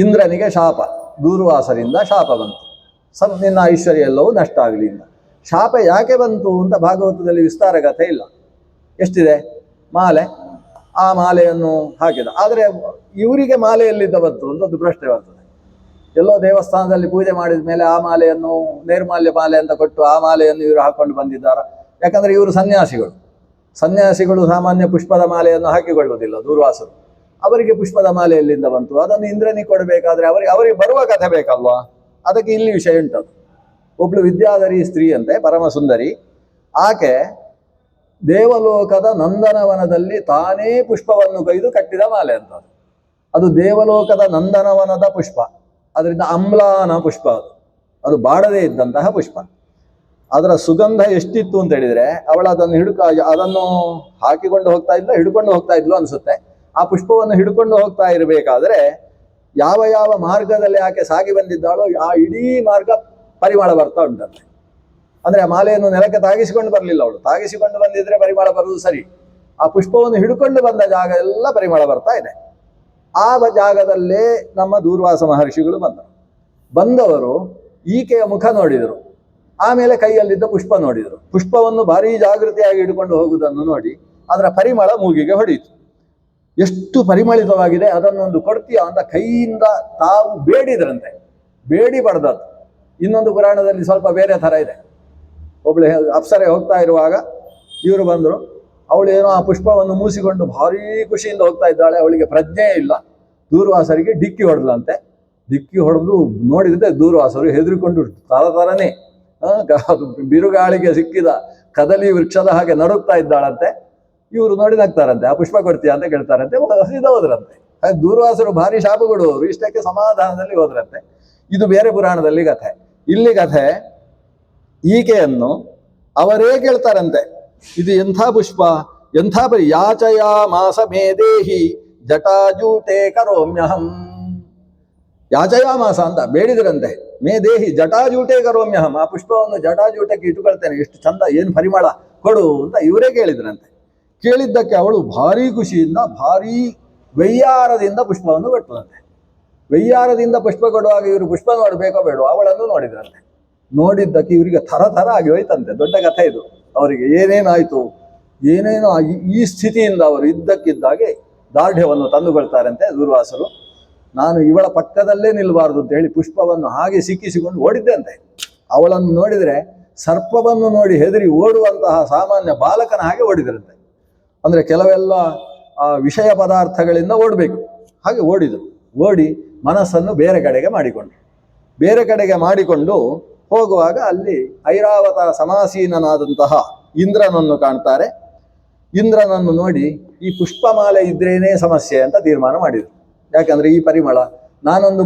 ಇಂದ್ರನಿಗೆ ಶಾಪ, ದೂರ್ವಾಸರಿಂದ ಶಾಪ ಬಂತು. ನಿನ್ನ ಐಶ್ವರ್ಯ ಎಲ್ಲವೂ ನಷ್ಟ ಆಗಲಿ ಅಂತ. ಶಾಪ ಯಾಕೆ ಬಂತು ಅಂತ ಭಾಗವತದಲ್ಲಿ ವಿಸ್ತಾರ ಕಥೆ ಇಲ್ಲ. ಎಷ್ಟಿದೆ? ಮಾಲೆ, ಆ ಮಾಲೆಯನ್ನು ಹಾಕಿದ. ಆದರೆ ಇವರಿಗೆ ಮಾಲೆಯಲ್ಲಿದ್ದ ಬಂತು ಅಂತ ಒಂದು ಪ್ರಶ್ನೆ ಬರ್ತದೆ. ಎಲ್ಲೋ ದೇವಸ್ಥಾನದಲ್ಲಿ ಪೂಜೆ ಮಾಡಿದ ಮೇಲೆ ಆ ಮಾಲೆಯನ್ನು ನೈರ್ಮಾಲ್ಯ ಮಾಲೆ ಅಂತ ಕೊಟ್ಟು ಆ ಮಾಲೆಯನ್ನು ಇವರು ಹಾಕೊಂಡು ಬಂದಿದ್ದಾರೆ. ಯಾಕಂದರೆ ಇವರು ಸನ್ಯಾಸಿಗಳು ಸಾಮಾನ್ಯ ಪುಷ್ಪದ ಮಾಲೆಯನ್ನು ಹಾಕಿಕೊಳ್ಳುವುದಿಲ್ಲ. ದೂರ್ವಾಸರು ಅವರಿಗೆ ಪುಷ್ಪದ ಮಾಲೆ ಎಲ್ಲಿಂದ ಬಂತು? ಅದನ್ನು ಇಂದ್ರನಿಗೆ ಕೊಡಬೇಕಾದ್ರೆ ಅವರಿಗೆ ಬರುವ ಕಥೆ ಬೇಕಲ್ವಾ? ಅದಕ್ಕೆ ಇಲ್ಲಿ ವಿಷಯ ಉಂಟದು. ಒಬ್ಳು ವಿದ್ಯಾಧರಿ ಸ್ತ್ರೀ ಅಂತೆ, ಪರಮ ಸುಂದರಿ. ಆಕೆ ದೇವಲೋಕದ ನಂದನವನದಲ್ಲಿ ತಾನೇ ಪುಷ್ಪವನ್ನು ಕೊಯ್ದು ಕಟ್ಟಿದ ಮಾಲೆ ಅಂತ. ಅದು ದೇವಲೋಕದ ನಂದನವನದ ಪುಷ್ಪ, ಅದರಿಂದ ಅಮ್ಲಾನ ಪುಷ್ಪ. ಅದು ಬಾಡದೇ ಇದ್ದಂತಹ ಪುಷ್ಪ. ಅದರ ಸುಗಂಧ ಎಷ್ಟಿತ್ತು ಅಂತ ಹೇಳಿದರೆ ಅವಳು ಅದನ್ನು ಹಾಕಿಕೊಂಡು ಹೋಗ್ತಾ ಇದ್ಲ, ಹಿಡ್ಕೊಂಡು ಹೋಗ್ತಾ ಇದ್ಲು ಅನಿಸುತ್ತೆ. ಆ ಪುಷ್ಪವನ್ನು ಹಿಡ್ಕೊಂಡು ಹೋಗ್ತಾ ಇರಬೇಕಾದ್ರೆ ಯಾವ ಯಾವ ಮಾರ್ಗದಲ್ಲಿ ಆಕೆ ಸಾಗಿ ಬಂದಿದ್ದಾಳೋ ಆ ಇಡೀ ಮಾರ್ಗ ಪರಿಮಳ ಬರ್ತಾ ಉಂಟಂತೆ. ಅಂದರೆ ಆ ಮಾಲೆಯನ್ನು ನೆಲಕ್ಕೆ ತಾಗಿಸಿಕೊಂಡು ಬರಲಿಲ್ಲ ಅವಳು. ತಾಗಿಸಿಕೊಂಡು ಬಂದಿದ್ರೆ ಪರಿಮಳ ಬರುವುದು ಸರಿ. ಆ ಪುಷ್ಪವನ್ನು ಹಿಡ್ಕೊಂಡು ಬಂದ ಜಾಗ ಎಲ್ಲ ಪರಿಮಳ ಬರ್ತಾ ಇದೆ. ಆ ಜಾಗದಲ್ಲೇ ನಮ್ಮ ದೂರ್ವಾಸ ಮಹರ್ಷಿಗಳು ಬಂದವರು ಈಕೆಯ ಮುಖ ನೋಡಿದರು. ಆಮೇಲೆ ಕೈಯಲ್ಲಿದ್ದ ಪುಷ್ಪ ನೋಡಿದರು. ಪುಷ್ಪವನ್ನು ಭಾರೀ ಜಾಗೃತಿಯಾಗಿ ಹಿಡ್ಕೊಂಡು ಹೋಗುವುದನ್ನು ನೋಡಿ ಅದರ ಪರಿಮಳ ಮೂಗಿಗೆ ಹೊಡೆಯಿತು. ಎಷ್ಟು ಪರಿಮಳಿತವಾಗಿದೆ, ಅದನ್ನೊಂದು ಕೊಡ್ತೀಯ ಅಂತ ಕೈಯಿಂದ ತಾವು ಬೇಡಿದ್ರಂತೆ. ಬೇಡಿ ಪಡೆದದ್ದು. ಇನ್ನೊಂದು ಪುರಾಣದಲ್ಲಿ ಸ್ವಲ್ಪ ಬೇರೆ ಥರ ಇದೆ. ಒಬ್ಳು ಅಪ್ಸರೆ ಹೋಗ್ತಾ ಇರುವಾಗ ಇವರು ಬಂದರು. ಅವಳೇನೋ ಆ ಪುಷ್ಪವನ್ನು ಮೂಸಿಕೊಂಡು ಭಾರೀ ಖುಷಿಯಿಂದ ಹೋಗ್ತಾ ಇದ್ದಾಳೆ. ಅವಳಿಗೆ ಪ್ರಜ್ಞೆ ಇಲ್ಲ. ದೂರ್ವಾಸರಿಗೆ ಡಿಕ್ಕಿ ಹೊಡೆದ್ಲಂತೆ. ಡಿಕ್ಕಿ ಹೊಡೆದು ನೋಡಿದ್ರೆ ದೂರ್ವಾಸರು ಹೆದರಿಕೊಂಡು ತರನೇ ಬಿರುಗಾಳಿಗೆ ಸಿಕ್ಕಿದ ಕದಲಿ ವೃಕ್ಷದ ಹಾಗೆ ನಡುಗ್ತಾ ಇದ್ದಾಳಂತೆ. ಇವರು ನೋಡಿ ನಗ್ತಾರಂತೆ, ಆ ಪುಷ್ಪ ಕೊಡ್ತೀಯ ಅಂತ ಕೇಳ್ತಾರಂತೆ, ಸೀದಾ ಹೋದ್ರಂತೆ. ದೂರ್ವಾಸರು ಭಾರಿ ಶಾಪ ಕೊಡುವವರು, ಇಷ್ಟಕ್ಕೆ ಸಮಾಧಾನದಲ್ಲಿ ಹೋದ್ರಂತೆ. ಇದು ಬೇರೆ ಪುರಾಣದಲ್ಲಿ ಕಥೆ. ಇಲ್ಲಿ ಕಥೆ ಈಕೆಯನ್ನು ಅವರೇ ಕೇಳ್ತಾರಂತೆ, ಇದು ಎಂಥ ಪುಷ್ಪ, ಎಂಥ ಯಾಚಯ ಮಾಸ ಮೇ ದೇಹಿ ಜಟಾಜೂಟೆ ಕರೋಮ್ಯಹಂ. ಯಾಚಯ ಮಾಸ ಅಂತ ಬೇಡಿದ್ರಂತೆ, ಮೇ ದೇಹಿ ಜಟಾಜೂಟೆ ಕರೋಮ್ಯಹಂ, ಆ ಪುಷ್ಪವನ್ನು ಜಟಾಜೂಟಕ್ಕೆ ಇಟ್ಟುಕೊಳ್ತೇನೆ, ಎಷ್ಟು ಚಂದ, ಏನು ಪರಿಮಳ, ಕೊಡು ಅಂತ ಇವರೇ ಕೇಳಿದ್ರಂತೆ. ಕೇಳಿದ್ದಕ್ಕೆ ಅವಳು ಭಾರಿ ಖುಷಿಯಿಂದ ಭಾರಿ ವೈಯಾರದಿಂದ ಪುಷ್ಪವನ್ನು ಕೊಟ್ಟದಂತೆ. ವೈಯಾರದಿಂದ ಪುಷ್ಪ ಕೊಡುವಾಗ ಇವರು ಪುಷ್ಪ ನೋಡಬೇಕೋ ಬೇಡೋ, ಅವಳನ್ನು ನೋಡಿದ್ರಂತೆ. ನೋಡಿದ್ದಕ್ಕೆ ಇವರಿಗೆ ಥರ ಆಗಿ ಹೋಯ್ತಂತೆ. ದೊಡ್ಡ ಕಥೆ ಇದು. ಅವರಿಗೆ ಏನೇನಾಯಿತು, ಏನೇನೋ ಈ ಸ್ಥಿತಿಯಿಂದ ಅವರು ಇದ್ದಕ್ಕಿದ್ದಾಗೆ ದಾರ್ಢ್ಯವನ್ನು ತಂದುಕೊಳ್ತಾರಂತೆ ದೂರ್ವಾಸರು. ನಾನು ಇವಳ ಪಕ್ಕದಲ್ಲೇ ನಿಲ್ಲಬಾರ್ದು ಅಂತ ಹೇಳಿ ಪುಷ್ಪವನ್ನು ಹಾಗೆ ಸಿಕ್ಕಿಸಿಕೊಂಡು ಓಡಿದ್ದಂತೆ. ಅವಳನ್ನು ನೋಡಿದರೆ ಸರ್ಪವನ್ನು ನೋಡಿ ಹೆದರಿ ಓಡುವಂತಹ ಸಾಮಾನ್ಯ ಬಾಲಕನ ಹಾಗೆ ಓಡಿದ್ರಂತೆ. ಅಂದರೆ ಕೆಲವೆಲ್ಲ ವಿಷಯ ಪದಾರ್ಥಗಳಿಂದ ಓಡಬೇಕು, ಹಾಗೆ ಓಡಿದರು. ಓಡಿ ಮನಸ್ಸನ್ನು ಬೇರೆ ಕಡೆಗೆ ಮಾಡಿಕೊಂಡು ಹೋಗುವಾಗ ಅಲ್ಲಿ ಐರಾವತ ಸಮಾಸೀನನಾದಂತಹ ಇಂದ್ರನನ್ನು ಕಾಣ್ತಾರೆ. ಇಂದ್ರನನ್ನು ನೋಡಿ ಈ ಪುಷ್ಪಮಾಲೆ ಇದ್ರೇನೇ ಸಮಸ್ಯೆ ಅಂತ ತೀರ್ಮಾನ ಮಾಡಿದರು. ಯಾಕಂದರೆ ಈ ಪರಿಮಳ, ನಾನೊಂದು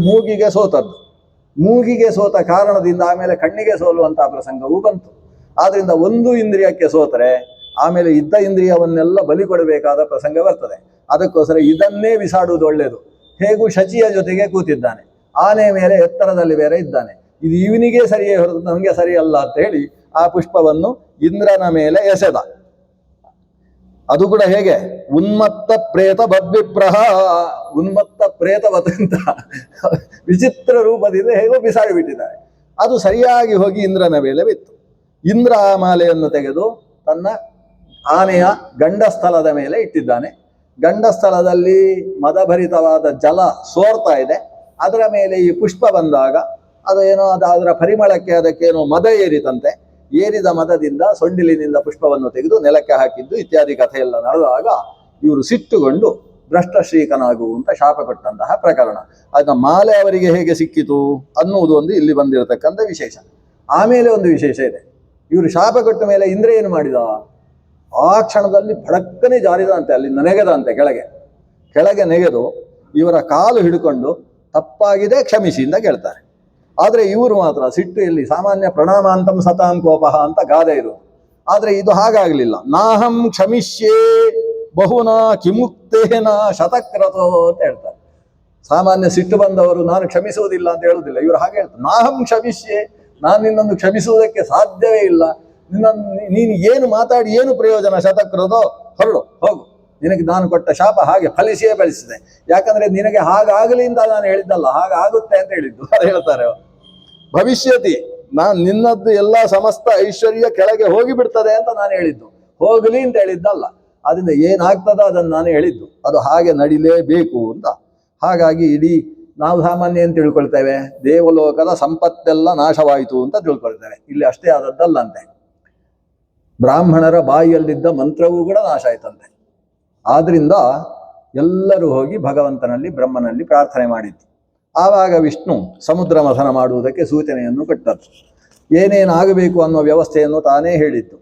ಮೂಗಿಗೆ ಸೋತ ಕಾರಣದಿಂದ ಆಮೇಲೆ ಕಣ್ಣಿಗೆ ಸೋಲುವಂತಹ ಪ್ರಸಂಗವೂ ಬಂತು. ಆದ್ರಿಂದ ಒಂದು ಇಂದ್ರಿಯಕ್ಕೆ ಸೋತರೆ ಆಮೇಲೆ ಇದ್ದ ಇಂದ್ರಿಯವನ್ನೆಲ್ಲ ಬಲಿ ಕೊಡಬೇಕಾದ ಪ್ರಸಂಗ ಬರ್ತದೆ. ಅದಕ್ಕೋಸ್ಕರ ಇದನ್ನೇ ಬಿಸಾಡುವುದು ಒಳ್ಳೆಯದು. ಹೇಗೂ ಶಚಿಯ ಜೊತೆಗೆ ಕೂತಿದ್ದಾನೆ, ಆನೆ ಮೇಲೆ ಎತ್ತರದಲ್ಲಿ ಬೇರೆ ಇದ್ದಾನೆ, ಇದು ಇವನಿಗೆ ಸರಿಯೇ ಹೊರತು ನಮಗೆ ಸರಿಯಲ್ಲ ಅಂತ ಹೇಳಿ ಆ ಪುಷ್ಪವನ್ನು ಇಂದ್ರನ ಮೇಲೆ ಎಸೆದ. ಅದು ಕೂಡ ಹೇಗೆ, ಉನ್ಮತ್ತ ಪ್ರೇತ ಬದ್ವಿಪ್ರಹ, ಉನ್ಮತ್ತ ಪ್ರೇತವದಂತ ವಿಚಿತ್ರ ರೂಪದಿಂದ ಹೇಗೋ ಬಿಸಾಡಿ ಬಿಟ್ಟಿದ್ದಾರೆ. ಅದು ಸರಿಯಾಗಿ ಹೋಗಿ ಇಂದ್ರನ ಮೇಲೆ ಬಿತ್ತು. ಇಂದ್ರ ಆ ಮಾಲೆಯನ್ನು ತೆಗೆದು ತನ್ನ ಆನೆಯ ಗಂಡಸ್ಥಳದ ಮೇಲೆ ಇಟ್ಟಿದ್ದಾನೆ. ಗಂಡಸ್ಥಳದಲ್ಲಿ ಮದಭರಿತವಾದ ಜಲ ಸೋರ್ತಾ ಇದೆ. ಅದರ ಮೇಲೆ ಈ ಪುಷ್ಪ ಬಂದಾಗ ಅದರ ಪರಿಮಳಕ್ಕೆ ಅದಕ್ಕೇನೋ ಮದ ಏರಿತಂತೆ. ಏರಿದ ಮದದಿಂದ ಸೊಂಡಿಲಿನಿಂದ ಪುಷ್ಪವನ್ನು ತೆಗೆದು ನೆಲಕ್ಕೆ ಹಾಕಿದ್ದು ಇತ್ಯಾದಿ ಕಥೆಯೆಲ್ಲ ನಡೆದಾಗ ಇವರು ಸಿಟ್ಟುಕೊಂಡು ಭ್ರಷ್ಟಶ್ರೀಕನಾಗುವಂತ ಶಾಪ ಕೊಟ್ಟಂತಹ ಪ್ರಕರಣ. ಅದನ್ನ ಮಾಲೆ ಅವರಿಗೆ ಹೇಗೆ ಸಿಕ್ಕಿತು ಅನ್ನುವುದು ಒಂದು ಇಲ್ಲಿ ಬಂದಿರತಕ್ಕಂಥ ವಿಶೇಷ. ಆಮೇಲೆ ಒಂದು ವಿಶೇಷ ಇದೆ. ಇವರು ಶಾಪ ಕೊಟ್ಟ ಮೇಲೆ ಇಂದ್ರ ಏನು ಮಾಡಿದ, ಆ ಕ್ಷಣದಲ್ಲಿ ಭಡಕ್ಕನೆ ಜಾರಿದಂತೆ, ಅಲ್ಲಿ ನೆಗೆದಂತೆ, ಕೆಳಗೆ ನೆಗೆದು ಇವರ ಕಾಲು ಹಿಡ್ಕೊಂಡು ತಪ್ಪಾಗಿದೆ ಕ್ಷಮಿಸಿ ಅಂತ ಕೇಳ್ತಾರೆ. ಆದರೆ ಇವರು ಮಾತ್ರ ಸಿಟ್ಟು ಎಲ್ಲಿ, ಸಾಮಾನ್ಯ ಪ್ರಣಾಮಾಂತಂ ಸತಾಂ ಕೋಪಃ ಅಂತ ಗಾದೆ ಇರುವುದು. ಆದರೆ ಇದು ಹಾಗಾಗಲಿಲ್ಲ. ನಾಹಂ ಕ್ಷಮಿಷ್ಯೇ ಬಹುನಾ ಕಿಮುಕ್ತೇನ ಶತಕ್ರತೋ ಅಂತ ಹೇಳ್ತಾರೆ. ಸಾಮಾನ್ಯ ಸಿಟ್ಟು ಬಂದವರು ನಾನು ಕ್ಷಮಿಸುವುದಿಲ್ಲ ಅಂತ ಹೇಳುವುದಿಲ್ಲ. ಇವರು ಹಾಗೆ ಹೇಳ್ತಾರೆ, ನಾಹಂ ಕ್ಷಮಿಷ್ಯೇ, ನಾನು ನಿನ್ನನ್ನು ಕ್ಷಮಿಸುವುದಕ್ಕೆ ಸಾಧ್ಯವೇ ಇಲ್ಲ, ನೀನು ಏನು ಮಾತಾಡಿ ಏನು ಪ್ರಯೋಜನ, ಶತಕ್ರತೋ, ಹೊರಡು ಹೋಗು, ನಿನಗೆ ನಾನು ಕೊಟ್ಟ ಶಾಪ ಹಾಗೆ ಫಲಿಸಿದೆ. ಯಾಕಂದ್ರೆ ನಿನಗೆ ಹಾಗಾಗಲಿ ಅಂತ ನಾನು ಹೇಳಿದ್ದಲ್ಲ, ಹಾಗಾಗುತ್ತೆ ಅಂತ ಹೇಳಿದ್ದು. ಅದು ಹೇಳ್ತಾರೆ, ಭವಿಷ್ಯತಿ, ನಾನು ನಿನ್ನದ್ದು ಎಲ್ಲ ಸಮಸ್ತ ಐಶ್ವರ್ಯ ಕೆಳಗೆ ಹೋಗಿ ಬಿಡ್ತದೆ ಅಂತ ನಾನು ಹೇಳಿದ್ದು, ಹೋಗಲಿ ಅಂತ ಹೇಳಿದ್ದಲ್ಲ. ಅದರಿಂದ ಏನಾಗ್ತದೋ ಅದನ್ನು ನಾನು ಹೇಳಿದ್ದು, ಅದು ಹಾಗೆ ನಡಿಲೇಬೇಕು ಅಂತ. ಹಾಗಾಗಿ ಇಡೀ ನಾವು ಸಾಮಾನ್ಯ ಏನು ತಿಳ್ಕೊಳ್ತೇವೆ, ದೇವಲೋಕದ ಸಂಪತ್ತೆಲ್ಲ ನಾಶವಾಯಿತು ಅಂತ ತಿಳ್ಕೊಳ್ತೇವೆ. ಇಲ್ಲಿ ಅಷ್ಟೇ ಆದದ್ದಲ್ಲಂತೆ. ಬ್ರಾಹ್ಮಣರ ಬಾಯಿಯಲ್ಲಿದ್ದ ಮಂತ್ರವೂ ಕೂಡ ನಾಶ ಆಯ್ತಂತೆ. ಆದ್ರಿಂದ ಎಲ್ಲರೂ ಹೋಗಿ ಭಗವಂತನಲ್ಲಿ ಬ್ರಹ್ಮನಲ್ಲಿ ಪ್ರಾರ್ಥನೆ ಮಾಡಿದ್ದು. ಆವಾಗ ವಿಷ್ಣು ಸಮುದ್ರ ಮಥನ ಮಾಡುವುದಕ್ಕೆ ಸೂಚನೆಯನ್ನು ಕೊಟ್ಟದ್ದು. ಏನೇನಾಗಬೇಕು ಅನ್ನೋ ವ್ಯವಸ್ಥೆಯನ್ನು ತಾನೇ ಹೇಳಿದ್ದು.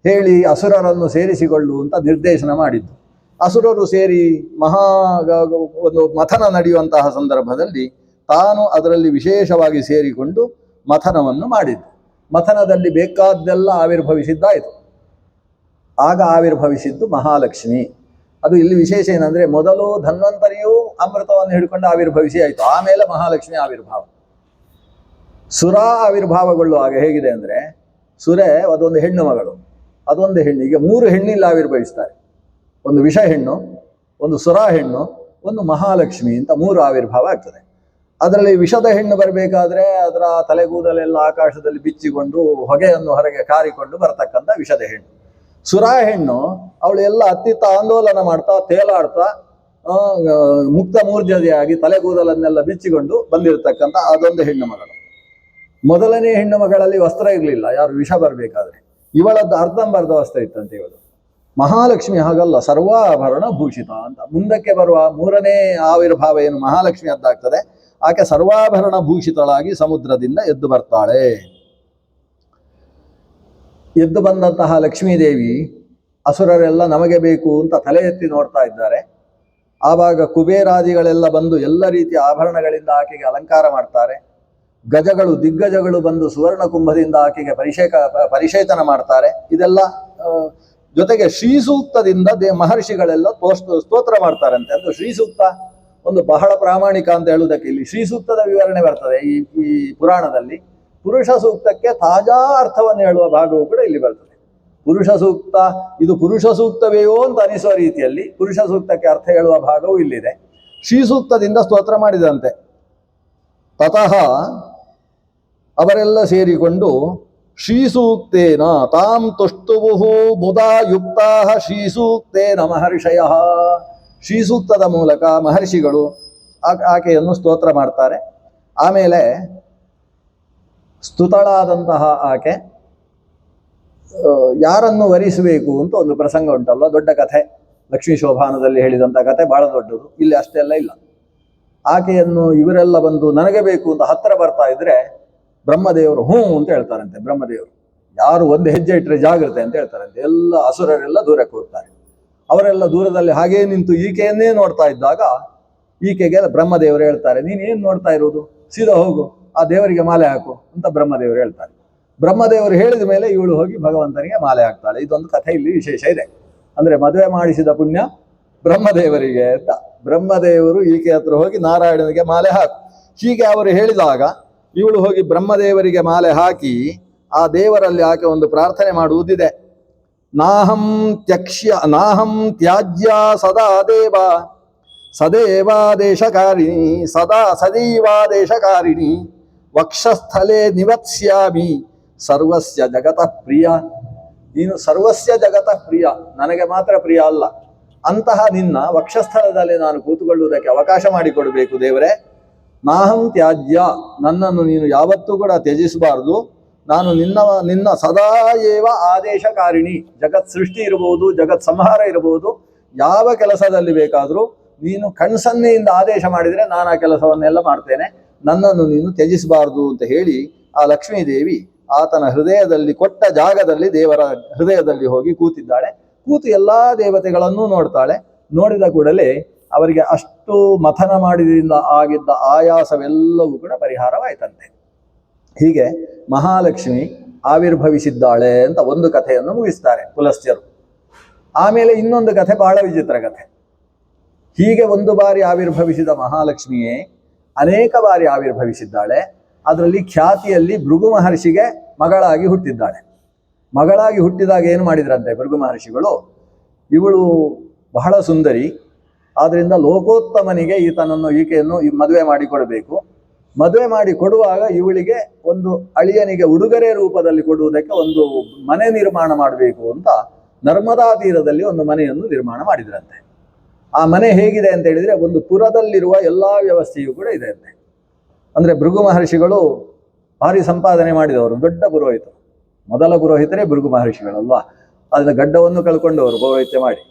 ಹೇಳಿ ಅಸುರರನ್ನು ಸೇರಿಸಿಕೊಳ್ಳುವಂತ ನಿರ್ದೇಶನ ಮಾಡಿದ್ದು. ಅಸುರರು ಸೇರಿ ಒಂದು ಮಥನ ನಡೆಯುವಂತಹ ಸಂದರ್ಭದಲ್ಲಿ ತಾನು ಅದರಲ್ಲಿ ವಿಶೇಷವಾಗಿ ಸೇರಿಕೊಂಡು ಮಥನವನ್ನು ಮಾಡಿದ್ದು. ಮಥನದಲ್ಲಿ ಬೇಕಾದ್ದೆಲ್ಲ ಆವಿರ್ಭವಿಸಿದ್ದಾಯಿತು. ಆಗ ಆವಿರ್ಭವಿಸಿದ್ದು ಮಹಾಲಕ್ಷ್ಮಿ. ಅದು ಇಲ್ಲಿ ವಿಶೇಷ ಏನಂದ್ರೆ, ಮೊದಲು ಧನ್ವಂತರಿಯೂ ಅಮೃತವನ್ನು ಹಿಡ್ಕೊಂಡು ಆವಿರ್ಭವಿಸಿ ಆಯಿತು, ಆಮೇಲೆ ಮಹಾಲಕ್ಷ್ಮಿ ಆವಿರ್ಭಾವ. ಸುರ ಆವಿರ್ಭಾವಗೊಳ್ಳುವಾಗ ಹೇಗಿದೆ ಅಂದ್ರೆ, ಸುರೆ ಅದೊಂದು ಹೆಣ್ಣು ಮಗಳು, ಅದೊಂದು ಹೆಣ್ಣಿಗೆ 3 ಹೆಣ್ಣಿಲ್ಲ ಆವಿರ್ಭವಿಸ್ತಾರೆ. ಒಂದು ವಿಷ ಹೆಣ್ಣು, ಒಂದು ಸುರ ಹೆಣ್ಣು, ಒಂದು ಮಹಾಲಕ್ಷ್ಮಿ ಅಂತ 3 ಆವಿರ್ಭಾವ ಆಗ್ತದೆ. ಅದರಲ್ಲಿ ವಿಷದ ಹೆಣ್ಣು ಬರಬೇಕಾದ್ರೆ ಅದರ ತಲೆಗೂದಲೆಲ್ಲ ಆಕಾಶದಲ್ಲಿ ಬಿಚ್ಚಿಕೊಂಡು ಹೊಗೆಯನ್ನು ಹೊರಗೆ ಕಾರಿಕೊಂಡು ಬರತಕ್ಕಂಥ ವಿಷದ ಹೆಣ್ಣು. ಸುರಾ ಹೆಣ್ಣು ಅವಳು ಎಲ್ಲ ಅತ್ತಿತ್ತ ಆಂದೋಲನ ಮಾಡ್ತಾ ತೇಲಾಡ್ತಾ ಮುಕ್ತ ಮೂರ್ಜದಿಯಾಗಿ ತಲೆಗೂದಲನ್ನೆಲ್ಲ ಬಿಚ್ಚಿಕೊಂಡು ಬಂದಿರತಕ್ಕಂಥ ಅದೊಂದು ಹೆಣ್ಣು ಮಗಳು. ಮೊದಲನೇ ಹೆಣ್ಣು ಮಗಳಲ್ಲಿ ವಸ್ತ್ರ ಇರಲಿಲ್ಲ, ಯಾರು ವಿಷ ಬರಬೇಕಾದ್ರೆ. ಇವಳದ್ದು ಅರ್ಧಂಬರ್ಧ ವಸ್ತ್ರ ಇತ್ತಂತೆ ಇವಳು. ಮಹಾಲಕ್ಷ್ಮಿ ಹಾಗಲ್ಲ, ಸರ್ವಾಭರಣ ಭೂಷಿತ ಅಂತ. ಮುಂದಕ್ಕೆ ಬರುವ 3ನೇ ಆವಿರ್ಭಾವ ಏನು ಮಹಾಲಕ್ಷ್ಮಿ ಅದ್ದಾಗ್ತದೆ, ಆಕೆ ಸರ್ವಾಭರಣ ಭೂಷಿತಳಾಗಿ ಸಮುದ್ರದಿಂದ ಎದ್ದು ಬರ್ತಾಳೆ. ಎದ್ದು ಬಂದಂತಹ ಲಕ್ಷ್ಮೀದೇವಿ ಅಸುರರೆಲ್ಲ ನಮಗೆ ಬೇಕು ಅಂತ ತಲೆ ಎತ್ತಿ ನೋಡ್ತಾ ಇದ್ದಾರೆ. ಆವಾಗ ಕುಬೇರಾದಿಗಳೆಲ್ಲ ಬಂದು ಎಲ್ಲ ರೀತಿಯ ಆಭರಣಗಳಿಂದ ಆಕೆಗೆ ಅಲಂಕಾರ ಮಾಡ್ತಾರೆ. ಗಜಗಳು ದಿಗ್ಗಜಗಳು ಬಂದು ಸುವರ್ಣ ಕುಂಭದಿಂದ ಆಕೆಗೆ ಪರಿಷೇಚನ ಮಾಡ್ತಾರೆ. ಇದೆಲ್ಲ ಜೊತೆಗೆ ಶ್ರೀಸೂಕ್ತದಿಂದ ಮಹರ್ಷಿಗಳೆಲ್ಲ ಸ್ತೋತ್ರ ಮಾಡ್ತಾರಂತೆ. ಅಂದ್ರೆ ಶ್ರೀಸೂಕ್ತ ಒಂದು ಬಹಳ ಪ್ರಾಮಾಣಿಕ ಅಂತ ಹೇಳುವುದಕ್ಕೆ ಇಲ್ಲಿ ಶ್ರೀಸೂಕ್ತದ ವಿವರಣೆ ಬರ್ತದೆ ಈ ಪುರಾಣದಲ್ಲಿ. ಪುರುಷ ಸೂಕ್ತಕ್ಕೆ ತಾಜಾ ಅರ್ಥವನ್ನು ಹೇಳುವ ಭಾಗವು ಕೂಡ ಇಲ್ಲಿ ಬರ್ತದೆ. ಪುರುಷ ಸೂಕ್ತ ಇದು ಪುರುಷ ಸೂಕ್ತವೆಯೋ ಅಂತ ಅನಿಸುವ ರೀತಿಯಲ್ಲಿ ಪುರುಷ ಸೂಕ್ತಕ್ಕೆ ಅರ್ಥ ಹೇಳುವ ಭಾಗವು ಇಲ್ಲಿದೆ. ಶ್ರೀಸೂಕ್ತದಿಂದ ಸ್ತೋತ್ರ ಮಾಡಿದಂತೆ. ತತಃ ಅವರೆಲ್ಲ ಸೇರಿಕೊಂಡು ಶ್ರೀಸೂಕ್ತೇನ ತಾಂ ತುಷ್ಟುವು ಮುದಾ ಯುಕ್ತಾ ಶ್ರೀಸೂಕ್ತೇನ ಮಹರ್ಷಯ. ಶ್ರೀಸೂಕ್ತದ ಮೂಲಕ ಮಹರ್ಷಿಗಳು ಆಕೆಯನ್ನು ಸ್ತೋತ್ರ ಮಾಡ್ತಾರೆ. ಆಮೇಲೆ ಸ್ತುತಳಾದಂತಹ ಆಕೆ ಯಾರನ್ನು ವರಿಸಬೇಕು ಅಂತ ಒಂದು ಪ್ರಸಂಗ ಉಂಟಲ್ವ, ದೊಡ್ಡ ಕಥೆ. ಲಕ್ಷ್ಮೀ ಶೋಭಾನದಲ್ಲಿ ಹೇಳಿದಂಥ ಕಥೆ ಬಹಳ ದೊಡ್ಡದು. ಇಲ್ಲಿ ಅಷ್ಟೆಲ್ಲ ಇಲ್ಲ. ಆಕೆಯನ್ನು ಇವರೆಲ್ಲ ಬಂದು ನನಗೆ ಬೇಕು ಅಂತ ಹತ್ತಿರ ಬರ್ತಾ ಇದ್ರೆ ಬ್ರಹ್ಮದೇವರು ಹ್ಞೂ ಅಂತ ಹೇಳ್ತಾರಂತೆ. ಬ್ರಹ್ಮದೇವರು ಯಾರು ಒಂದು ಹೆಜ್ಜೆ ಇಟ್ಟರೆ ಜಾಗ್ರತೆ ಅಂತ ಹೇಳ್ತಾರಂತೆ. ಎಲ್ಲ ಅಸುರರೆಲ್ಲ ದೂರಕ್ಕೆ ಹೋಗ್ತಾರೆ. ಅವರೆಲ್ಲ ದೂರದಲ್ಲಿ ಹಾಗೇ ನಿಂತು ಈಕೆಯನ್ನೇ ನೋಡ್ತಾ ಇದ್ದಾಗ ಈಕೆಗೆ ಬ್ರಹ್ಮದೇವರು ಹೇಳ್ತಾರೆ, ನೀನು ಏನು ನೋಡ್ತಾ ಇರೋದು, ಸೀದಾ ಹೋಗು, ಆ ದೇವರಿಗೆ ಮಾಲೆ ಹಾಕು ಅಂತ ಬ್ರಹ್ಮದೇವರು ಹೇಳ್ತಾರೆ. ಬ್ರಹ್ಮದೇವರು ಹೇಳಿದ ಮೇಲೆ ಇವಳು ಹೋಗಿ ಭಗವಂತನಿಗೆ ಮಾಲೆ ಹಾಕ್ತಾಳೆ. ಇದೊಂದು ಕಥೆ ಇಲ್ಲಿ ವಿಶೇಷ ಇದೆ. ಅಂದ್ರೆ ಮದುವೆ ಮಾಡಿಸಿದ ಪುಣ್ಯ ಬ್ರಹ್ಮದೇವರಿಗೆ ಅಂತ. ಬ್ರಹ್ಮದೇವರು ಈಕೆ ಹತ್ರ ಹೋಗಿ ನಾರಾಯಣನಿಗೆ ಮಾಲೆ ಹಾಕು ಹೀಗೆ ಅವರು ಹೇಳಿದಾಗ ಇವಳು ಹೋಗಿ ಬ್ರಹ್ಮದೇವರಿಗೆ ಮಾಲೆ ಹಾಕಿ ಆ ದೇವರಲ್ಲಿ ಆಕೆ ಒಂದು ಪ್ರಾರ್ಥನೆ ಮಾಡುವುದಿದೆ. ನಾಹಂ ತ್ಯಾಜ್ಯ ಸದಾ ದೇವ ಸದೇವಾದೇಶಕಾರಿಣಿ ಸದಾ ಸದೈವಾದೇಶಕಾರಿಣಿ ವಕ್ಷಸ್ಥಲೇ ನಿವತ್ಸ್ಯಾಮಿ ಸರ್ವಸ್ಯ ಜಗತಃ ಪ್ರಿಯ. ನೀನು ಸರ್ವಸ್ಯ ಜಗತಃ ಪ್ರಿಯ, ನನಗೆ ಮಾತ್ರ ಪ್ರಿಯ ಅಲ್ಲ. ಅಂತಹ ನಿನ್ನ ವಕ್ಷಸ್ಥಳದಲ್ಲಿ ನಾನು ಕೂತುಕೊಳ್ಳುವುದಕ್ಕೆ ಅವಕಾಶ ಮಾಡಿಕೊಡಬೇಕು ದೇವರೇ. ನಾಹಂ ತ್ಯಾಜ್ಯ, ನನ್ನನ್ನು ನೀನು ಯಾವತ್ತೂ ಕೂಡ ತ್ಯಜಿಸಬಾರ್ದು. ನಾನು ನಿನ್ನ ಸದಾ ಏವ ಆದೇಶಕಾರಿಣಿ. ಜಗತ್ ಸೃಷ್ಟಿ ಇರಬಹುದು, ಜಗತ್ ಸಂಹಾರ ಇರಬಹುದು, ಯಾವ ಕೆಲಸದಲ್ಲಿ ಬೇಕಾದರೂ ನೀನು ಕಣ್ಸನ್ನೆಯಿಂದ ಆದೇಶ ಮಾಡಿದರೆ ನಾನು ಆ ಕೆಲಸವನ್ನೆಲ್ಲ ಮಾಡ್ತೇನೆ. ನನ್ನನ್ನು ನೀನು ತ್ಯಜಿಸಬಾರ್ದು ಅಂತ ಹೇಳಿ ಆ ಲಕ್ಷ್ಮೀದೇವಿ ಆತನ ಹೃದಯದಲ್ಲಿ ಕೊಟ್ಟ ಜಾಗದಲ್ಲಿ ದೇವರ ಹೃದಯದಲ್ಲಿ ಹೋಗಿ ಕೂತಿದ್ದಾಳೆ. ಕೂತು ಎಲ್ಲಾ ದೇವತೆಗಳನ್ನು ನೋಡ್ತಾಳೆ. ನೋಡಿದ ಕೂಡಲೇ ಅವರಿಗೆ ಅಷ್ಟು ಮಥನ ಮಾಡಿದ್ರಿಂದ ಆಗಿದ್ದ ಆಯಾಸವೆಲ್ಲವೂ ಕೂಡ ಪರಿಹಾರವಾಯ್ತಂತೆ. ಹೀಗೆ ಮಹಾಲಕ್ಷ್ಮಿ ಆವಿರ್ಭವಿಸಿದ್ದಾಳೆ ಅಂತ ಒಂದು ಕಥೆಯನ್ನು ಮುಗಿಸ್ತಾರೆ ಪುಲಸ್ತ್ಯರು. ಆಮೇಲೆ ಇನ್ನೊಂದು ಕಥೆ ಬಹಳ ವಿಚಿತ್ರ ಕಥೆ. ಹೀಗೆ ಒಂದು ಬಾರಿ ಆವಿರ್ಭವಿಸಿದ ಮಹಾಲಕ್ಷ್ಮಿಯೇ ಅನೇಕ ಬಾರಿ ಆವಿರ್ಭವಿಸಿದ್ದಾಳೆ. ಅದರಲ್ಲಿ ಖ್ಯಾತಿಯಲ್ಲಿ ಭೃಗು ಮಹರ್ಷಿಗೆ ಮಗಳಾಗಿ ಹುಟ್ಟಿದ್ದಾಳೆ. ಮಗಳಾಗಿ ಹುಟ್ಟಿದಾಗ ಏನು ಮಾಡಿದ್ರಂತೆ ಭೃಗು ಮಹರ್ಷಿಗಳು, ಇವಳು ಬಹಳ ಸುಂದರಿ, ಆದ್ರಿಂದ ಲೋಕೋತ್ತಮನಿಗೆ ಈಕೆಯನ್ನು ಮದುವೆ ಮಾಡಿಕೊಡಬೇಕು. ಮದುವೆ ಮಾಡಿ ಕೊಡುವಾಗ ಇವಳಿಗೆ ಒಂದು ಅಳಿಯನಿಗೆ ಉಡುಗೊರೆ ರೂಪದಲ್ಲಿ ಕೊಡುವುದಕ್ಕೆ ಒಂದು ಮನೆ ನಿರ್ಮಾಣ ಮಾಡಬೇಕು ಅಂತ ನರ್ಮದಾ ತೀರದಲ್ಲಿ ಒಂದು ಮನೆಯನ್ನು ನಿರ್ಮಾಣ ಮಾಡಿದ್ರಂತೆ. ಆ ಮನೆ ಹೇಗಿದೆ ಅಂತ ಹೇಳಿದ್ರೆ ಒಂದು ಪುರದಲ್ಲಿರುವ ಎಲ್ಲಾ ವ್ಯವಸ್ಥೆಯೂ ಕೂಡ ಇದೆ ಅಂತೆ. ಅಂದ್ರೆ ಭೃಗು ಮಹರ್ಷಿಗಳು ಭಾರಿ ಸಂಪಾದನೆ ಮಾಡಿದವರು, ದೊಡ್ಡ ಪುರೋಹಿತರು. ಮೊದಲ ಪುರೋಹಿತರೇ ಭೃಗು ಮಹರ್ಷಿಗಳಲ್ವಾ. ಅದನ್ನ ಗಡ್ಡವನ್ನು ಕಳ್ಕೊಂಡವರು ಪೌರೋಹಿತ್ಯ ಮಾಡಿ.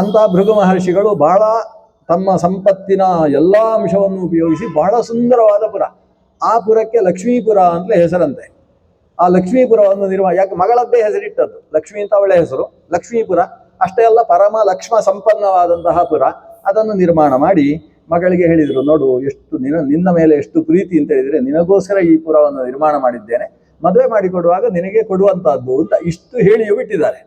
ಅಂತ ಭೃಗು ಮಹರ್ಷಿಗಳು ಬಹಳ ತಮ್ಮ ಸಂಪತ್ತಿನ ಎಲ್ಲ ಅಂಶವನ್ನು ಉಪಯೋಗಿಸಿ ಬಹಳ ಸುಂದರವಾದ ಪುರ, ಆ ಪುರಕ್ಕೆ ಲಕ್ಷ್ಮೀಪುರ ಅಂತಲೇ ಹೆಸರಂತೆ. ಆ ಲಕ್ಷ್ಮೀಪುರವನ್ನು ಯಾಕೆ ಮಗಳದ್ದೇ ಹೆಸರಿಟ್ಟದ್ದು, ಲಕ್ಷ್ಮೀ ಅಂತ ಅವಳ ಹೆಸರು, ಲಕ್ಷ್ಮೀಪುರ. ಅಷ್ಟೇ ಅಲ್ಲ, ಪರಮ ಲಕ್ಷ್ಮ ಸಂಪನ್ನವಾದಂತಹ ಪುರ. ಅದನ್ನು ನಿರ್ಮಾಣ ಮಾಡಿ ಮಗಳಿಗೆ ಹೇಳಿದರು, ನೋಡು ಎಷ್ಟು ನಿನ್ನ ಮೇಲೆ ಎಷ್ಟು ಪ್ರೀತಿ ಅಂತ ಹೇಳಿದ್ರೆ ನಿನಗೋಸ್ಕರ ಈ ಪುರವನ್ನು ನಿರ್ಮಾಣ ಮಾಡಿದ್ದೇನೆ, ಮದುವೆ ಮಾಡಿಕೊಡುವಾಗ ನಿನಗೆ ಕೊಡುವಂತಹದ್ದು ಅಂತ ಇಷ್ಟು ಹೇಳಿಯೂ ಬಿಟ್ಟಿದ್ದಾರೆ.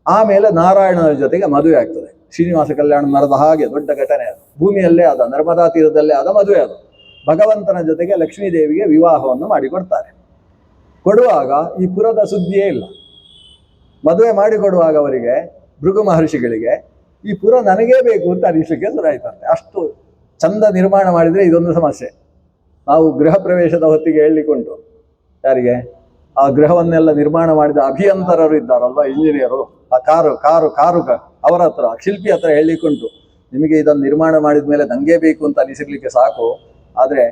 ಆಮೇಲೆ ನಾರಾಯಣನ ಜೊತೆಗೆ ಮದುವೆ ಆಗ್ತದೆ. ಶ್ರೀನಿವಾಸ ಕಲ್ಯಾಣ ಮರದ ಹಾಗೆ ದೊಡ್ಡ ಘಟನೆ ಅದು. ಭೂಮಿಯಲ್ಲೇ ಆದ, ನರ್ಮದಾ ತೀರದಲ್ಲೇ ಆದ ಮದುವೆ ಅದು. ಭಗವಂತನ ಜೊತೆಗೆ ಲಕ್ಷ್ಮೀದೇವಿಗೆ ವಿವಾಹವನ್ನು ಮಾಡಿಕೊಡ್ತಾರೆ. ಕೊಡುವಾಗ ಈ ಪುರದ ಸುದ್ದಿಯೇ ಇಲ್ಲ. ಮದುವೆ ಮಾಡಿಕೊಡುವಾಗ ಅವರಿಗೆ ಭೃಗು ಮಹರ್ಷಿಗಳಿಗೆ ಈ ಪುರ ನನಗೇ ಬೇಕು ಅಂತ ಅನಿಸಲಿಕ್ಕೆ ಶುರುವಾಯ್ತಂತೆ. ಅಷ್ಟು ಚಂದ ನಿರ್ಮಾಣ ಮಾಡಿದರೆ ಇದೊಂದು ಸಮಸ್ಯೆ. ನಾವು ಗೃಹ ಪ್ರವೇಶದ ಹೊತ್ತಿಗೆ ಹೇಳಲಿಕ್ಕುಂಟು, ಯಾರಿಗೆ ಆ ಗೃಹವನ್ನೆಲ್ಲ ನಿರ್ಮಾಣ ಮಾಡಿದ ಅಭಿಯಂತರರು ಇದ್ದಾರಲ್ವ, ಇಂಜಿನಿಯರು, ಆ ಕಾರು ಅವರ ಹತ್ರ, ಶಿಲ್ಪಿ ಹತ್ರ ಹೇಳಲಿಕ್ಕುಂಟು, ನಿಮಗೆ ಇದನ್ನು ನಿರ್ಮಾಣ ಮಾಡಿದ ಮೇಲೆ ನಂಗೆ ಬೇಕು ಅಂತ ಅನಿಸಿರ್ಲಿಕ್ಕೆ ಸಾಕು, ಆದರೆ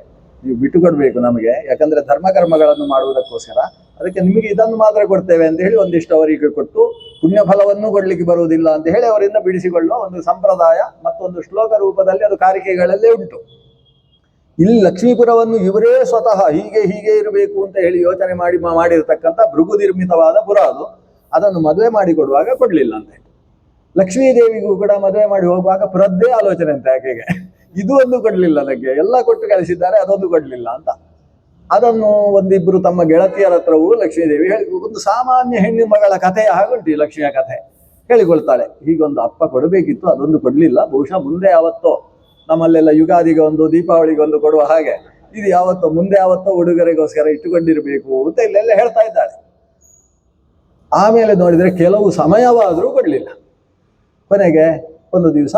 ನೀವು ಬಿಟ್ಟುಕೊಡ್ಬೇಕು ನಮಗೆ, ಯಾಕಂದ್ರೆ ಧರ್ಮಕರ್ಮಗಳನ್ನು ಮಾಡುವುದಕ್ಕೋಸ್ಕರ, ಅದಕ್ಕೆ ನಿಮಗೆ ಇದನ್ನು ಮಾತ್ರ ಕೊಡ್ತೇವೆ ಅಂತ ಹೇಳಿ ಒಂದಿಷ್ಟು ಅವರಿಗೆ ಕೊಟ್ಟು ಪುಣ್ಯ ಫಲವನ್ನು ಕೊಡ್ಲಿಕ್ಕೆ ಬರುವುದಿಲ್ಲ ಅಂತ ಹೇಳಿ ಅವರಿಂದ ಬಿಡಿಸಿಕೊಳ್ಳುವ ಒಂದು ಸಂಪ್ರದಾಯ ಮತ್ತೊಂದು ಶ್ಲೋಕ ರೂಪದಲ್ಲಿ ಅದು ಕಾರಿಕೆಗಳಲ್ಲೇ ಉಂಟು. ಇಲ್ಲಿ ಲಕ್ಷ್ಮೀಪುರವನ್ನು ಇವರೇ ಸ್ವತಃ ಹೀಗೆ ಇರಬೇಕು ಅಂತ ಹೇಳಿ ಯೋಚನೆ ಮಾಡಿರ್ತಕ್ಕಂಥ ಭೃಗು ನಿರ್ಮಿತವಾದ ಪುರ ಅದು. ಅದನ್ನು ಮದುವೆ ಮಾಡಿ ಕೊಡುವಾಗ ಕೊಡ್ಲಿಲ್ಲ ಅಂತೆ. ಲಕ್ಷ್ಮೀದೇವಿಗೂ ಕೂಡ ಮದುವೆ ಮಾಡಿ ಹೋಗುವಾಗ ಪುರದ್ದೇ ಆಲೋಚನೆ ಅಂತೆ ಆಕೆಗೆ, ಇದು ಒಂದು ಕೊಡ್ಲಿಲ್ಲ ನನಗೆ, ಎಲ್ಲ ಕೊಟ್ಟು ಕಳಿಸಿದ್ದಾರೆ ಅದೊಂದು ಕೊಡ್ಲಿಲ್ಲ ಅಂತ. ಅದನ್ನು ಒಂದಿಬ್ರು ತಮ್ಮ ಗೆಳತಿಯರ ಹತ್ರವೂ ಲಕ್ಷ್ಮೀದೇವಿ ಹೇಳಿ, ಒಂದು ಸಾಮಾನ್ಯ ಹೆಣ್ಣು ಮಗಳ ಕಥೆಯ ಹಾಗುಂಟು ಈ ಲಕ್ಷ್ಮಿಯ ಕಥೆ, ಹೇಳಿಕೊಳ್ತಾಳೆ. ಹೀಗೊಂದು ಅಪ್ಪ ಕೊಡಬೇಕಿತ್ತು, ಅದೊಂದು ಕೊಡ್ಲಿಲ್ಲ, ಬಹುಶಃ ಮುಂದೆ ಯಾವತ್ತೋ, ನಮ್ಮಲ್ಲೆಲ್ಲ ಯುಗಾದಿಗೆ ಒಂದು ದೀಪಾವಳಿಗೆ ಒಂದು ಕೊಡುವ ಹಾಗೆ ಇದು ಯಾವತ್ತೋ ಮುಂದೆ ಯಾವತ್ತೋ ಉಡುಗೊರೆಗೋಸ್ಕರ ಇಟ್ಟುಕೊಂಡಿರಬೇಕು ಅಂತ ಇಲ್ಲೆಲ್ಲ ಹೇಳ್ತಾ ಇದ್ದಾಳೆ. ಆಮೇಲೆ ನೋಡಿದ್ರೆ ಕೆಲವು ಸಮಯವಾದರೂ ಕೊಡ್ಲಿಲ್ಲ. ಕೊನೆಗೆ ಒಂದು ದಿವಸ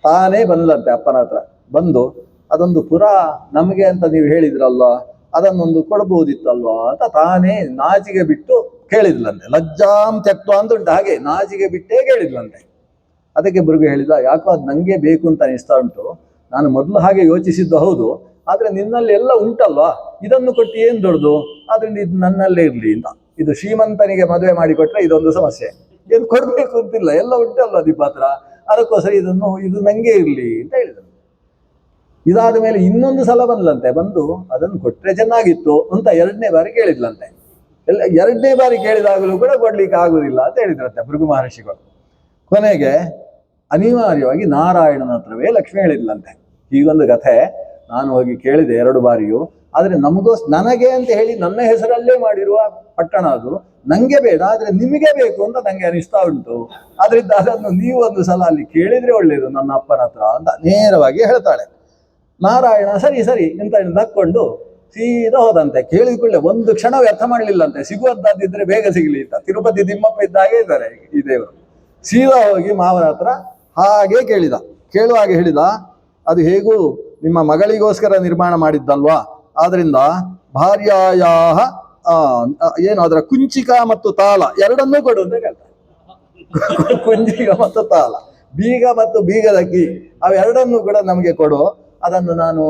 ತಾನೇ ಬಂದಂತೆ ಅಪ್ಪನ ಹತ್ರ ಬಂದು, ಅದೊಂದು ಪುರ ನಮಗೆ ಅಂತ ನೀವು ಹೇಳಿದ್ರಲ್ವ, ಅದನ್ನೊಂದು ಕೊಡಬಹುದಿತ್ತಲ್ವಾ ಅಂತ ತಾನೇ ನಾಚಿಗೆ ಬಿಟ್ಟು ಕೇಳಿದ್ಲಂತೆ. ಲಜ್ಜಾಂ ತ್ಯಕ್ತ ಅಂತ ಉಂಟು, ಹಾಗೆ ನಾಚಿಗೆ ಬಿಟ್ಟೇ ಕೇಳಿದ್ಲಂತೆ. ಅದಕ್ಕೆ ಭೃಗು ಹೇಳಿದ, ಯಾಕೋ ಅದು ನಂಗೆ ಬೇಕು ಅಂತ ಅನಿಸ್ತಾ ಉಂಟು, ನಾನು ಮೊದಲು ಹಾಗೆ ಯೋಚಿಸಿದ್ದು ಹೌದು, ಆದ್ರೆ ನಿನ್ನಲ್ಲಿ ಎಲ್ಲ ಉಂಟಲ್ವಾ, ಇದನ್ನು ಕೊಟ್ಟು ಏನ್ ದೊಡ್ಡದು, ಆದ್ರಿಂದ ಇದು ನನ್ನಲ್ಲೇ ಇರ್ಲಿ ಅಂತ. ಇದು ಶ್ರೀಮಂತನಿಗೆ ಮದುವೆ ಮಾಡಿಕೊಟ್ರೆ ಇದೊಂದು ಸಮಸ್ಯೆ, ಏನು ಕೊಡ್ಬೇಕು ಅಂತಿಲ್ಲ, ಎಲ್ಲ ಉಂಟಲ್ವಾ ದೀಪಾತ್ರ, ಅದಕ್ಕೋಸ್ಕರ ಇದು ನಂಗೆ ಇರ್ಲಿ ಅಂತ ಹೇಳಿದರು. ಇದಾದ ಮೇಲೆ ಇನ್ನೊಂದು ಸಲ ಬಂದ್ಲಂತೆ, ಬಂದು ಅದನ್ನು ಕೊಟ್ರೆ ಚೆನ್ನಾಗಿತ್ತು ಅಂತ ಎರಡನೇ ಬಾರಿ ಕೇಳಿದ್ಲಂತೆ. ಎರಡನೇ ಬಾರಿ ಕೇಳಿದಾಗಲೂ ಕೂಡ ಕೊಡ್ಲಿಕ್ಕೆ ಆಗುದಿಲ್ಲ ಅಂತ ಹೇಳಿದ್ರಂತೆ ಭೃಗು ಮಹರ್ಷಿಗಳು. ಕೊನೆಗೆ ಅನಿವಾರ್ಯವಾಗಿ ನಾರಾಯಣನ ಹತ್ರವೇ ಲಕ್ಷ್ಮಿ ಹೇಳಿದ್ಲಂತೆ, ಹೀಗೊಂದು ಕಥೆ ನಾನು ಹೋಗಿ ಕೇಳಿದೆ 2 ಬಾರಿಯೂ, ಆದ್ರೆ ನನಗೆ ಅಂತ ಹೇಳಿ ನನ್ನ ಹೆಸರಲ್ಲೇ ಮಾಡಿರುವ ಪಟ್ಟಣ ಅದು, ನಂಗೆ ಬೇಡ, ಆದ್ರೆ ನಿಮಗೆ ಬೇಕು ಅಂತ ನಂಗೆ ಅನಿಸ್ತಾ ಉಂಟು, ಆದ್ರಿಂದ ಅದನ್ನು ನೀವು ಒಂದು ಸಲ ಅಲ್ಲಿ ಕೇಳಿದ್ರೆ ಒಳ್ಳೇದು ನನ್ನ ಅಪ್ಪನ ಹತ್ರ ಅಂತ ನೇರವಾಗಿ ಹೇಳ್ತಾಳೆ. ನಾರಾಯಣ ಸರಿ ಸರಿ ಅಂತ ನಕ್ಕೊಂಡು ಸೀದಾ ಹೋದಂತೆ. ಕೇಳಿಕೊಳ್ಳೆ ಒಂದು ಕ್ಷಣ ವ್ಯರ್ಥ ಮಾಡಲಿಲ್ಲಂತೆ, ಸಿಗುವಂತದ್ದಿದ್ರೆ ಬೇಗ ಸಿಗಲಿ ಅಂತ. ತಿರುಪತಿ ತಿಮ್ಮಪ್ಪ ಇದ್ದಾಗೆ ಇದ್ದಾರೆ ಈ ದೇವರು. ಸೀದಾ ಹೋಗಿ ಮಾವನ ಹತ್ರ ಹಾಗೆ ಕೇಳಿದ. ಕೇಳುವಾಗ ಹೇಳಿದ, ಅದು ಹೇಗೂ ನಿಮ್ಮ ಮಗಳಿಗೋಸ್ಕರ ನಿರ್ಮಾಣ ಮಾಡಿದ್ದಲ್ವಾ, ಆದ್ರಿಂದ ಭಾರ್ಯಾಯಾಹ ಏನು ಅದರ ಕುಂಚಿಕ ಮತ್ತು ತಾಳ ಎರಡನ್ನೂ ಕೊಡು ಅಂತ ಕೇಳ್ತಾರೆ. ಕುಂಚಿಕ ಮತ್ತು ತಾಳ, ಬೀಗ ಮತ್ತು ಬೀಗದ ಕೀ, ಅವೆರಡನ್ನೂ ಕೂಡ ನಮಗೆ ಕೊಡು, ಅದನ್ನು ನಾನು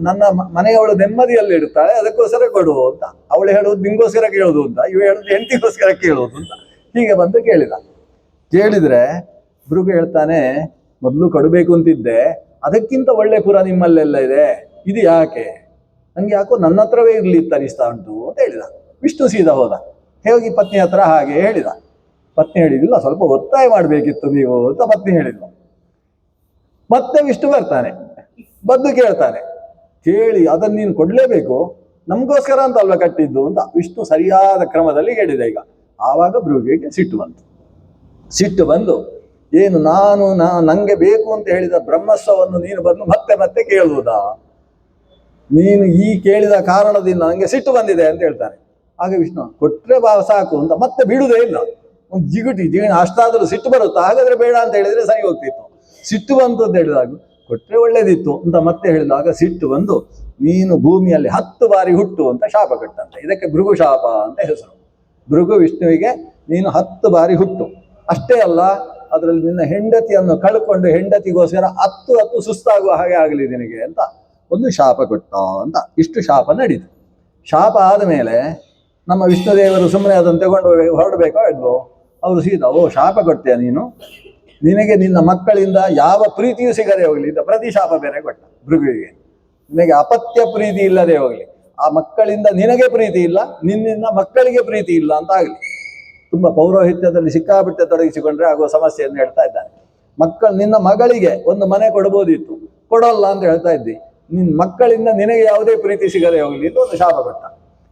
ನನ್ನ ಮನೆಯವಳು ನೆಮ್ಮದಿಯಲ್ಲಿ ಇಡ್ತಾಳೆ ಅದಕ್ಕೋಸ್ಕರ ಕೊಡು ಅಂತ. ಅವಳು ಹೇಳುವುದು ನಿಂಗೋಸ್ಕರ ಕೇಳುವುದು ಅಂತ, ಇವು ಹೇಳುದು ಹೆಂಡತಿಗೋಸ್ಕರ ಕೇಳುವುದು ಅಂತ. ಹೀಗೆ ಬಂದು ಕೇಳಿದ. ಕೇಳಿದ್ರೆ ಭೃಗು ಹೇಳ್ತಾನೆ, ಮೊದಲು ಕೊಡಬೇಕು ಅಂತಿದ್ದೆ, ಅದಕ್ಕಿಂತ ಒಳ್ಳೆ ಪುರ ನಿಮ್ಮಲ್ಲೆಲ್ಲ ಇದೆ, ಇದು ಯಾಕೆ, ನಂಗೆ ಯಾಕೋ ನನ್ನ ಹತ್ರವೇ ಇರ್ಲಿ ಅಂತ ಅನಿಸ್ತಾ ಉಂಟು ಅಂತ ಹೇಳಿದ. ವಿಷ್ಣು ಸೀದಾ ಹೋದ, ಹೋಗಿ ಪತ್ನಿ ಹತ್ರ ಹಾಗೆ ಹೇಳಿದ. ಪತ್ನಿ ಹೇಳಿದಿಲ್ಲ, ಸ್ವಲ್ಪ ಒತ್ತಾಯ ಮಾಡಬೇಕಿತ್ತು ನೀವು ಅಂತ ಪತ್ನಿ ಹೇಳಿದ್ಲು. ಮತ್ತೆ ವಿಷ್ಣು ಬರ್ತಾನೆ, ಬಂದು ಕೇಳ್ತಾನೆ, ಕೇಳಿ ಅದನ್ನು ನೀನು ಕೊಡ್ಲೇಬೇಕು, ನಮಗೋಸ್ಕರ ಅಂತ ಅಲ್ವಾ ಕಟ್ಟಿದ್ದು ಅಂತ ವಿಷ್ಣು ಸರಿಯಾದ ಕ್ರಮದಲ್ಲಿ ಹೇಳಿದ. ಈಗ ಆವಾಗ ಭೃಗುವಿಗೆ ಸಿಟ್ಟು ಬಂದು ಏನು ನಂಗೆ ಬೇಕು ಅಂತ ಹೇಳಿದ ಬ್ರಹ್ಮಸ್ವವನ್ನು ನೀನು ಬಂದು ಮತ್ತೆ ಮತ್ತೆ ಕೇಳುವುದಾ, ನೀನು ಈ ಕೇಳಿದ ಕಾರಣದಿಂದ ನನಗೆ ಸಿಟ್ಟು ಬಂದಿದೆ ಅಂತ ಹೇಳ್ತಾನೆ. ಆಗ ವಿಷ್ಣು ಕೊಟ್ರೆ ಸಾಕು ಅಂತ ಮತ್ತೆ ಬಿಡುವುದೇ ಇಲ್ಲ. ಒಂದು ಜಿಗುಟಿ ಅಷ್ಟಾದರೂ ಸಿಟ್ಟು ಬರುತ್ತಾ, ಹಾಗಾದ್ರೆ ಬೇಡ ಅಂತ ಹೇಳಿದ್ರೆ ಸರಿ ಹೋಗ್ತಿತ್ತು. ಸಿಟ್ಟು ಬಂತು ಅಂತ ಹೇಳಿದಾಗ ಕೊಟ್ರೆ ಒಳ್ಳೇದಿತ್ತು ಅಂತ ಮತ್ತೆ ಹೇಳಿದಾಗ ಸಿಟ್ಟು ಬಂದು, ನೀನು ಭೂಮಿಯಲ್ಲಿ 10 ಬಾರಿ ಹುಟ್ಟು ಅಂತ ಶಾಪ ಕೊಟ್ಟಂತೆ. ಇದಕ್ಕೆ ಭೃಗು ಶಾಪ ಅಂತ ಹೆಸರು. ಭೃಗು ವಿಷ್ಣುವಿಗೆ ನೀನು 10 ಬಾರಿ ಹುಟ್ಟು, ಅಷ್ಟೇ ಅಲ್ಲ ಅದರಲ್ಲಿ ನಿನ್ನ ಹೆಂಡತಿಯನ್ನು ಕಳ್ಕೊಂಡು ಹೆಂಡತಿಗೋಸ್ಕರ 10 ಸುಸ್ತಾಗುವ ಹಾಗೆ ಆಗಲಿ ನಿನಗೆ ಅಂತ ಒಂದು ಶಾಪ ಕೊಟ್ಟ ಅಂತ. ಇಷ್ಟು ಶಾಪ ನಡೀತು. ಶಾಪ ಆದ ಮೇಲೆ ನಮ್ಮ ವಿಷ್ಣುದೇವರು ಸುಮ್ಮನೆ ಅದನ್ನು ತಗೊಂಡು ಹೊರಡಬೇಕೋ ಇಲ್ವೋ, ಅವರು ಸೀದಾ, ಓ ಶಾಪ ಕೊಡ್ತೀಯ ನೀನು, ನಿನಗೆ ನಿನ್ನ ಮಕ್ಕಳಿಂದ ಯಾವ ಪ್ರೀತಿಯೂ ಸಿಗದೆ ಹೋಗ್ಲಿ ಅಂತ ಪ್ರತಿ ಶಾಪ ಬೇರೆ ಕೊಟ್ಟ ಭೃಗುವಿಗೆ. ನಿನಗೆ ಅಪತ್ಯ ಪ್ರೀತಿ ಇಲ್ಲದೆ ಹೋಗ್ಲಿ, ಆ ಮಕ್ಕಳಿಂದ ನಿನಗೆ ಪ್ರೀತಿ ಇಲ್ಲ, ನಿನ್ನಿಂದ ಮಕ್ಕಳಿಗೆ ಪ್ರೀತಿ ಇಲ್ಲ ಅಂತ ಆಗಲಿ. ತುಂಬಾ ಪೌರೋಹಿತ್ಯದಲ್ಲಿ ಸಿಕ್ಕಾಬಿಟ್ಟೆ ತೊಡಗಿಸಿಕೊಂಡ್ರೆ ಆಗುವ ಸಮಸ್ಯೆಯನ್ನು ಹೇಳ್ತಾ ಇದ್ದಾನೆ. ನಿನ್ನ ಮಗಳಿಗೆ ಒಂದು ಮನೆ ಕೊಡಬಹುದಿತ್ತು, ಕೊಡೋಲ್ಲ ಅಂತ ಹೇಳ್ತಾ ಇದ್ದಿ, ನಿನ್ನ ಮಕ್ಕಳಿಂದ ನಿನಗೆ ಯಾವುದೇ ಪ್ರೀತಿ ಸಿಗದೆ ಹೋಗ್ಲಿ ಅಂತ ಒಂದು ಶಾಪ ಕೊಟ್ಟ.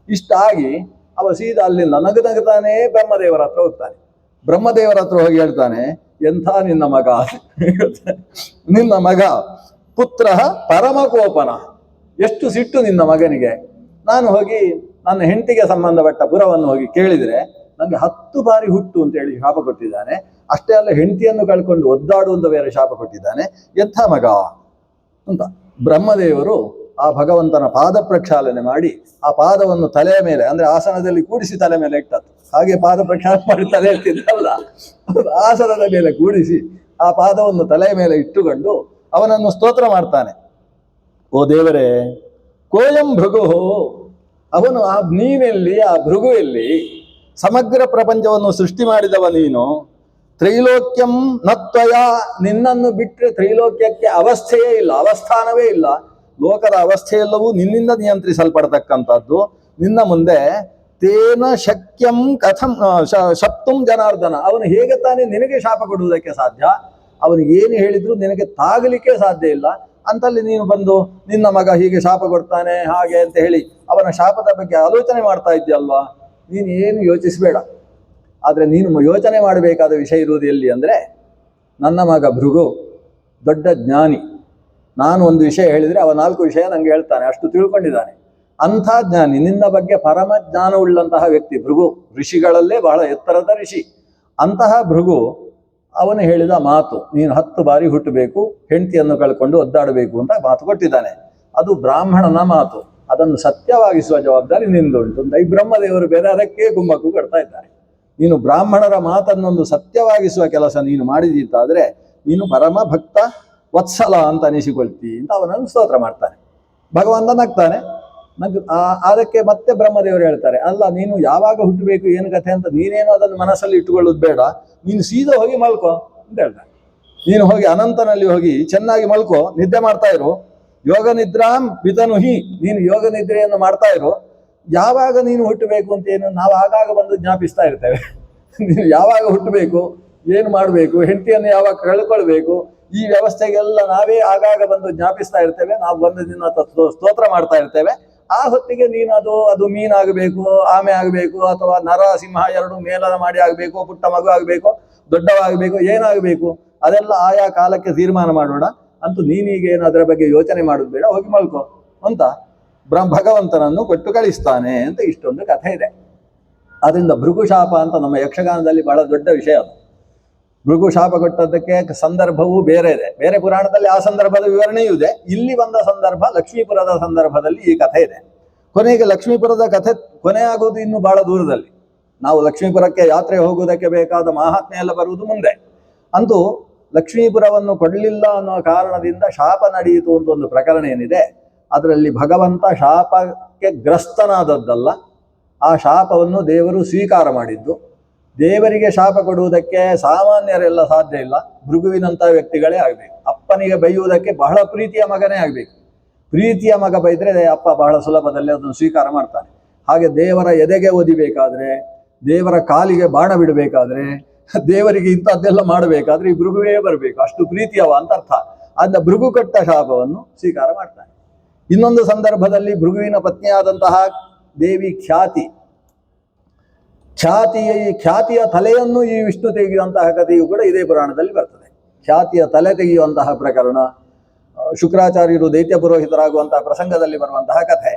ಇಷ್ಟಾಗಿ ಅವ ಸೀದಾ ಅಲ್ಲಿಂದ ನಗನಗ್ತಾನೇ ಬ್ರಹ್ಮದೇವರ ಹತ್ರ ಹೋಗ್ತಾನೆ. ಬ್ರಹ್ಮದೇವರ ಹತ್ರ ಹೋಗಿ ಹೇಳ್ತಾನೆ, ಎಂಥ ನಿನ್ನ ಮಗ ಪುತ್ರ ಪರಮಕೋಪನ, ಎಷ್ಟು ಸಿಟ್ಟು ನಿನ್ನ ಮಗನಿಗೆ. ನಾನು ಹೋಗಿ ನನ್ನ ಹೆಂಡತಿಗೆ ಸಂಬಂಧಪಟ್ಟ ಪುರವನ್ನು ಹೋಗಿ ಕೇಳಿದ್ರೆ ನನಗೆ 10 ಬಾರಿ ಹುಟ್ಟು ಅಂತ ಹೇಳಿ ಶಾಪ ಕೊಟ್ಟಿದ್ದಾನೆ. ಅಷ್ಟೇ ಅಲ್ಲ, ಹೆಂಡತಿಯನ್ನು ಕಳ್ಕೊಂಡು ಒದ್ದಾಡು ಅಂತ ಬೇರೆ ಶಾಪ ಕೊಟ್ಟಿದ್ದಾನೆ. ಎಂಥ ಮಗ ಅಂತ ಬ್ರಹ್ಮದೇವರು ಆ ಭಗವಂತನ ಪಾದ ಪ್ರಕ್ಷಾಲನೆ ಮಾಡಿ ಆ ಪಾದವನ್ನು ತಲೆಯ ಮೇಲೆ, ಅಂದ್ರೆ ಆಸನದಲ್ಲಿ ಕೂಡಿಸಿ ತಲೆ ಮೇಲೆ ಇಟ್ಟದ್ದು, ಹಾಗೆ ಪಾದ ಪ್ರಕ್ಷಾಲನೆ ಮಾಡಿ ತಲೆ ಇಟ್ಟಿದ್ದಲ್ಲ, ಆಸನದ ಮೇಲೆ ಕೂಡಿಸಿ ಆ ಪಾದವನ್ನು ತಲೆಯ ಮೇಲೆ ಇಟ್ಟುಕೊಂಡು ಅವನನ್ನು ಸ್ತೋತ್ರ ಮಾಡ್ತಾನೆ. ಓ ದೇವರೇ, ಕೋಯಂ ಭೃಗು, ಅವನು ನೀವೆಲ್ಲಿ, ಆ ಭೃಗುವಲ್ಲಿ, ಸಮಗ್ರ ಪ್ರಪಂಚವನ್ನು ಸೃಷ್ಟಿ ಮಾಡಿದವ ನೀನು. ತ್ರೈಲೋಕ್ಯಂ ನತ್ವಯ, ನಿನ್ನನ್ನು ಬಿಟ್ಟರೆ ತ್ರೈಲೋಕ್ಯಕ್ಕೆ ಅವಸ್ಥೆಯೇ ಇಲ್ಲ, ಅವಸ್ಥಾನವೇ ಇಲ್ಲ. ಲೋಕದ ಅವಸ್ಥೆಯೆಲ್ಲವೂ ನಿನ್ನಿಂದ ನಿಯಂತ್ರಿಸಲ್ಪಡತಕ್ಕಂಥದ್ದು. ನಿನ್ನ ಮುಂದೆ ತೇನ ಶಕ್ಯಂ ಕಥಂ ಶಪ್ತುಂ ಜನಾರ್ದನ, ಅವನು ಹೇಗೆ ತಾನೇ ನಿನಗೆ ಶಾಪ ಕೊಡುವುದಕ್ಕೆ ಸಾಧ್ಯ? ಅವನಿಗೆ ಏನು ಹೇಳಿದ್ರು ನಿನಗೆ ತಾಗಲಿಕ್ಕೆ ಸಾಧ್ಯ ಇಲ್ಲ. ಅಂತಲ್ಲಿ ನೀನು ಬಂದು ನಿನ್ನ ಮಗ ಹೀಗೆ ಶಾಪ ಕೊಡ್ತಾನೆ ಹಾಗೆ ಅಂತ ಹೇಳಿ ಅವನ ಶಾಪದ ಬಗ್ಗೆ ಆಲೋಚನೆ ಮಾಡ್ತಾ ಇದ್ದೀಯಲ್ವಾ? ನೀನು ಏನು ಯೋಚಿಸಬೇಡ. ಆದರೆ ನೀನು ಯೋಚನೆ ಮಾಡಬೇಕಾದ ವಿಷಯ ಇರುವುದು ಎಲ್ಲಿ ಅಂದರೆ, ನನ್ನ ಮಗ ಭೃಗು ದೊಡ್ಡ ಜ್ಞಾನಿ. ನಾನು ಒಂದು ವಿಷಯ ಹೇಳಿದರೆ ಅವ 4 ವಿಷಯ ನನಗೆ ಹೇಳ್ತಾನೆ, ಅಷ್ಟು ತಿಳ್ಕೊಂಡಿದ್ದಾನೆ. ಅಂಥ ಜ್ಞಾನಿ, ನಿನ್ನ ಬಗ್ಗೆ ಪರಮ ಜ್ಞಾನವುಳ್ಳಂತಹ ವ್ಯಕ್ತಿ ಭೃಗು, ಋಷಿಗಳಲ್ಲೇ ಬಹಳ ಎತ್ತರದ ಋಷಿ. ಅಂತಹ ಭೃಗು ಅವನು ಹೇಳಿದ ಮಾತು, ನೀನು 10 ಬಾರಿ ಹುಟ್ಟಬೇಕು, ಹೆಂಡತಿಯನ್ನು ಕಳ್ಕೊಂಡು ಒದ್ದಾಡಬೇಕು ಅಂತ ಮಾತು ಕೊಟ್ಟಿದ್ದಾನೆ. ಅದು ಬ್ರಾಹ್ಮಣನ ಮಾತು, ಅದನ್ನು ಸತ್ಯವಾಗಿಸುವ ಜವಾಬ್ದಾರಿ ನಿಂದುಂಟು ಅಂತ ಈ ಬ್ರಹ್ಮದೇವರು ಬೇರೆ ಅದಕ್ಕೆ ಕುಮ್ಮಕ್ಕು ಕೊಡ್ತಾ ಇದ್ದಾರೆ. ನೀನು ಬ್ರಾಹ್ಮಣರ ಮಾತನ್ನೊಂದು ಸತ್ಯವಾಗಿಸುವ ಕೆಲಸ ನೀನು ಮಾಡಿದ್ದೀತಾದರೆ ನೀನು ಪರಮ ಭಕ್ತ ವತ್ಸಲ ಅಂತ ಅನಿಸಿಕೊಳ್ತಿ ಅಂತ ಅವನನ್ನು ಸ್ತೋತ್ರ ಮಾಡ್ತಾನೆ. ಭಗವಂತ ನಗ್ತಾನೆ. ಅದಕ್ಕೆ ಮತ್ತೆ ಬ್ರಹ್ಮದೇವರು ಹೇಳ್ತಾರೆ, ಅಲ್ಲ ನೀನು ಯಾವಾಗ ಹುಟ್ಟಬೇಕು ಏನು ಕಥೆ ಅಂತ ನೀನೇನು ಅದನ್ನು ಮನಸ್ಸಲ್ಲಿ ಇಟ್ಟುಕೊಳ್ಳೋದು ಬೇಡ, ನೀನು ಸೀದಾ ಹೋಗಿ ಮಲ್ಕೋ ಅಂತ ಹೇಳ್ತಾರೆ. ನೀನು ಹೋಗಿ ಅನಂತನಲ್ಲಿ ಹೋಗಿ ಚೆನ್ನಾಗಿ ಮಲ್ಕೋ, ನಿದ್ದೆ ಮಾಡ್ತಾ ಇರು. ಯೋಗ ನಿದ್ರಾಂ ವಿತನುಹಿ, ನೀನು ಯೋಗ ನಿದ್ರೆಯನ್ನು ಮಾಡ್ತಾ ಇರು. ಯಾವಾಗ ನೀನು ಹುಟ್ಟಬೇಕು ಅಂತ ಏನು ನಾವು ಆಗಾಗ ಬಂದು ಜ್ಞಾಪಿಸ್ತಾ ಇರ್ತೇವೆ. ನೀನು ಯಾವಾಗ ಹುಟ್ಟಬೇಕು, ಏನು ಮಾಡಬೇಕು, ಹೆಂಡತಿಯನ್ನು ಯಾವಾಗ ಕಳ್ಕೊಳ್ಬೇಕು, ಈ ವ್ಯವಸ್ಥೆಗೆಲ್ಲ ನಾವೇ ಆಗಾಗ ಬಂದು ಜ್ಞಾಪಿಸ್ತಾ ಇರ್ತೇವೆ. ನಾವು ಬಂದು ನಿನ್ನ ಸ್ತೋತ್ರ ಮಾಡ್ತಾ ಇರ್ತೇವೆ. ಆ ಹೊತ್ತಿಗೆ ನೀನು ಅದು ಮೀನಾಗಬೇಕು, ಆಮೆ ಆಗಬೇಕು, ಅಥವಾ ನರ ಸಿಂಹ 2 ಮೇಲನ ಮಾಡಿ ಆಗಬೇಕು, ಪುಟ್ಟ ಮಗು ಆಗಬೇಕು, ದೊಡ್ಡವಾಗಬೇಕು, ಏನಾಗಬೇಕು ಅದೆಲ್ಲ ಆಯಾ ಕಾಲಕ್ಕೆ ತೀರ್ಮಾನ ಮಾಡೋಣ. ಅಂತೂ ನೀನೀಗೇನು ಅದರ ಬಗ್ಗೆ ಯೋಚನೆ ಮಾಡೋದು ಬೇಡ, ಹೋಗಿ ಮಲ್ಕೋ ಅಂತ ಭಗವಂತನನ್ನು ಕೊಟ್ಟು ಕಳಿಸ್ತಾನೆ ಅಂತ ಇಷ್ಟೊಂದು ಕಥೆ ಇದೆ. ಅದರಿಂದ ಭೃಗುಶಾಪ ಅಂತ ನಮ್ಮ ಯಕ್ಷಗಾನದಲ್ಲಿ ಬಹಳ ದೊಡ್ಡ ವಿಷಯ. ಅದು ಭೃಗು ಶಾಪ ಕೊಟ್ಟದ್ದಕ್ಕೆ ಸಂದರ್ಭವೂ ಬೇರೆ ಇದೆ. ಬೇರೆ ಪುರಾಣದಲ್ಲಿ ಆ ಸಂದರ್ಭದ ವಿವರಣೆಯೂ ಇದೆ. ಇಲ್ಲಿ ಬಂದ ಸಂದರ್ಭ ಲಕ್ಷ್ಮೀಪುರದ ಸಂದರ್ಭದಲ್ಲಿ ಈ ಕಥೆ ಇದೆ. ಕೊನೆಗೆ ಲಕ್ಷ್ಮೀಪುರದ ಕಥೆ ಕೊನೆಯಾಗುವುದು ಇನ್ನು ಬಹಳ ದೂರದಲ್ಲಿ. ನಾವು ಲಕ್ಷ್ಮೀಪುರಕ್ಕೆ ಯಾತ್ರೆ ಹೋಗುವುದಕ್ಕೆ ಬೇಕಾದ ಮಹಾತ್ಮೆ ಎಲ್ಲ ಬರುವುದು ಮುಂದೆ. ಅಂತೂ ಲಕ್ಷ್ಮೀಪುರವನ್ನು ಕೊಡಲಿಲ್ಲ ಅನ್ನೋ ಕಾರಣದಿಂದ ಶಾಪ ನಡೆಯಿತು ಅಂತ ಒಂದು ಪ್ರಕರಣ ಏನಿದೆ, ಅದರಲ್ಲಿ ಭಗವಂತ ಶಾಪಕ್ಕೆ ಗ್ರಸ್ತನಾದದ್ದಲ್ಲ, ಆ ಶಾಪವನ್ನು ದೇವರು ಸ್ವೀಕಾರ ಮಾಡಿದ್ದು. ದೇವರಿಗೆ ಶಾಪ ಕೊಡುವುದಕ್ಕೆ ಸಾಮಾನ್ಯರೆಲ್ಲ ಸಾಧ್ಯ ಇಲ್ಲ, ಭೃಗುವಿನಂಥ ವ್ಯಕ್ತಿಗಳೇ ಆಗಬೇಕು. ಅಪ್ಪನಿಗೆ ಬೈಯುವುದಕ್ಕೆ ಬಹಳ ಪ್ರೀತಿಯ ಮಗನೇ ಆಗಬೇಕು. ಪ್ರೀತಿಯ ಮಗ ಬೈದರೆ ಅಪ್ಪ ಬಹಳ ಸುಲಭದಲ್ಲಿ ಅದನ್ನು ಸ್ವೀಕಾರ ಮಾಡ್ತಾನೆ. ಹಾಗೆ ದೇವರ ಎದೆಗೆ ಓದಿಬೇಕಾದ್ರೆ, ದೇವರ ಕಾಲಿಗೆ ಬಾಣ ಬಿಡಬೇಕಾದ್ರೆ, ದೇವರಿಗೆ ಇಂಥದ್ದೆಲ್ಲ ಮಾಡಬೇಕಾದ್ರೆ ಈ ಭೃಗುವೇ ಬರಬೇಕು, ಅಷ್ಟು ಪ್ರೀತಿಯವ ಅಂತ ಅರ್ಥ. ಅದನ್ನ ಭೃಗು ಕೊಟ್ಟ ಶಾಪವನ್ನು ಸ್ವೀಕಾರ ಮಾಡ್ತಾನೆ. ಇನ್ನೊಂದು ಸಂದರ್ಭದಲ್ಲಿ ಭೃಗುವಿನ ಪತ್ನಿಯಾದಂತಹ ದೇವಿ ಖ್ಯಾತಿಯ ತಲೆಯನ್ನು ಈ ವಿಷ್ಣು ತೆಗೆಯುವಂತಹ ಕಥೆಯು ಕೂಡ ಇದೇ ಪುರಾಣದಲ್ಲಿ ಬರ್ತದೆ. ಖ್ಯಾತಿಯ ತಲೆ ತೆಗೆಯುವಂತಹ ಪ್ರಕರಣ ಶುಕ್ರಾಚಾರ್ಯರು ದೈತ್ಯ ಪುರೋಹಿತರಾಗುವಂತಹ ಪ್ರಸಂಗದಲ್ಲಿ ಬರುವಂತಹ ಕಥೆ.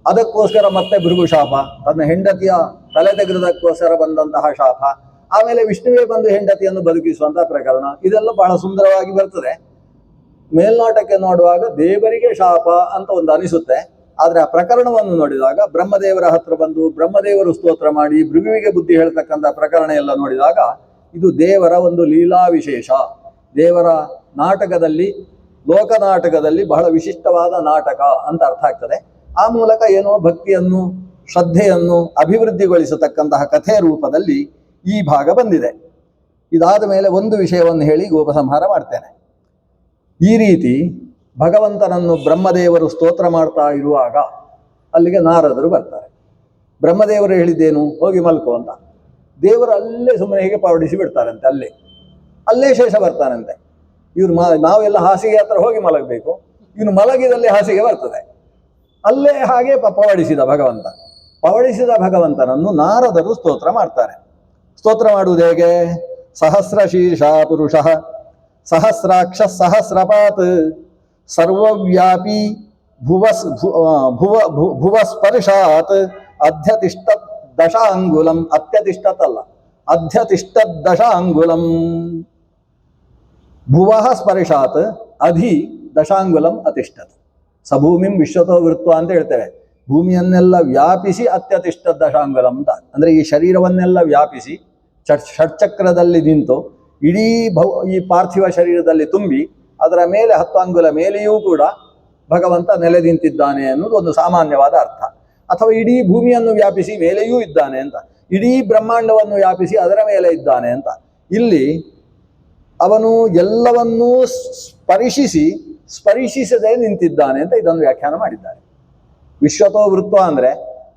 ಅದಕ್ಕೋಸ್ಕರ ಮತ್ತೆ ಭೃಗು ಶಾಪ, ತನ್ನ ಹೆಂಡತಿಯ ತಲೆ ತೆಗೆದುದಕ್ಕೋಸ್ಕರ ಬಂದಂತಹ ಶಾಪ. ಆಮೇಲೆ ವಿಷ್ಣುವೇ ಬಂದು ಹೆಂಡತಿಯನ್ನು ಬದುಕಿಸುವಂತಹ ಪ್ರಕರಣ. ಇದೆಲ್ಲ ಬಹಳ ಸುಂದರವಾಗಿ ಬರ್ತದೆ. ಮೇಲ್ನೋಟಕ್ಕೆ ನೋಡುವಾಗ ದೇವರಿಗೆ ಶಾಪ ಅಂತ ಒಂದು ಅನಿಸುತ್ತೆ. ಆದರೆ ಆ ಪ್ರಕರಣವನ್ನು ನೋಡಿದಾಗ ಬ್ರಹ್ಮದೇವರ ಹತ್ರ ಬಂದು ಬ್ರಹ್ಮದೇವರು ಸ್ತೋತ್ರ ಮಾಡಿ ಭೃಗುವಿಗೆ ಬುದ್ಧಿ ಹೇಳ್ತಕ್ಕಂಥ ಪ್ರಕರಣ ಎಲ್ಲ ನೋಡಿದಾಗ ಇದು ದೇವರ ಒಂದು ಲೀಲಾ ವಿಶೇಷ. ದೇವರ ನಾಟಕದಲ್ಲಿ, ಲೋಕನಾಟಕದಲ್ಲಿ ಬಹಳ ವಿಶಿಷ್ಟವಾದ ನಾಟಕ ಅಂತ ಅರ್ಥ ಆಗ್ತದೆ. ಆ ಮೂಲಕ ಏನೋ ಭಕ್ತಿಯನ್ನು, ಶ್ರದ್ಧೆಯನ್ನು ಅಭಿವೃದ್ಧಿಗೊಳಿಸತಕ್ಕಂತಹ ಕಥೆಯ ರೂಪದಲ್ಲಿ ಈ ಭಾಗ ಬಂದಿದೆ. ಇದಾದ ಮೇಲೆ ಒಂದು ವಿಷಯವನ್ನು ಹೇಳಿ ಉಪಸಂಹಾರ ಮಾಡ್ತೇನೆ. ಈ ರೀತಿ ಭಗವಂತನನ್ನು ಬ್ರಹ್ಮದೇವರು ಸ್ತೋತ್ರ ಮಾಡ್ತಾ ಇರುವಾಗ ಅಲ್ಲಿಗೆ ನಾರದರು ಬರ್ತಾರೆ. ಬ್ರಹ್ಮದೇವರು ಹೇಳಿದ್ದೇನು, ಹೋಗಿ ಮಲ್ಕೋ ಅಂತ. ದೇವರು ಅಲ್ಲೇ ಸುಮ್ಮನೆ ಹೇಗೆ ಪವಡಿಸಿ ಬಿಡ್ತಾರಂತೆ, ಅಲ್ಲೇ ಶೇಷ ಬರ್ತಾನಂತೆ. ಇವ್ರು ನಾವೆಲ್ಲ ಹಾಸಿಗೆ ಹತ್ರ ಹೋಗಿ ಮಲಗಬೇಕು, ಇವನು ಮಲಗಿದಲ್ಲಿ ಹಾಸಿಗೆ ಬರ್ತದೆ. ಅಲ್ಲೇ ಹಾಗೆ ಪವಡಿಸಿದ ಭಗವಂತನನ್ನು ನಾರದರು ಸ್ತೋತ್ರ ಮಾಡ್ತಾರೆ. ಸ್ತೋತ್ರ ಮಾಡುವುದು ಹೇಗೆ? ಸಹಸ್ರಶೀರ್ಷ ಪುರುಷ ಸಹಸ್ರಾಕ್ಷ ಸಹಸ್ರಪಾತ್ ಸರ್ವವ್ಯಾಪಿ ಭುವಸ್ಪರ್ಶಾತ್ ಅಧ್ಯತಿಷ್ಠ ದಶಾಂಗುಲಂ. ಅತ್ಯತಿಷ್ಠತಲ್ಲ, ಅಧ್ಯತಿಷ್ಠ ದಶಾಂಗುಲಂ. ಭುವಃ ಸ್ಪರ್ಶಾತ್ ಅಧಿ ದಶಾಂಗುಲಂ ಅತಿಷ್ಠತ್. ಸಭೂಮಿಂ ವಿಶ್ವತೋ ವೃತ್ವ ಅಂತ ಹೇಳ್ತೇವೆ. ಭೂಮಿಯನ್ನೆಲ್ಲ ವ್ಯಾಪಿಸಿ ಅತ್ಯತಿಷ್ಠ ದಶಾಂಗುಲಂ ಅಂತ. ಅಂದರೆ ಈ ಶರೀರವನ್ನೆಲ್ಲ ವ್ಯಾಪಿಸಿ ಷಟ್ಚಕ್ರದಲ್ಲಿ ನಿಂತು ಇಡೀ ಈ ಪಾರ್ಥಿವ ಶರೀರದಲ್ಲಿ ತುಂಬಿ ಅದರ ಮೇಲೆ 10 ಅಂಗುಲ ಮೇಲೆಯೂ ಕೂಡ ಭಗವಂತ ನೆಲೆ ನಿಂತಿದ್ದಾನೆ ಅನ್ನೋದು ಒಂದು ಸಾಮಾನ್ಯವಾದ ಅರ್ಥ. ಅಥವಾ ಇಡೀ ಭೂಮಿಯನ್ನು ವ್ಯಾಪಿಸಿ ಮೇಲೆಯೂ ಇದ್ದಾನೆ ಅಂತ, ಇಡೀ ಬ್ರಹ್ಮಾಂಡವನ್ನು ವ್ಯಾಪಿಸಿ ಅದರ ಮೇಲೆ ಇದ್ದಾನೆ ಅಂತ. ಇಲ್ಲಿ ಅವನು ಎಲ್ಲವನ್ನೂ ಸ್ಪರ್ಶಿಸದೆ ನಿಂತಿದ್ದಾನೆ ಅಂತ ಇದನ್ನು ವ್ಯಾಖ್ಯಾನ ಮಾಡಿದ್ದಾರೆ. ವಿಶ್ವತೋ ವೃತ್ವ ಅಂದರೆ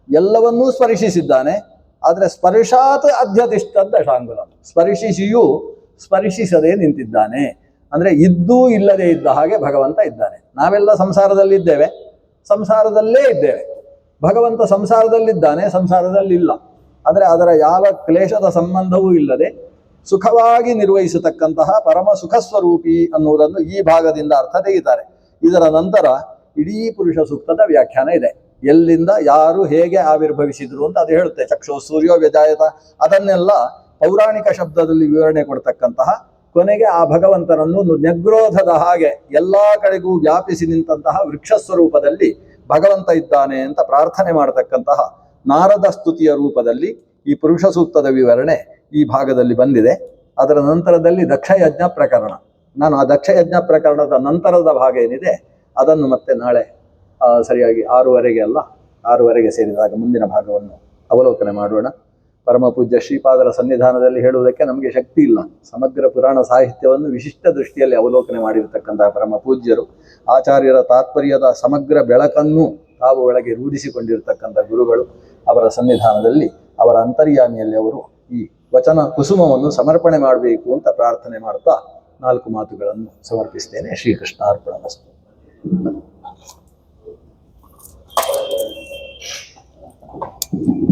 ಎಲ್ಲವನ್ನೂ ಸ್ಪರ್ಶಿಸಿದ್ದಾನೆ. ಆದರೆ ಸ್ಪರ್ಶಾತ್ ಅಧ್ಯತಿಷ್ಠ ಶಾಂಗುಲ, ಸ್ಪರ್ಶಿಸಿಯೂ ಸ್ಪರ್ಶಿಸದೆ ನಿಂತಿದ್ದಾನೆ. ಅಂದರೆ ಇದ್ದೂ ಇಲ್ಲದೆ ಇದ್ದ ಹಾಗೆ ಭಗವಂತ ಇದ್ದಾನೆ. ನಾವೆಲ್ಲ ಸಂಸಾರದಲ್ಲಿದ್ದೇವೆ, ಸಂಸಾರದಲ್ಲೇ ಇದ್ದೇವೆ. ಭಗವಂತ ಸಂಸಾರದಲ್ಲಿದ್ದಾನೆ, ಸಂಸಾರದಲ್ಲಿಲ್ಲ. ಅಂದರೆ ಅದರ ಯಾವ ಕ್ಲೇಶದ ಸಂಬಂಧವೂ ಇಲ್ಲದೆ ಸುಖವಾಗಿ ನಿರ್ವಹಿಸತಕ್ಕಂತಹ ಪರಮ ಸುಖ ಸ್ವರೂಪಿ ಅನ್ನುವುದನ್ನು ಈ ಭಾಗದಿಂದ ಅರ್ಥ ತೆಗಿತಾರೆ. ಇದರ ನಂತರ ಇಡೀ ಪುರುಷ ಸೂಕ್ತದ ವ್ಯಾಖ್ಯಾನ ಇದೆ. ಎಲ್ಲಿಂದ ಯಾರು ಹೇಗೆ ಆವಿರ್ಭವಿಸಿದ್ರು ಅಂತ ಅದು ಹೇಳುತ್ತೆ. ಚಕ್ಷು ಸೂರ್ಯೋ ವ್ಯಜಾಯತ, ಅದನ್ನೆಲ್ಲ ಪೌರಾಣಿಕ ಶಬ್ದದಲ್ಲಿ ವಿವರಣೆ ಕೊಡ್ತಕ್ಕಂತಹ, ಕೊನೆಗೆ ಆ ಭಗವಂತನನ್ನು ನೆಗ್ರೋಧದ ಹಾಗೆ ಎಲ್ಲಾ ಕಡೆಗೂ ವ್ಯಾಪಿಸಿ ನಿಂತಹ ವೃಕ್ಷ ಸ್ವರೂಪದಲ್ಲಿ ಭಗವಂತ ಇದ್ದಾನೆ ಅಂತ ಪ್ರಾರ್ಥನೆ ಮಾಡತಕ್ಕಂತಹ ನಾರದ ಸ್ತುತಿಯ ರೂಪದಲ್ಲಿ ಈ ಪುರುಷ ಸೂಕ್ತದ ವಿವರಣೆ ಈ ಭಾಗದಲ್ಲಿ ಬಂದಿದೆ. ಅದರ ನಂತರದಲ್ಲಿ ದಕ್ಷಯಜ್ಞ ಪ್ರಕರಣ. ನಾನು ಆ ದಕ್ಷಯಜ್ಞ ಪ್ರಕರಣದ ನಂತರದ ಭಾಗ ಏನಿದೆ ಅದನ್ನು ಮತ್ತೆ ನಾಳೆ ಸರಿಯಾಗಿ 6:15 ಅಲ್ಲ 6:15 ಸೇರಿದಾಗ ಮುಂದಿನ ಭಾಗವನ್ನು ಅವಲೋಕನೆ ಮಾಡೋಣ. ಪರಮ ಪೂಜ್ಯ ಶ್ರೀಪಾದರ ಸನ್ನಿಧಾನದಲ್ಲಿ ಹೇಳುವುದಕ್ಕೆ ನಮಗೆ ಶಕ್ತಿ ಇಲ್ಲ. ಸಮಗ್ರ ಪುರಾಣ ಸಾಹಿತ್ಯವನ್ನು ವಿಶಿಷ್ಟ ದೃಷ್ಟಿಯಲ್ಲಿ ಅವಲೋಕನೆ ಮಾಡಿರತಕ್ಕಂತಹ ಪರಮ ಪೂಜ್ಯರು, ಆಚಾರ್ಯರ ತಾತ್ಪರ್ಯದ ಸಮಗ್ರ ಬೆಳಕನ್ನು ತಾವು ಒಳಗೆ ರೂಢಿಸಿಕೊಂಡಿರತಕ್ಕಂಥ ಗುರುಗಳು, ಅವರ ಸನ್ನಿಧಾನದಲ್ಲಿ ಅವರ ಅಂತರ್ಯಾಮಿಯಲ್ಲಿ ಅವರು ಈ ವಚನ ಕುಸುಮವನ್ನು ಸಮರ್ಪಣೆ ಮಾಡಬೇಕು ಅಂತ ಪ್ರಾರ್ಥನೆ ಮಾಡ್ತಾ 4 ಮಾತುಗಳನ್ನು ಸಮರ್ಪಿಸ್ತೇನೆ. ಶ್ರೀಕೃಷ್ಣ ಅರ್ಪಣಮಸ್ತು.